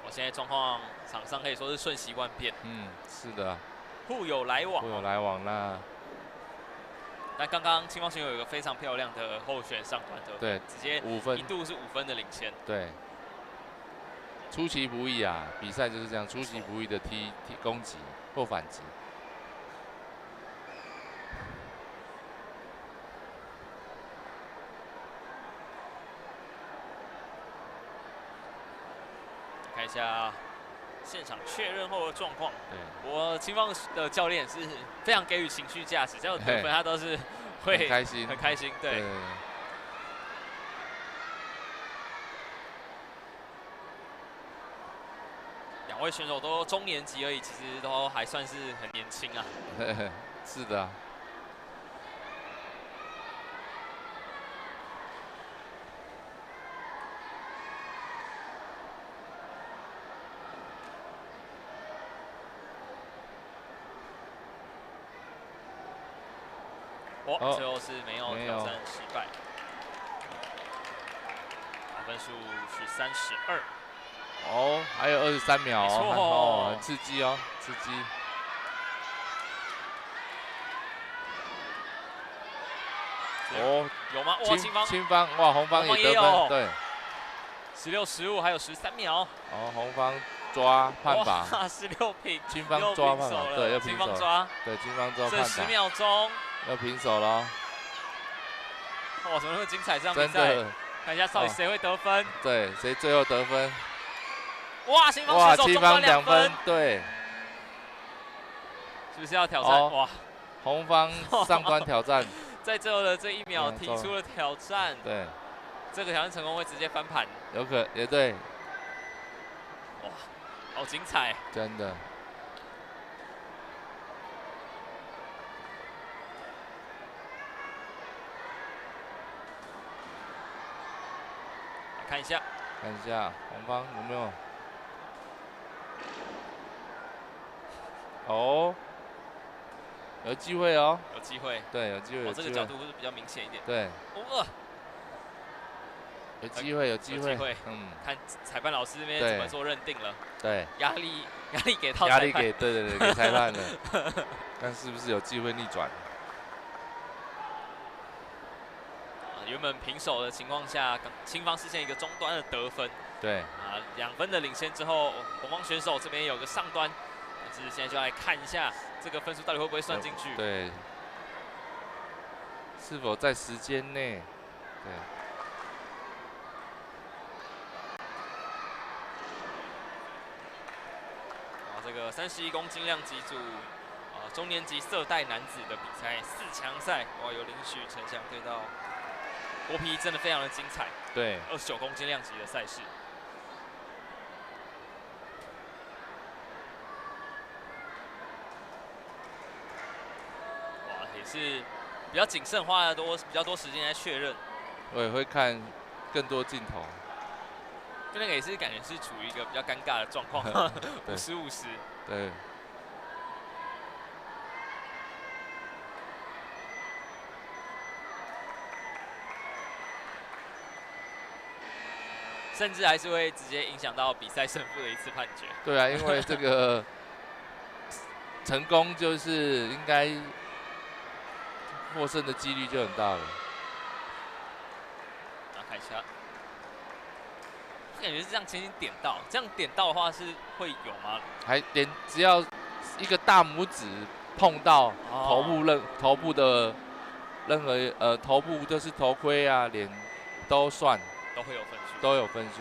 我现在状况场上可以说是瞬息万变，嗯，是的，互有来往，互有来往那但刚刚青方选手有一个非常漂亮的后旋上端得分，对，直接5分一，度是5分的领先。对，出其不意啊，比赛就是这样，出其不意的踢攻击或反击。看一下现场确认后的状况。对，我青方的教练是非常给予情绪价值，只要有得分他都是会很开心，很开心。对。2位选手都中年级而已，其实都还算是很年轻啊。是的啊。最后是没有挑战失败，分数是32。哦，还有23秒哦，很刺激哦，刺激。哦，有吗？哇，青方哇，红方也得分，对。16-15，还有13秒。哦，红方抓判罚，16平。青方抓判罚，对，又平手。青方抓，对，青方抓判罚。剩10秒钟。又平手了。哇，怎么那么精彩这场比赛？看一下到底谁会得分？对，谁最后得分？哇，青方选手中端2分，对。是不是要挑战？哇，红方上端挑战，在最后的这1秒提出了挑战。对，这个挑战成功会直接翻盘。有可也对。哇，好精彩！真的。看一下，红方有没有？哦，有机会哦，有机会，对，有机会，这个角度是比较明显一点，对，有机会，嗯，看裁判老师那边怎么做认定了，对，压力给到压力给，对，给裁判了，看是不是有机会逆转。原本平手的情况下，青方实现一个中端的得分，对，啊，2分的领先之后，红方选手这边有个上端，但是现在就来看一下这个分数到底会不会算进去，对，是否在时间内，对。这个31公斤量级组，中年级色带男子的比赛4强赛，哇，有林许、陈翔对到国皮，真的非常的精彩。对，29公斤量级的赛事。哇，也是比较谨慎，花了比较多时间来确认。我也会看更多镜头。就那个也是感觉是处于一个比较尴尬的状况，50-50。对。甚至还是会直接影响到比赛胜负的一次判决。对啊，因为这个成功就是应该获胜的几率就很大了。来看一下，感觉是这样轻轻点到，这样点到的话是会有吗？还点只要一个大拇指碰到头部的任何头部就是头盔啊、脸都算，都会有分数。都有分数。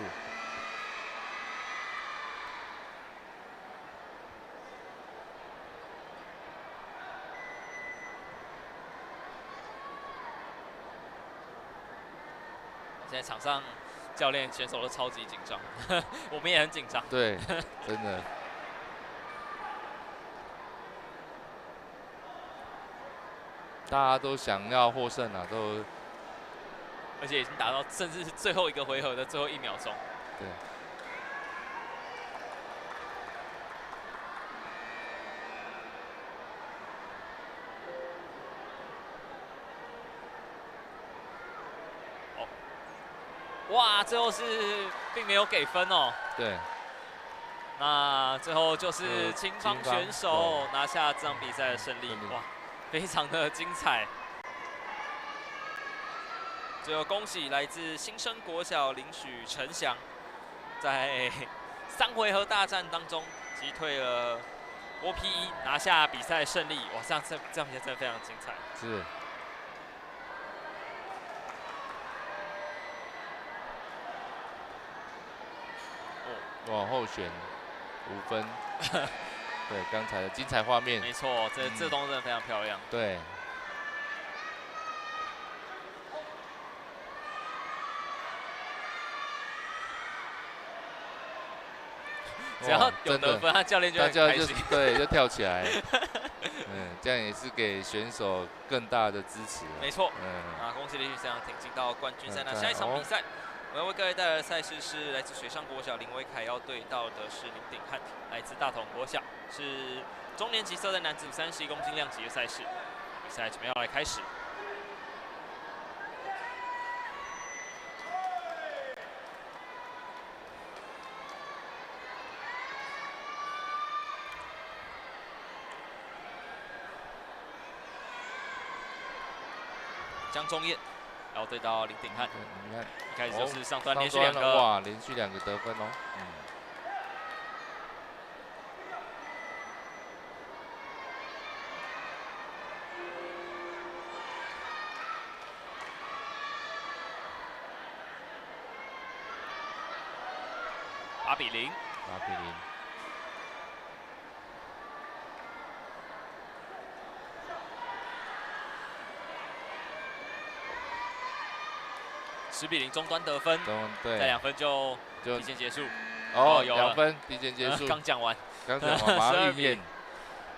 现在场上教练、选手都超级紧张，我们也很紧张。对，真的。大家都想要获胜啊，都而且已经达到甚至是最后一个回合的最后1秒钟。对。哇，最后是并没有给分哦。对。那最后就是青方选手拿下这场比赛的胜利，哇，非常的精彩。最后恭喜来自新生国小林许成祥，在3回合大战当中击退了郭 P1，拿下比赛胜利。哇，这样比赛真的非常精彩。是。往后选5分，对，刚才的精彩画面。没错，这动作真的非常漂亮。对。只要有得分，他教练就很开心，对，就跳起来。这样也是给选手更大的支持。没错。恭喜林许成祥挺进到冠军赛。那下一场比赛，我要为各位带来的赛事是来自水上国小林威凯，要对到的是林鼎汉，来自大同国小，是中年级色带男子31公斤量级的赛事。比赛准备要来开始。江中燕要对到林鼎汉，你看，一开始就是上端连续2个，哇，连续2个得分哦。8比0。8比0。10比0中端得分，对，再2分就提前结束。哦，有2分提前结束。刚讲完，马上应验。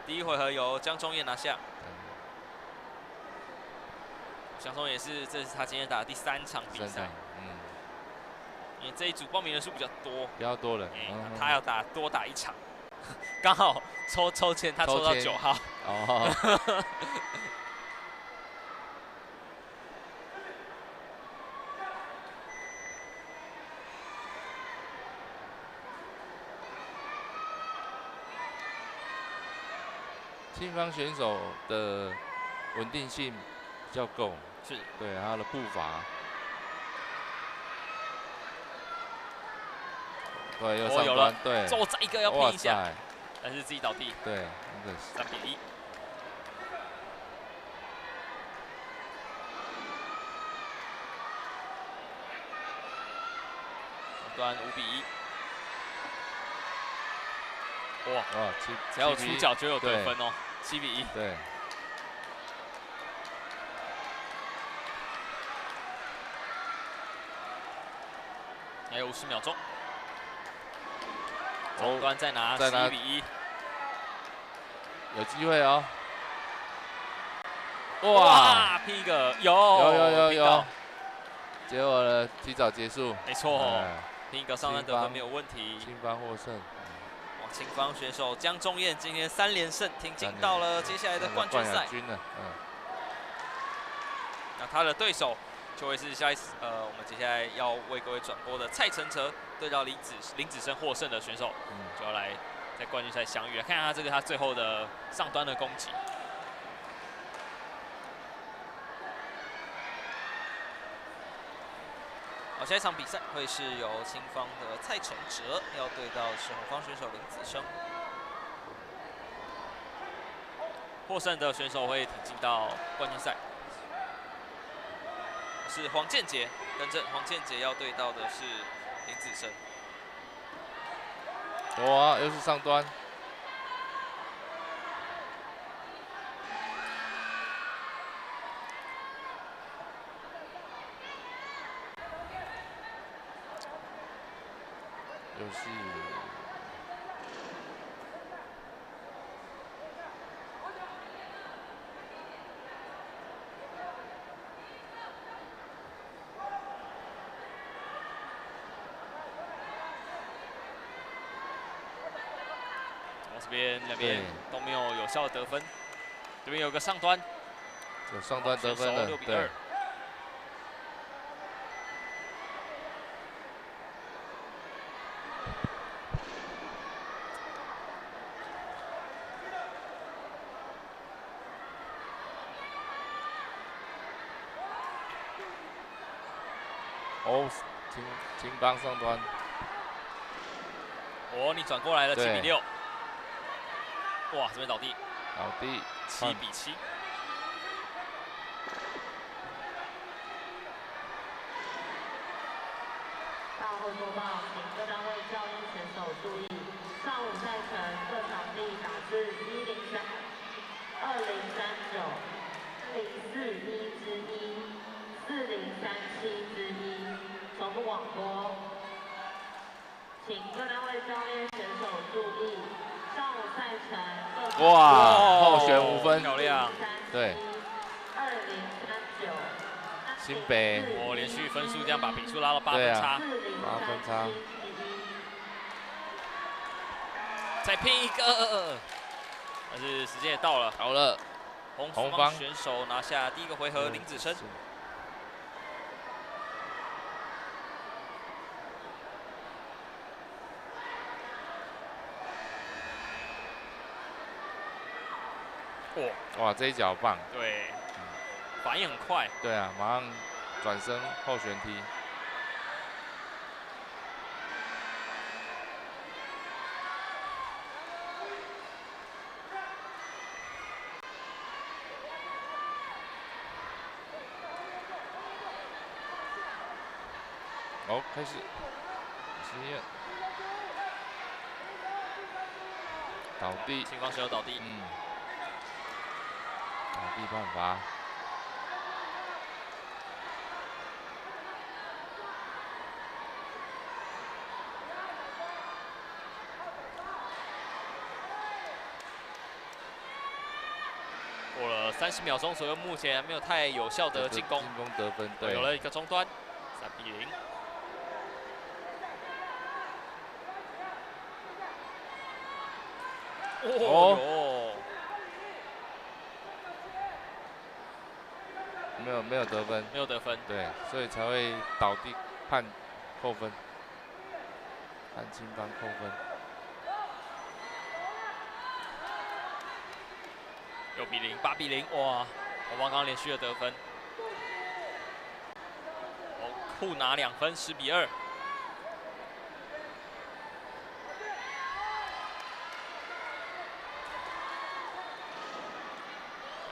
第1回合由江中燕拿下。江中燕这是他今天打的第3场比赛。因为这一组报名人数比较多人，他要多打1场，刚好抽签，他抽到9号。哦。青方选手的稳定性比较够，是对他的步伐，对，又上端，对，最后再一个要拼一下，但是自己倒地，对，3比1。端5比1。哇，只要有出脚就有得分哦，7比1。对。还有50秒钟，中端再拿11比1，有机会哦。哇，拼一个有，结果呢，提早结束。没错，拼一个上单得分没有问题。青方获胜。青方选手江中燕今天3连胜，挺进到了接下来的冠军赛。那他的对手就会是下一次我们接下来要为各位转播的蔡承哲对到林子生获胜的选手，就要来在冠军赛相遇。来看看他最后的上端的攻击。好，下一场比赛会是由青方的蔡承哲要对到是红方选手林子生。获胜的选手会挺进到冠军赛。是黄建杰，更正，黄建杰要对到的是林子生。哇，又是上端。又是。这边两边都没有有效的得分，这边有个上端，有上端得分了， 6比2。对。哦，青帮上端。哦，你转过来了，7比6。哇，这边倒地。倒地。7比7。大会播报，请各单位教练选手注意，上午赛程各场地打至103、2039、041之1、4037之1，重复广播。请各单位教练选手注意，上午赛程各场地哇，后旋5分，漂亮。对。2039。新北，我连续分数这样把比数拉到8分差， 8分差，再拼一个，但是时间也到了，好了，红方方选手拿下第1个回合，林子生。哇，这一脚棒，对，反应很快，对啊，马上转身后旋踢。哦，开始，实验，倒地，青方选手倒地，倒地判罚。过了30秒钟左右，目前还没有太有效的进攻得分，对，有了一个中端，3比0。哦，没有得分，没有得分，对，所以才会倒地判扣分，判青方扣分。6比0，8比0，哇！红方刚刚连续的得分，互拿2分，10比2。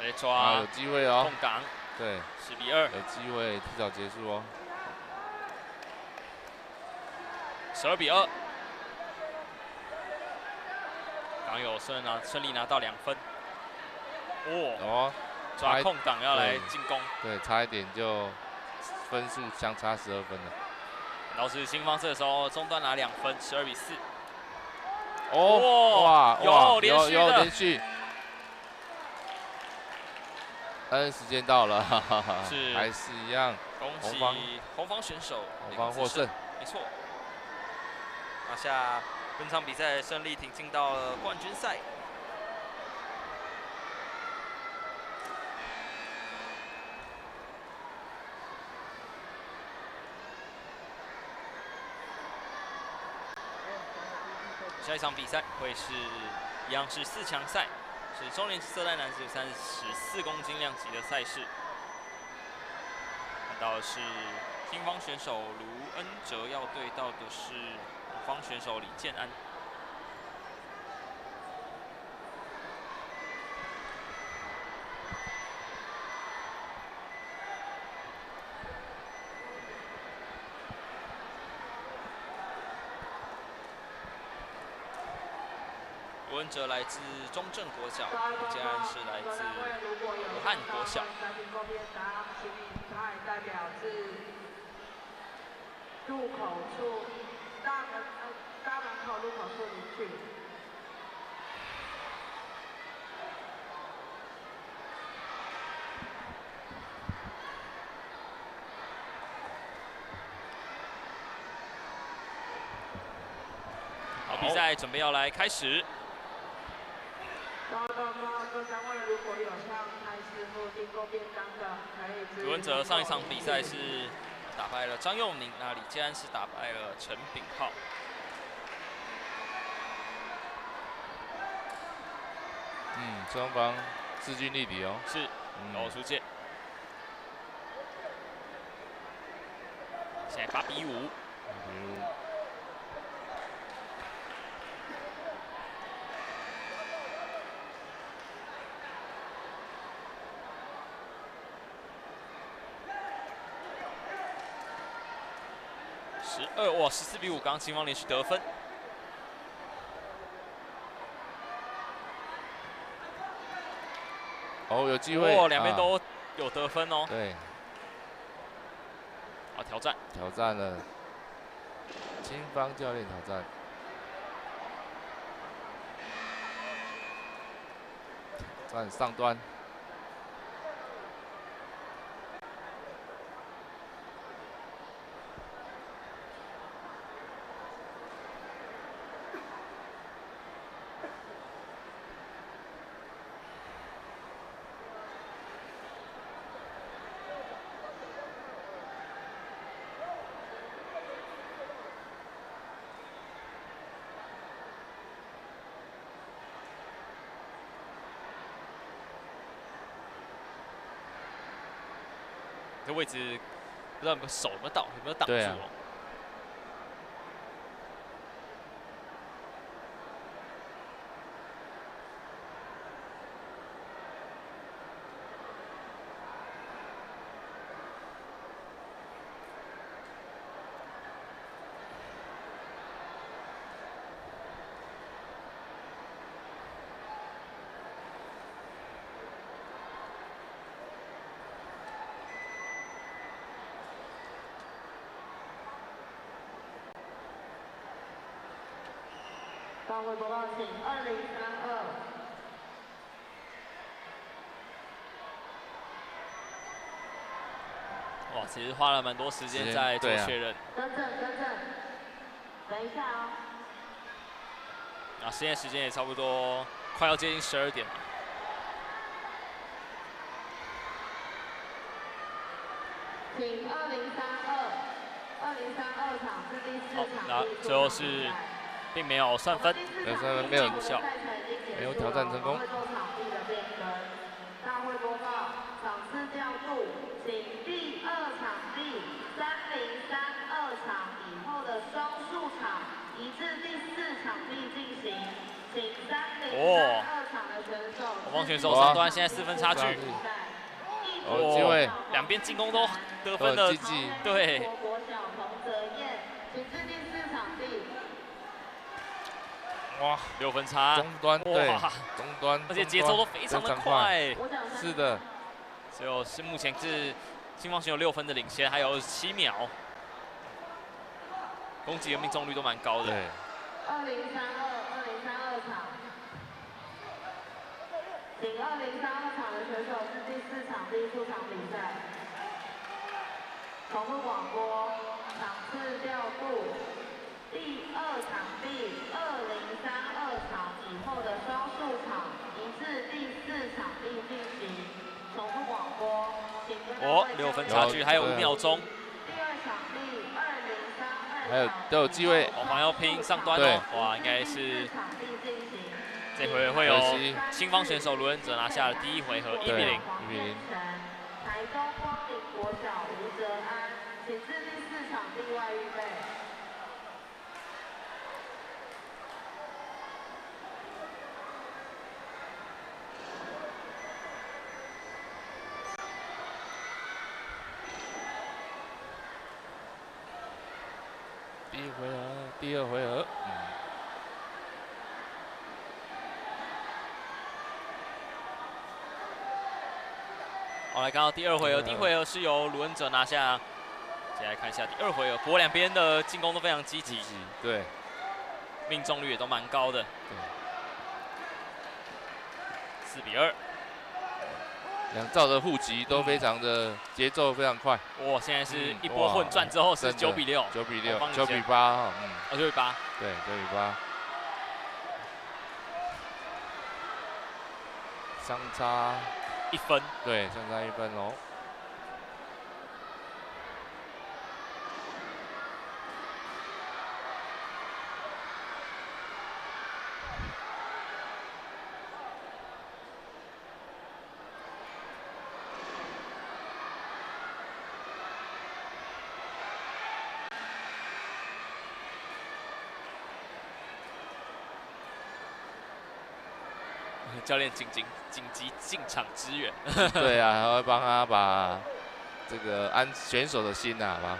来抓，有机会哦，空档，对，10比2，有机会提早结束哦。12比2，刚有顺利拿到2分。哦，抓空档要来进攻，对，差一点就分数相差12分了。然后是新方这时候中段拿2分，12比4。哦，哇，有连续，但是时间到了，是还是一样。恭喜红方选手，红方获胜，没错，拿下本场比赛胜利，挺进到了冠军赛。下一场比赛会是一样是4强赛，是中年色带男子34公斤量级的赛事。看到的是青方选手卢恩哲要对到的是红方选手李建安。卢恩哲来自中正国小，李建安是来自武汉国小。代表至入口处大门口入口处离去。好，比赛准备要来开始。各单位如果有向蔡师傅订购便当的，可以。卢恩哲上一场比赛是打败了张佑宁，那李建安是打败了陈炳浩。双方势均力敌哦。是，高出界。现在8比5。哇，14比5，刚刚青方连续得分。哦，有机会。哇，两边都有得分哦。对。好，挑战。挑战了。青方教练挑战。挑战上端。这位置不知道有没有手有没有到，有没有挡住哦？大会播报，请2032。哇，其实花了蛮多时间在做确认。等等，等一下哦。啊，现在时间也差不多快要接近12点了。请2032场是第4场。那最后是并没有算分，没有效，没有挑战成功。大会播报，场次调度，请第2场地3032场以后的双数场移至第4场地进行，请3032场的选手。红方选手上端现在4分差距。有机会，两边进攻都得分的，对。国小童泽燕，请至第4场地。哇，6分差，中端对，中端，而且节奏都非常的快。是的，最后是目前是青方选手6分的领先，还有7秒，攻击的命中率都蛮高的。对。2032场，请2032场的选手是第4场第1出场比赛。重复广播，场次调度。第2场地2032场以后的双数场移至第4场地进行。重复广播，请6分差距，还有5秒钟。第2场地2032还有都有机会。黄要拼上端哦，哇，应该是这回会有青方选手卢恩哲拿下了第1回合1比0。台中光明国小吴哲安。请请至第4场地外预备。第二回合，好，来看到第二回合，第一回合是由卢恩哲拿下。接下来看一下第二回合，不过两边的进攻都非常积极，对，命中率也都蛮高的。4比2。两兆的互击都非常的节奏非常快。哇，现在是一波混战之后是9比6。9比6，9比8哈，9比8。对，9比8。相差1分。对，相差1分哦。教练紧急进场支援。对啊，还会帮他把这个选手的心啊，把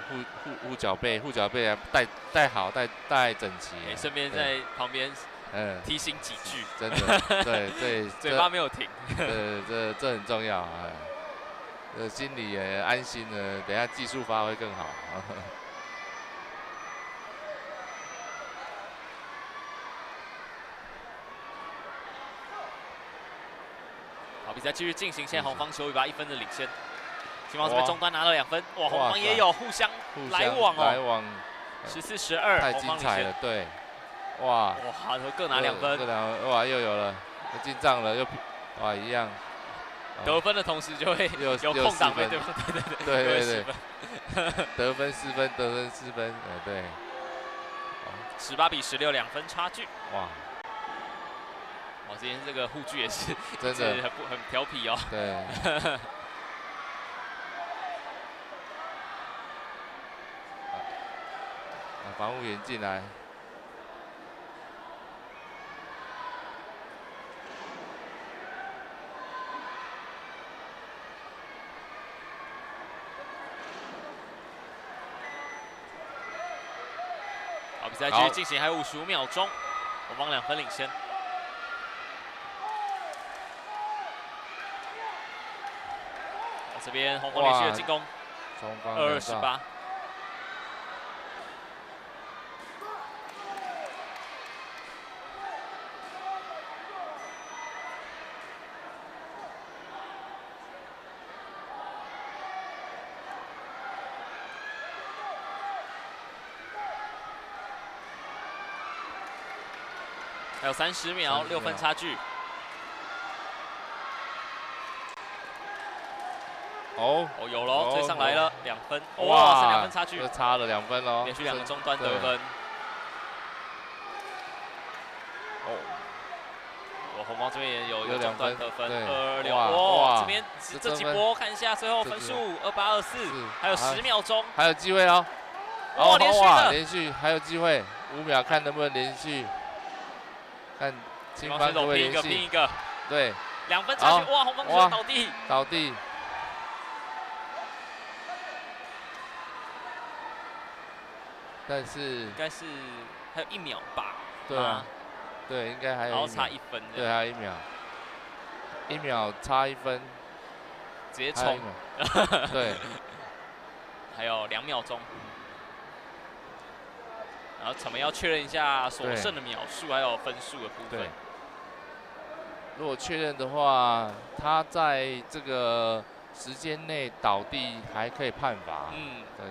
护脚背啊带好，带整齐。顺便在旁边提醒几句。真的，对，嘴巴没有停。这很重要啊，心里也安心了，等下技术发挥更好。好，比赛继续进行，现在红方9比8，1分的领先。青方这边中端拿了2分，哇，红方也有互相来往哦。14、12，太精彩了，对，哇，各拿2分，哇，又有了，进账了，又哇一样。得分的同时就会有空档被对方，对，得分4分，得分4分，对。18比16，2分差距。哇。今天这个护具也是真的很调皮哦。对。防护员进来。好，比赛继续进行，还有55秒钟，红方2分领先。这边红方连续的进攻，22、18。还有30秒，6分差距。有喽，追上来了，2分，哇，剩2分差距，又差了2分喽，连续2个中端得分。红方这边也有中端得分，2-6，哇，这边这几波看一下最后分数，28、24，还有10秒钟，还有机会哦，哇，连续还有机会，5秒看能不能连续，看青方可不可以连续，拼一个，对，2分差距，哇，红方直接倒地。但是应该是还有1秒吧？对啊，对，应该还有，然后差1分，对，还有1秒差1分，直接冲，对，还有2秒钟，然后我们要确认一下所剩的秒数还有分数的部分。如果确认的话，他在这个时间内倒地还可以判罚。对。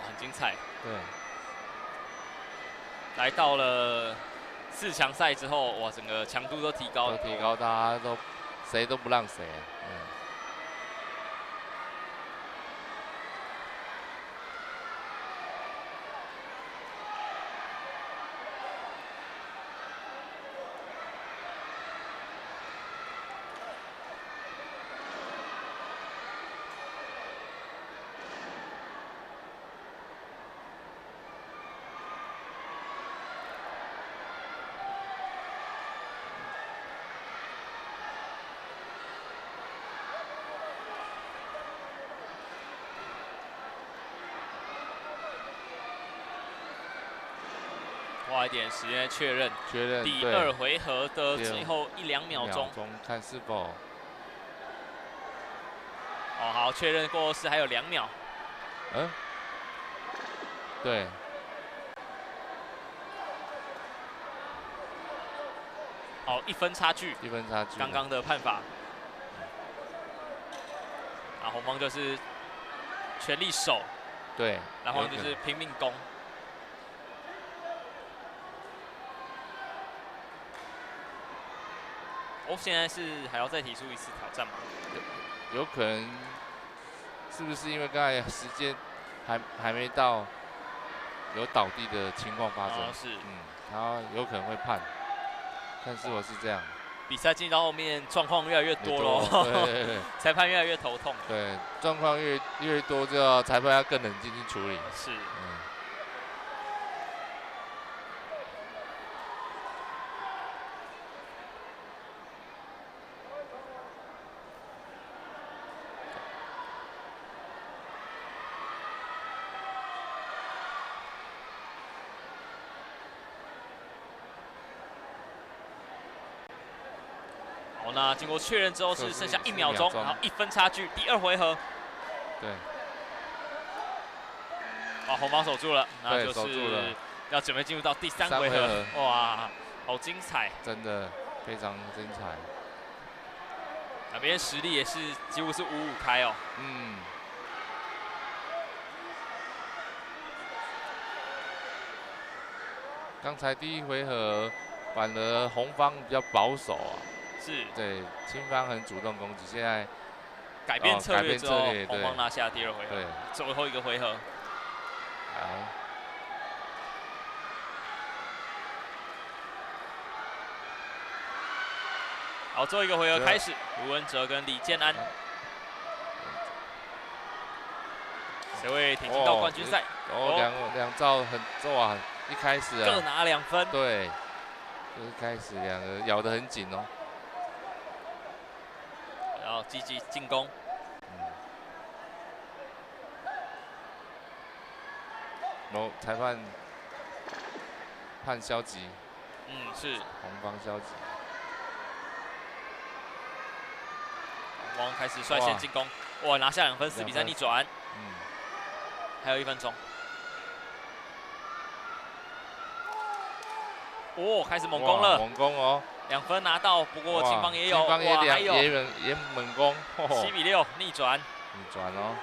很精彩，对，来到了4强赛之后，哇，整个强度都提高，大家都谁都不让谁。花一点时间确认第对2回合的最后1-2秒钟，看是否哦，好，确认过后是还有2秒。对，好，1分差距，刚刚的判罚。啊，红方就是全力守，对，蓝方就是拼命攻。哦，现在是还要再提出一次挑战吗？有可能是不是因为刚才时间还没到有倒地的情况发生？是，他有可能会判，看是否是这样。比赛进到后面状况越来越多喽，对，裁判越来越头痛。对，状况越多，就要裁判要更冷静去处理。是。好，那经过确认之后是剩下1秒钟，然后1分差距，第2回合。对。哇，红方守住了，那就是要准备进入到第3回合。哇，好精彩！真的非常精彩。那边实力也是几乎是5-5开哦。刚才第1回合，反而红方比较保守啊。是。对，青方很主动攻击，现在改变策略之后，红方拿下第2回合。对，最后一个回合。来。好，最后一个回合开始，卢文哲跟李建安，谁会挺进到冠军赛？两造哇，一开始各拿2分。对，就是开始两个咬得很紧哦。然后积极进攻。裁判判消极。是。红方消极。红方开始率先进攻，哇，拿下2分，4比3逆转。还有1分钟。哦，开始猛攻了。猛攻哦。 2分拿到，不过青方也有，青方也猛攻，7比6逆转。逆转哦。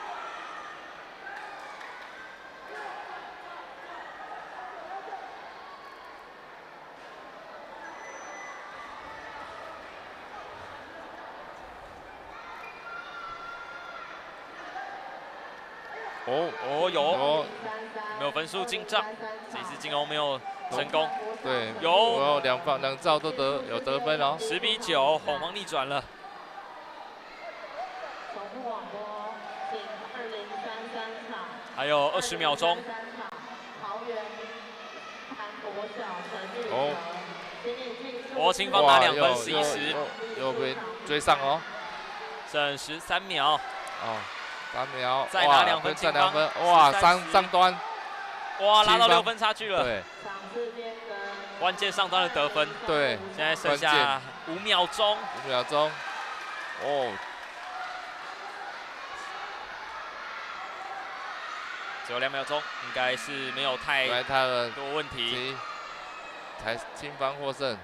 有，没有分数进账，这一次进攻没有成功。对，有两造都有得分哦。10比9，红方逆转了。还有20秒钟。青方拿2分，11、10，又被追上哦。剩13秒。 3秒，再拿2分，再2分，哇，上端，哇，拉到6分差距了。对，关键上端的得分。对，现在剩下5秒钟。5秒钟，哦，只有2秒钟，应该是没有太多问题。青方获胜。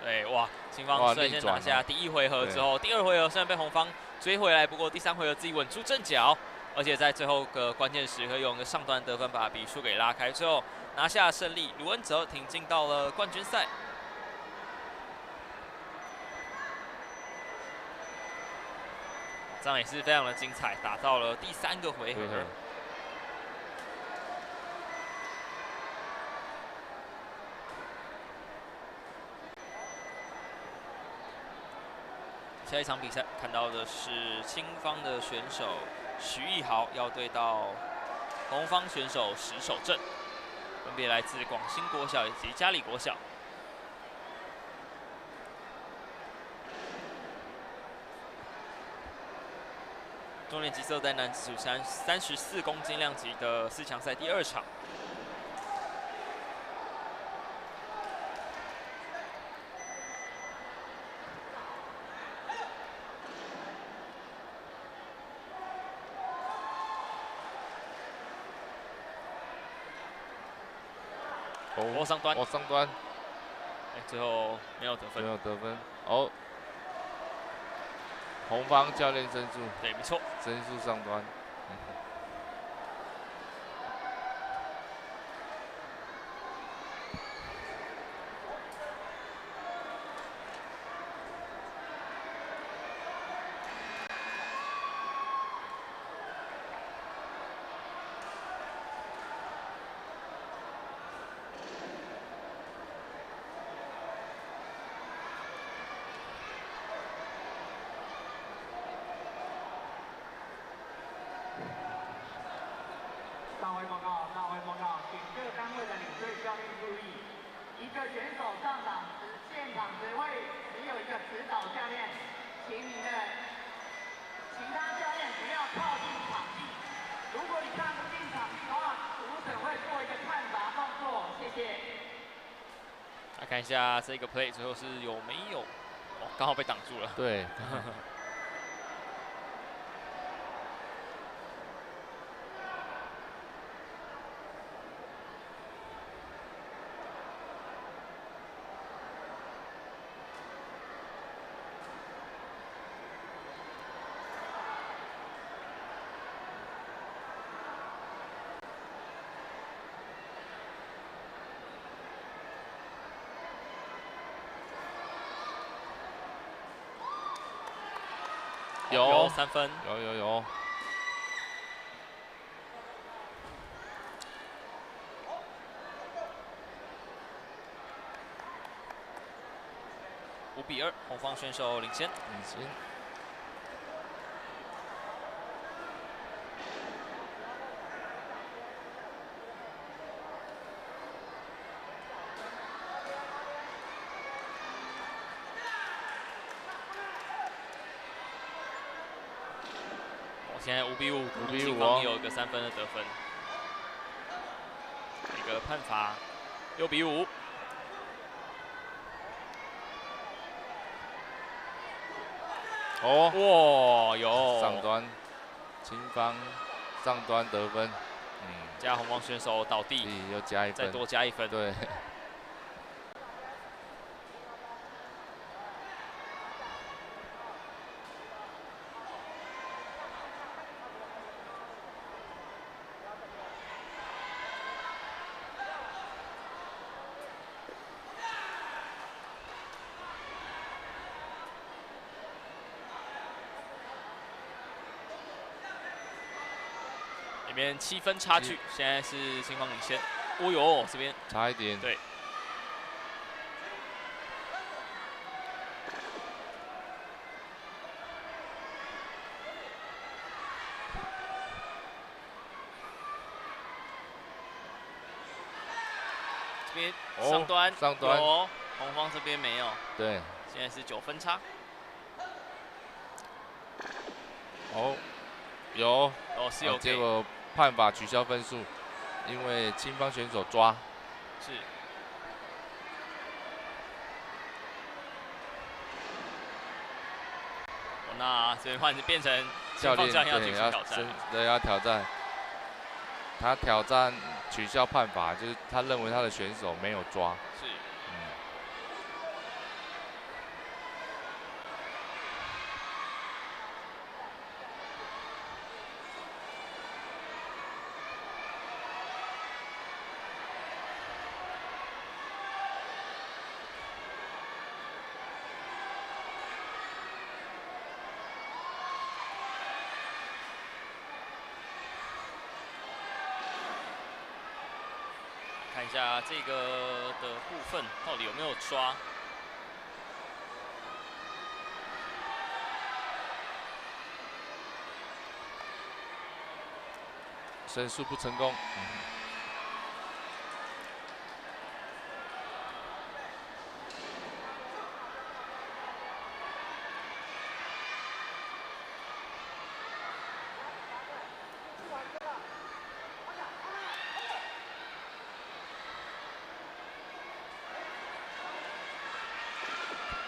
对，哇，青方率先拿下第1回合之后，第2回合虽然被红方 追回来，不过第3回合自己稳住阵脚，而且在最后个关键时刻用一个上端得分把比数给拉开，最后拿下胜利。卢恩哲挺进到了冠军赛。这样也是非常的精彩，打到了第3个回合。下一场比赛看到的是青方的选手徐奕豪要对到红方选手石守正，分别来自广兴国小以及嘉里国小。中年级色带男子组34公斤量级的4强赛第2场。哦，上端，哦，上端，哎，最后没有得分，没有得分。哦，红方教练申诉，对，没错。申诉上端。大会报告，大会报告，请各单位的领队教练注意，一个选手上场时，现场只有一个指导教练，请你的其他教练不要靠近场地。如果你看不进场地的话，主审会做一个判罚动作，谢谢。来看一下这个 play 最后是有没有？哦，刚好被挡住了。对。有3分，有。5比2，红方选手领先。现在5比5，金方有一个3分的得分，一个判罚，6比5。哦，哇，有上端，青方上端得分，加红方选手倒地，又加1分，再多加1分，对。里面7分差距，现在是青方领先。哦呦，这边差一点。对。这边上端有，红方这边没有。对。现在是9分差。哦，有。哦，是有。结果判罚取消分数，因为青方选手抓。是。那这边换变成教练要进行挑战，对，要挑战。他挑战取消判罚，就是他认为他的选手没有抓。是。看一下这个的部分到底有没有抓？申诉不成功。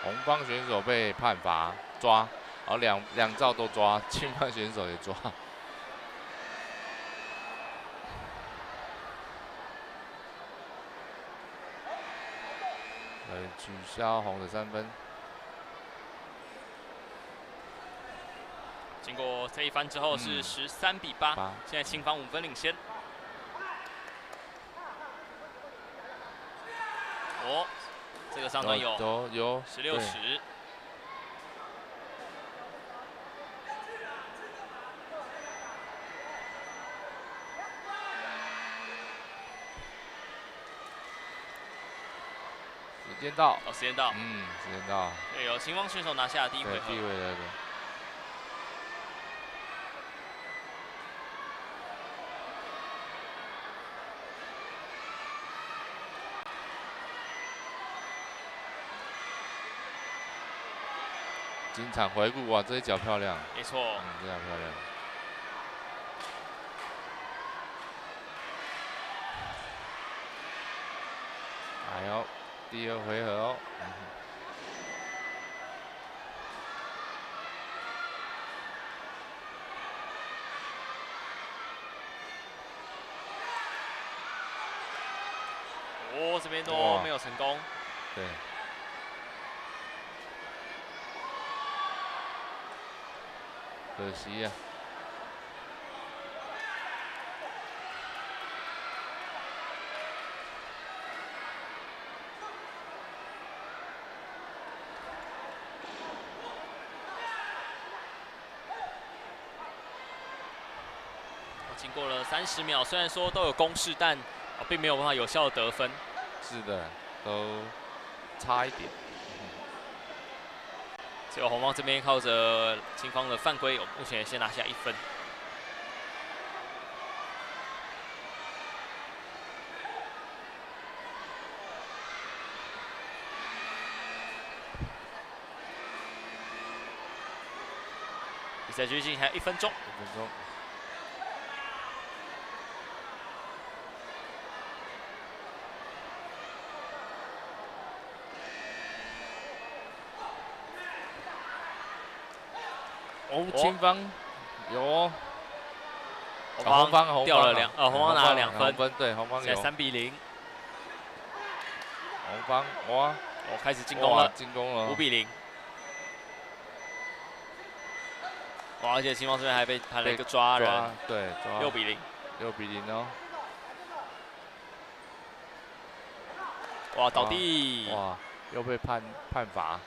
红方选手被判罚抓，然后两照都抓，青方选手也抓。取消红的3分。经过这一番之后是13比8，现在青方5分领先。哦，这个上端有16-10。时间到，时间到，时间到。对，有青方选手拿下第1回合。第1回合。经常回顾，哇，这一脚漂亮。没错，这脚漂亮。哎呦，第2回合哦。哦，这边都没有成功。对。可惜呀。经过了30秒，虽然说都有攻势，但并没有办法有效的得分。是的，都差一点。只有红方这边靠着青方的犯规，目前先拿下1分。比赛继续进行，还有1分钟。青方有哦，红方掉了红方拿了2分，对，红方有。现在3比0。红方哇，开始进攻了，5比0。哇，而且青方这边还被判了一个抓人，对，抓6比0。6比0哦。哇，倒地。哇，又被判罚。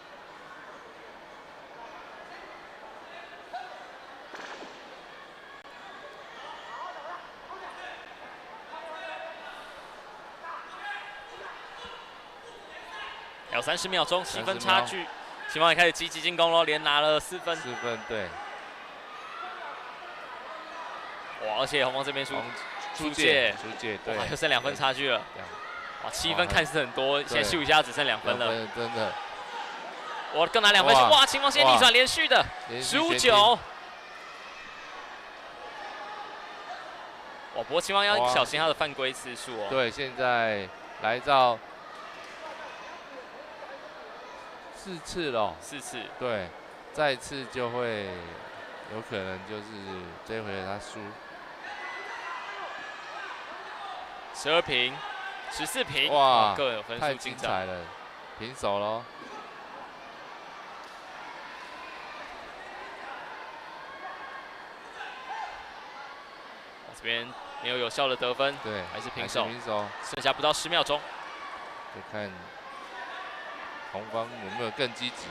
还有30秒钟，7分差距，青方也开始积极进攻喽，连拿了4分。4分，对。哇，而且红方这边出界，对，又剩2分差距了。哇，7分看似很多，现在咻一下只剩2分了。真的。我各拿2分，哇，青方现在逆转连续的15-9。哇，不过青方要小心他的犯规次数哦。对，现在来到4次了，4次。对，再次就会有可能就是这一回合他输。12平，14平，哇，各有分数太精彩了，平手喽。这边没有有效的得分，对，还是平手，剩下不到10秒钟，就看红方有没有更积极。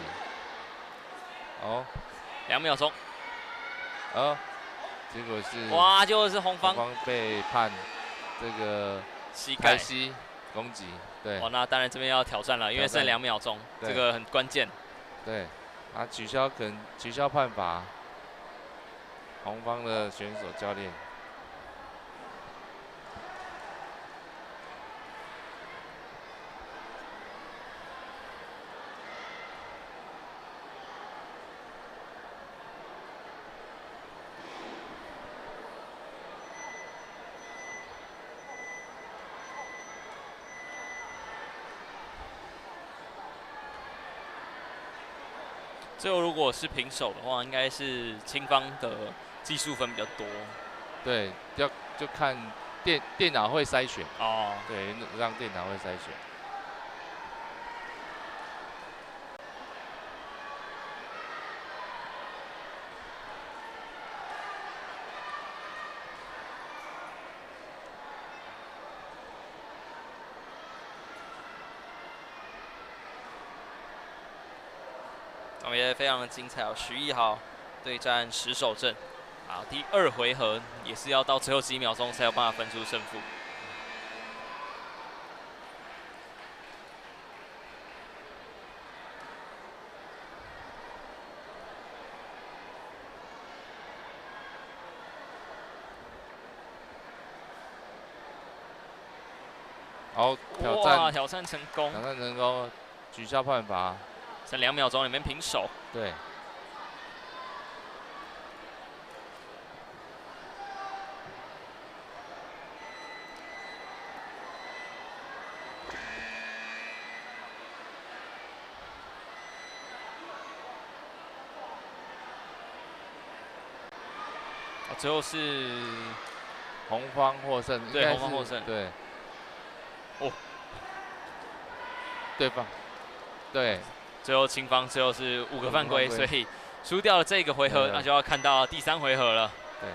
哦，2秒钟，结果是哇，就是红方被判这个膝盖攻击，对。哇，那当然这边要挑战了，因为剩2秒钟，这个很关键。对，取消判罚，红方的选手教练。最后如果是平手的话，应该是青方的技术分比较多。对，就看电脑会筛选。哦。对，让电脑会筛选。场面非常的精彩哦，徐艺豪对战石守正。好，第2回合也是要到最后几秒钟才有办法分出胜负。好，挑哇，战挑战成功，成功，取消判罚。剩2秒钟里面平手。对。最后是红方获胜，对，红方获胜，对。哦，对方，对。最后青方最后是5个犯规，所以输掉了这个回合，那就要看到第3回合了。对。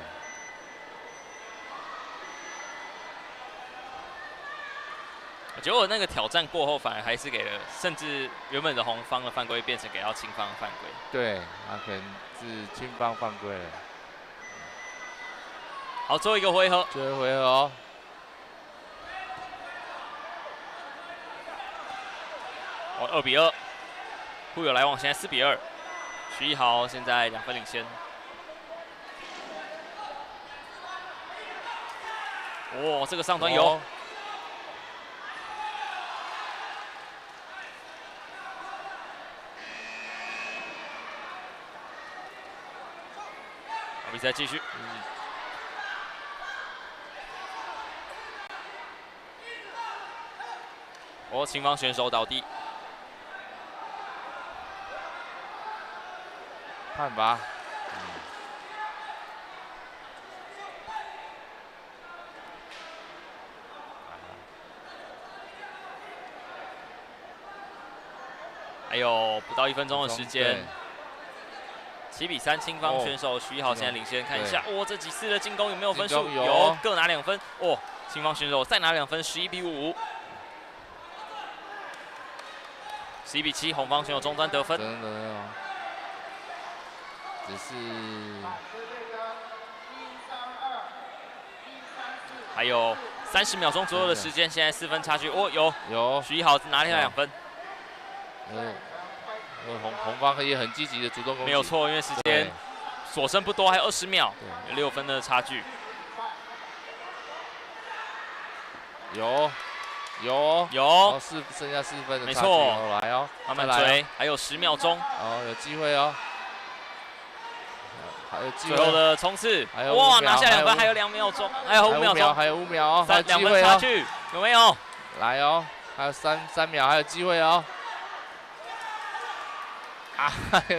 结果那个挑战过后，反而还是给了，甚至原本的红方的犯规变成给到青方的犯规。对，那可能是青方犯规了。好，最后一个回合。最后一回合哦。哦，2比2，互有来往，现在4比2。徐艺豪现在2分领先。哦，这个上端有。比赛继续。哦，青方选手倒地，判罚。还有不到1分钟的时间。7比3，青方选手徐艺豪现在领先，看一下，哦，这几次的进攻有没有分数？有，各拿2分。哦，青方选手再拿2分，11比5。11比7，红方选手中端得分。真的哦，只是还有30秒钟左右的时间，现在4分差距。哦，有，徐艺豪拿下2分。红方也很积极的主动攻击，没有错，因为时间所剩不多，还有20秒，有6分的差距。有，剩下4分的差距，没错，来哦，慢慢追，还有10秒钟，哦，有机会哦，还有机会，最后的冲刺，哇，拿下2分，还有2秒钟，还有5秒钟，还有5秒哦，2分差距，有没有？来哦，还有3秒，还有机会哦。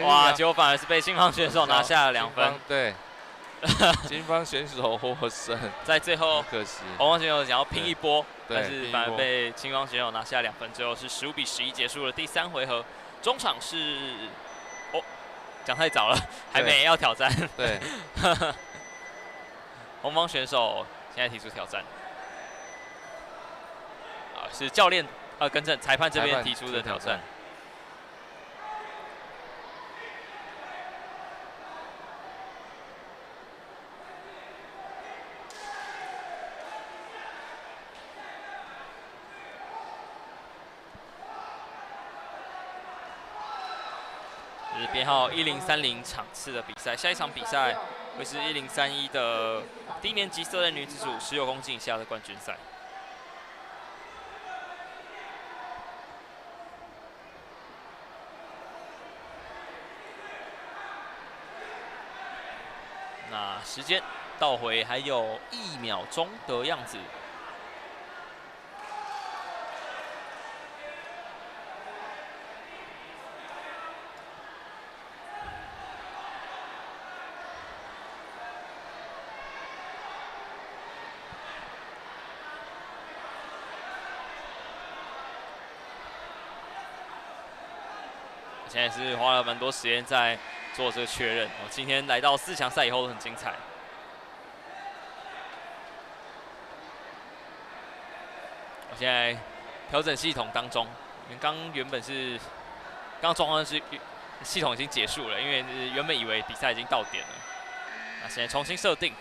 哇！结果反而是被青方选手拿下了2分。对，青方选手获胜。在最后，可惜红方选手想要拼一波，但是反而被青方选手拿下2分。最后是15比11结束了第3回合。中场是讲太早了，还没要挑战。对，红方选手现在提出挑战，是教练更正，裁判这边提出的挑战。是编号1030场次的比赛，下一场比赛会是1031的低年级色队女子组16公斤以下的冠军赛。那时间倒回还有1秒钟的样子。现在是花了蛮多时间在做这个确认。今天来到4强赛以后都很精彩。我现在调整系统当中，原本是刚状况是系统已经结束了，因为原本以为比赛已经到点了，那现在重新设定，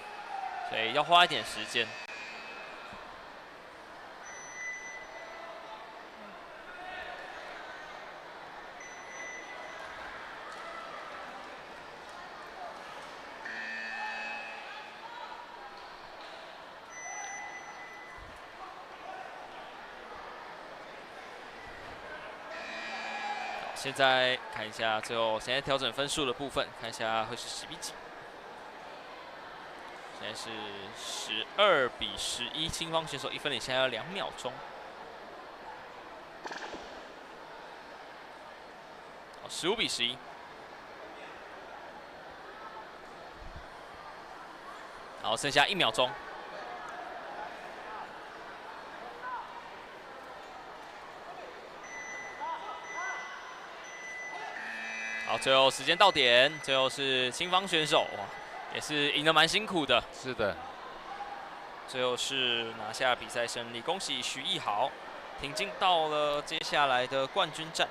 所以要花一点时间。现在看一下最后现在调整分数的部分，看一下会是10比几。现在是12比11，青方选手1分领先，还有2秒钟。15比11。好，剩下1秒钟。好，最后时间到点，最后是青方选手，哇，也是赢得蛮辛苦的。是的。最后是拿下比赛胜利，恭喜徐奕豪，挺进到了接下来的冠军战。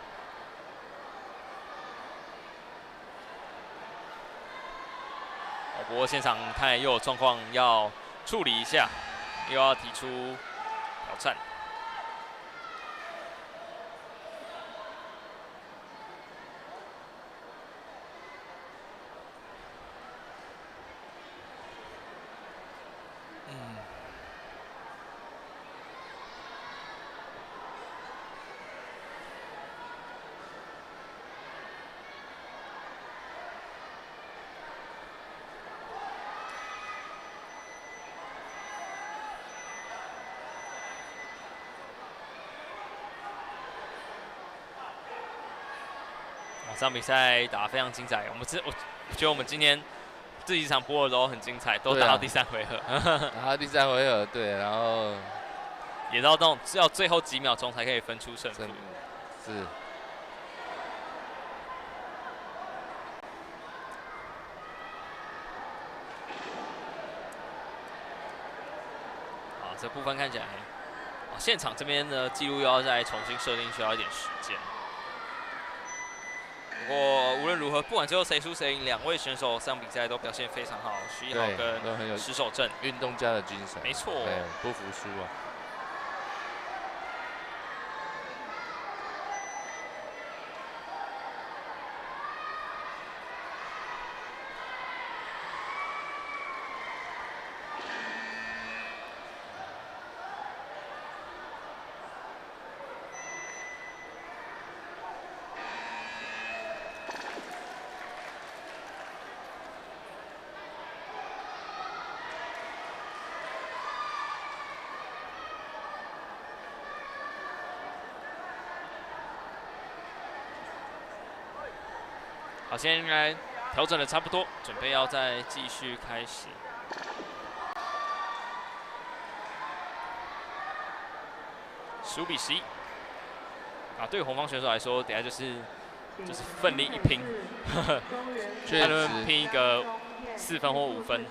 不过现场看来又有状况要处理一下，又要提出挑战。这场比赛打得非常精彩，我觉得我们今天这几场播的都很精彩，都打到第3回合。打到第3回合，对，然后也到那种要最后几秒钟才可以分出胜负。是。好，这部分看起来，现场这边的记录又要再重新设定，需要一点时间。不过无论如何，不管最后谁输谁赢，2位选手这场比赛都表现非常好，徐奕豪跟石守正，运动家的精神，没错，对，不服输啊。好，现在应该调整的差不多，准备要再继续开始。15比11。对于红方选手来说，等下就是奋力一拼，看能不能拼一个4分或5分。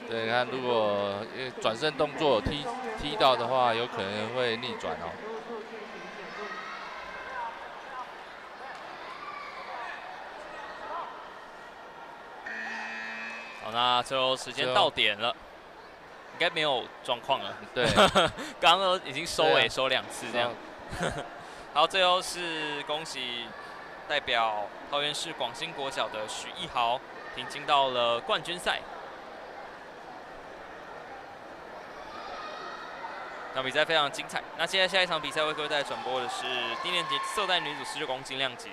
对，看如果转身动作踢到的话，有可能会逆转哦。好，那最后时间到点了，应该没有状况了。对，刚刚都已经收尾收2次这样。好，最后是恭喜代表桃园市广兴国小的许奕豪挺进到了冠军赛。那比赛非常精彩。那现在下一场比赛为各位带来转播的是低年级色带女组19公斤量级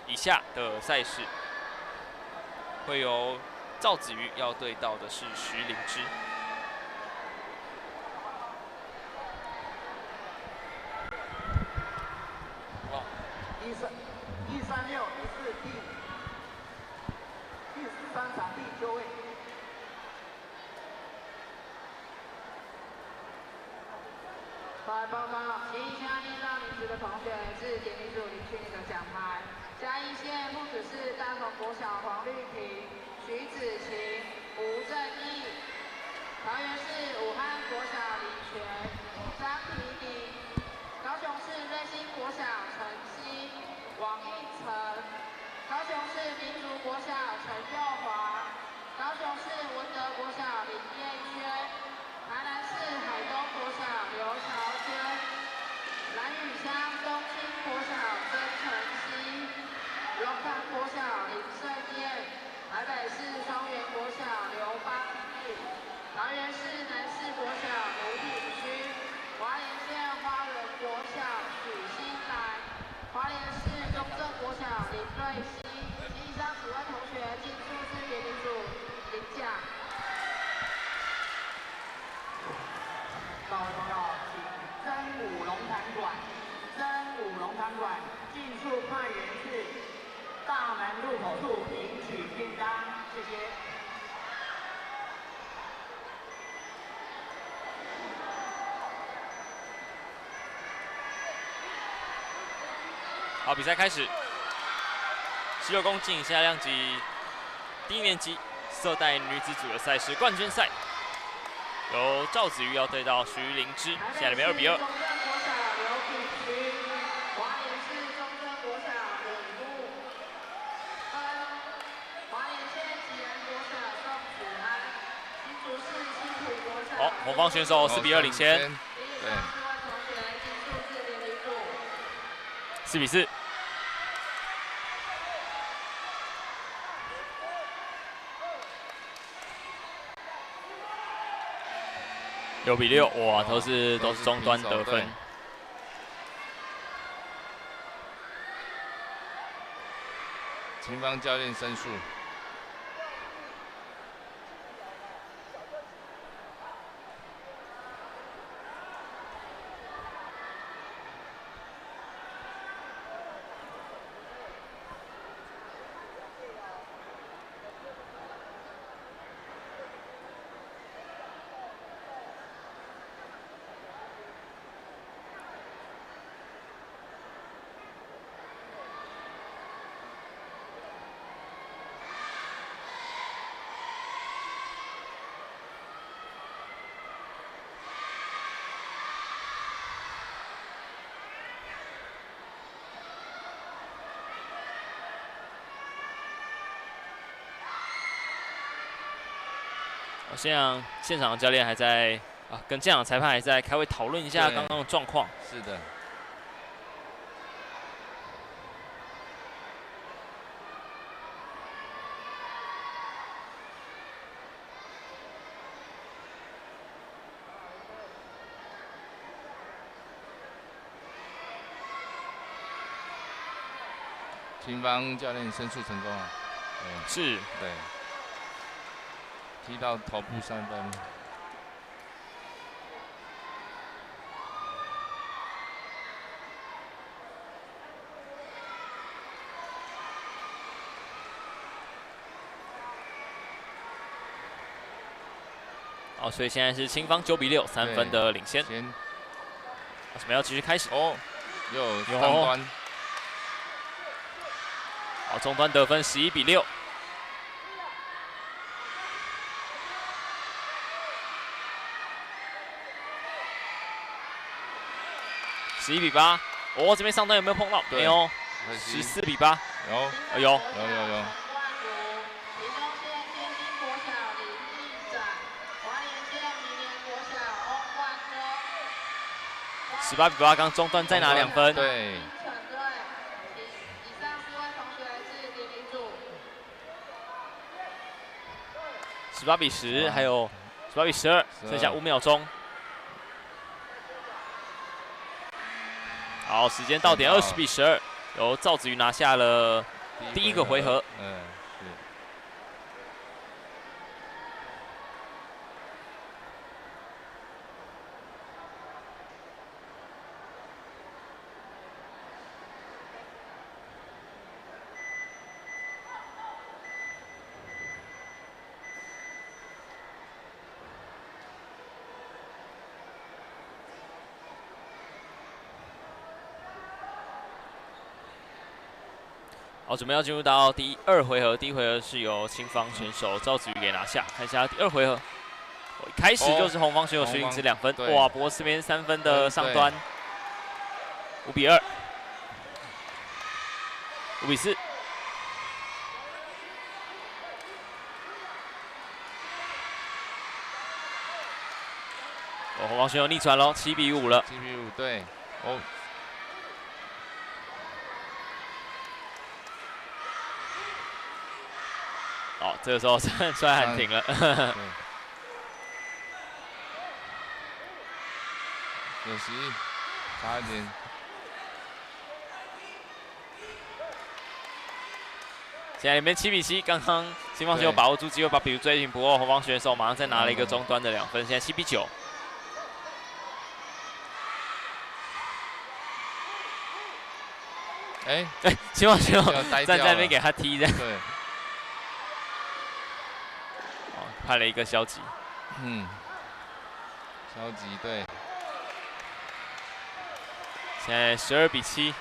以下的赛事，会由赵子瑜要对到的是徐灵芝。136，你是第13场第9位。报告，请一下念到名字的同学至典礼组领取你的奖牌。嘉义县木子市大同国小黄绿萍、徐子晴、吴正义；桃园市武汉国小李全、张怡宁；高雄市瑞兴国小陈曦、王应成；高雄市国小陈佑华，高雄市文德国小林彦轩，台南市海东国小刘朝娟，兰屿乡东清国小曾晨曦，龙潭国小林胜燕，台北市双园国小刘邦义，桃园市南市国小卢品勋，花莲县花园国小许新兰，花莲市中正国小林瑞熙。以上5位同学进数字典礼组领奖。各位朋友，请真武龙潭馆，真武龙潭馆尽速派员至大门入口处领取勋章，谢谢。好，比赛开始。16公斤以下量级低年级色带女子组的赛事冠军赛，由赵子瑜要对到徐灵芝，现在里面2比2。好，红方选手4比2领先。对。4比4。6比6，哇，都是中端得分。秦方教练申诉。现场的教练还在跟现场裁判还在开会讨论一下刚刚的状况。是的。秦方教练申诉成功啊！是，对。踢到头部3分。好，所以现在是青方9比6，3分的领先。为什么要继续开始？哦，又有上端。好，中端得分11比6。11比8，这边上端有没有碰到？没有。14比8，有。18比8，刚中段再拿2分。对。18比10，还有18比12，剩下5秒钟。好，时间到点，20比12，由赵子瑜拿下了第一个回合。是。好，准备要进入到第2回合。第1回合是由青方选手赵子瑜给拿下。看一下第2回合，一开始就是红方选手徐灵芝2分。哇，不过这边3分的上端，5比2，5比4。红方选手逆转喽，7比5了。7比5，对，哦。哦，这个时候出来喊停了。可惜，差一点。现在里面7比7，刚刚青方选手把握住机会把比数追平，不过红方选手马上再拿了一个中端的2分，现在7比9。哎，青方选手站在那边给他踢的。对。哦，判了一个消极。消极对。现在12比7。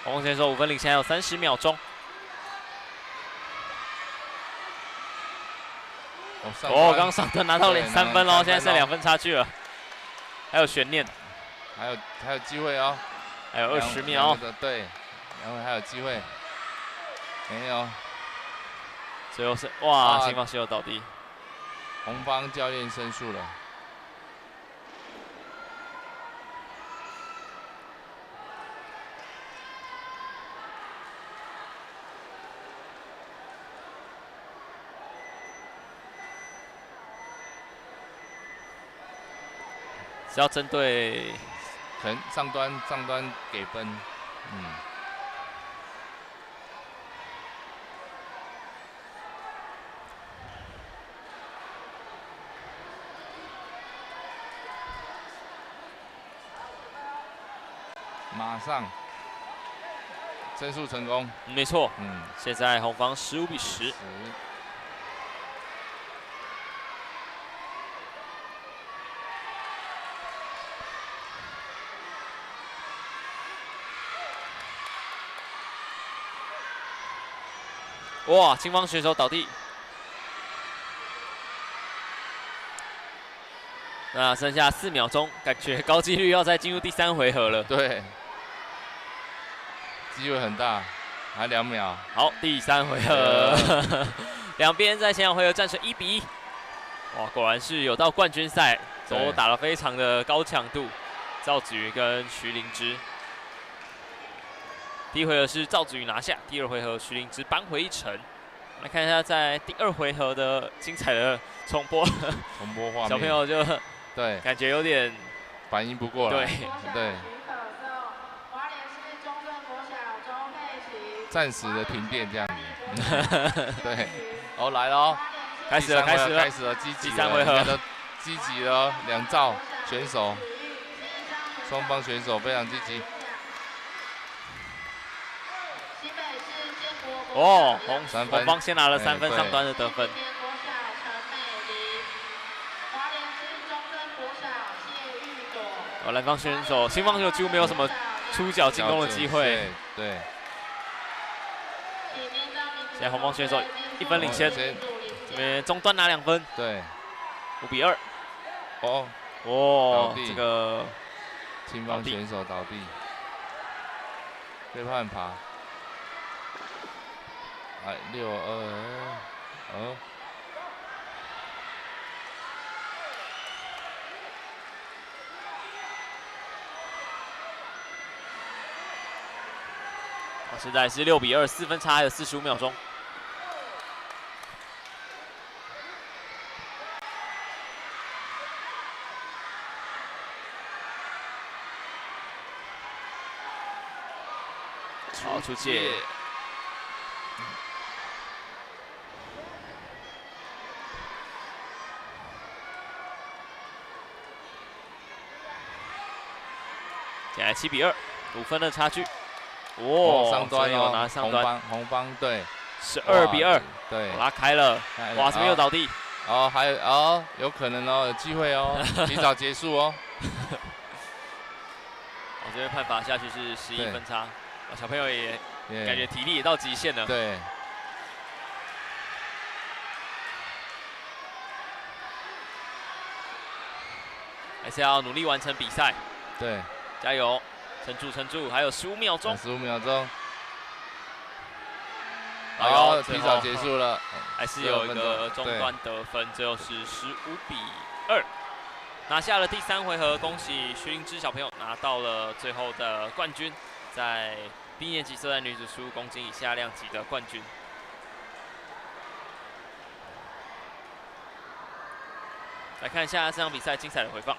红方选手5分领先，还有30秒钟。哦，刚上段拿到3分喽，现在剩2分差距了，还有悬念，还有机会哦，还有20秒。对，然后还有机会，没有。最后是哇，青方选手倒地，红方教练申诉了。是要针对，可能上端给分，马上申诉成功，没错，现在红方15比10。哇！青方选手倒地，那剩下4秒钟，感觉高几率要再进入第3回合了。对，机会很大，还2秒。好，第3回合，两边在前2回合战成1比1。哇，果然是有到冠军赛，都打得非常的高强度。赵子瑜跟徐灵芝。第1回合是赵子瑜拿下，第2回合徐灵芝扳回1城。来看一下在第2回合的精彩的重播画面，小朋友就对感觉有点反应不过来，对，暂时的停电这样子，对，哦来了哦，开始了，积极了，第3回合都积极了，2兆选手，双方选手非常积极。哦，红方先拿了3分上端的得分。蓝方选手，新方选手几乎没有什么出脚进攻的机会。对。现在红方选手1分领先，这边中端拿2分。对，5比2。哦，这个青方选手倒地，被判罚。6-2，现在是6比2，4分差还有45秒钟。好，出界。现在7比2，5分的差距。上端哦，拿上端，红方对，12比2，对，拉开了，哇，这边又倒地。还有有可能哦，有机会哦，提早结束哦。这边判罚下去是11分差，小朋友也感觉体力也到极限了。对。还是要努力完成比赛。对。加油，撑住，还有15秒钟。15秒钟。好，提早结束了，还是有一个中端得分，最后是15比2，拿下了第3回合，恭喜徐灵芝小朋友拿到了最后的冠军，在低年级色带女子15公斤以下量级的冠军。来看一下这场比赛精彩的回放。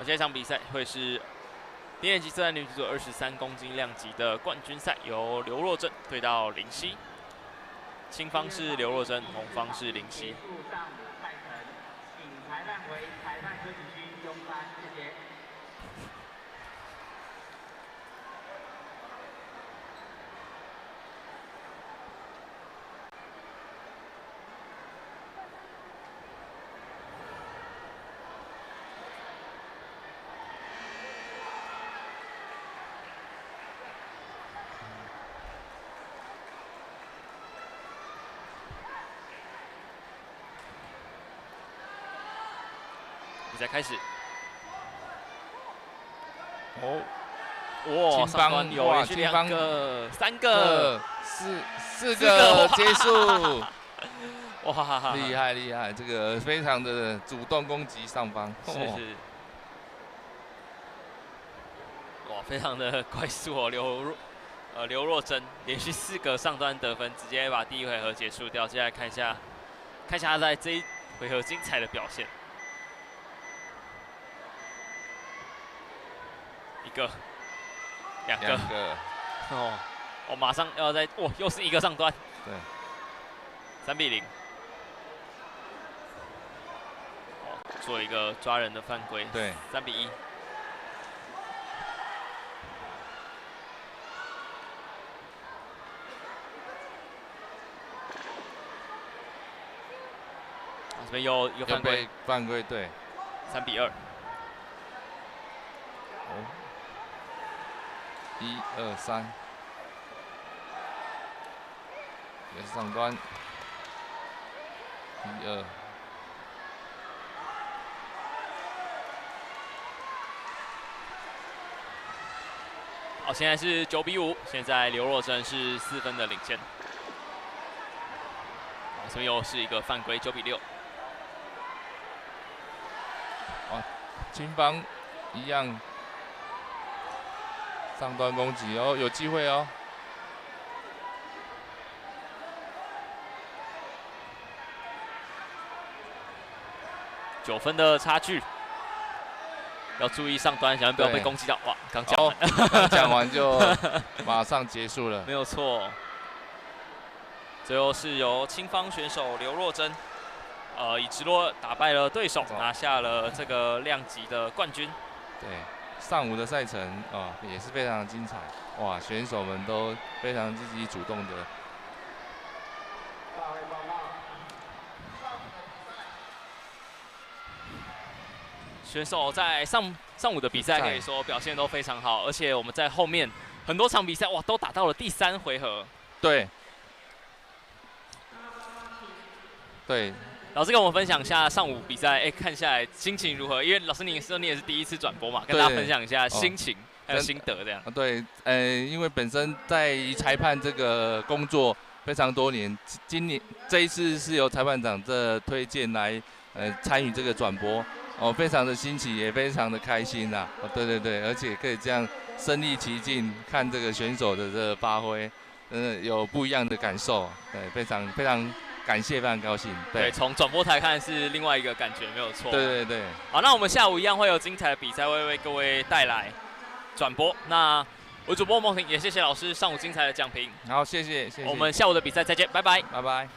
这场比赛会是低年级色带女子组23公斤量级的冠军赛，由刘若珍对到林夕。青方是刘若珍，红方是林夕。上赛程，请裁判为裁判休息区用餐，谢谢。比赛开始。哦，哇，青方有连续2个、3个、4个结束。哇，厉害厉害，这个非常的主动攻击上方。是。哇，非常的快速哦，刘若珍连续4个上端得分，直接把第1回合结束掉。接下来看一下他在这一回合精彩的表现。1个、2个，哦，马上要又是1个上端，对，3比0，做一个抓人的犯规，对，3比1。这边有一个犯规，对，3比2。1、2、3，也是上端，1、2。好，现在是9比5，现在刘若珍是4分的领先。这边又是一个犯规，9比6。哇，青方一样。上端攻击哦，有机会哦。9分的差距，要注意上端，想不要被攻击到。哇，刚讲完，刚讲完就马上结束了。没有错。最后是由青方选手刘若珍，以直落打败了对手，拿下了这个量级的冠军。对。上午的赛程也是非常精彩，哇，选手们都非常积极主动的。选手在上午的比赛可以说表现都非常好，而且我们在后面很多场比赛哇都打到了第3回合。对。老师跟我们分享一下上午比赛，看下来心情如何？因为老师你也是第1次转播嘛，跟大家分享一下心情还有心得这样。对，因为本身在裁判这个工作非常多年，这一次是由裁判长这推荐来参与这个转播，非常的新奇，也非常的开心呐。对，而且可以这样身临其境看这个选手的这个发挥，有不一样的感受，对，非常感谢，非常高兴。对，从转播台看是另外一个感觉，没有错。对。好，那我们下午一样会有精彩的比赛，会为各位带来转播。那我主播孟婷，也谢谢老师上午精彩的讲评。好，谢谢。我们下午的比赛再见，拜拜。拜拜。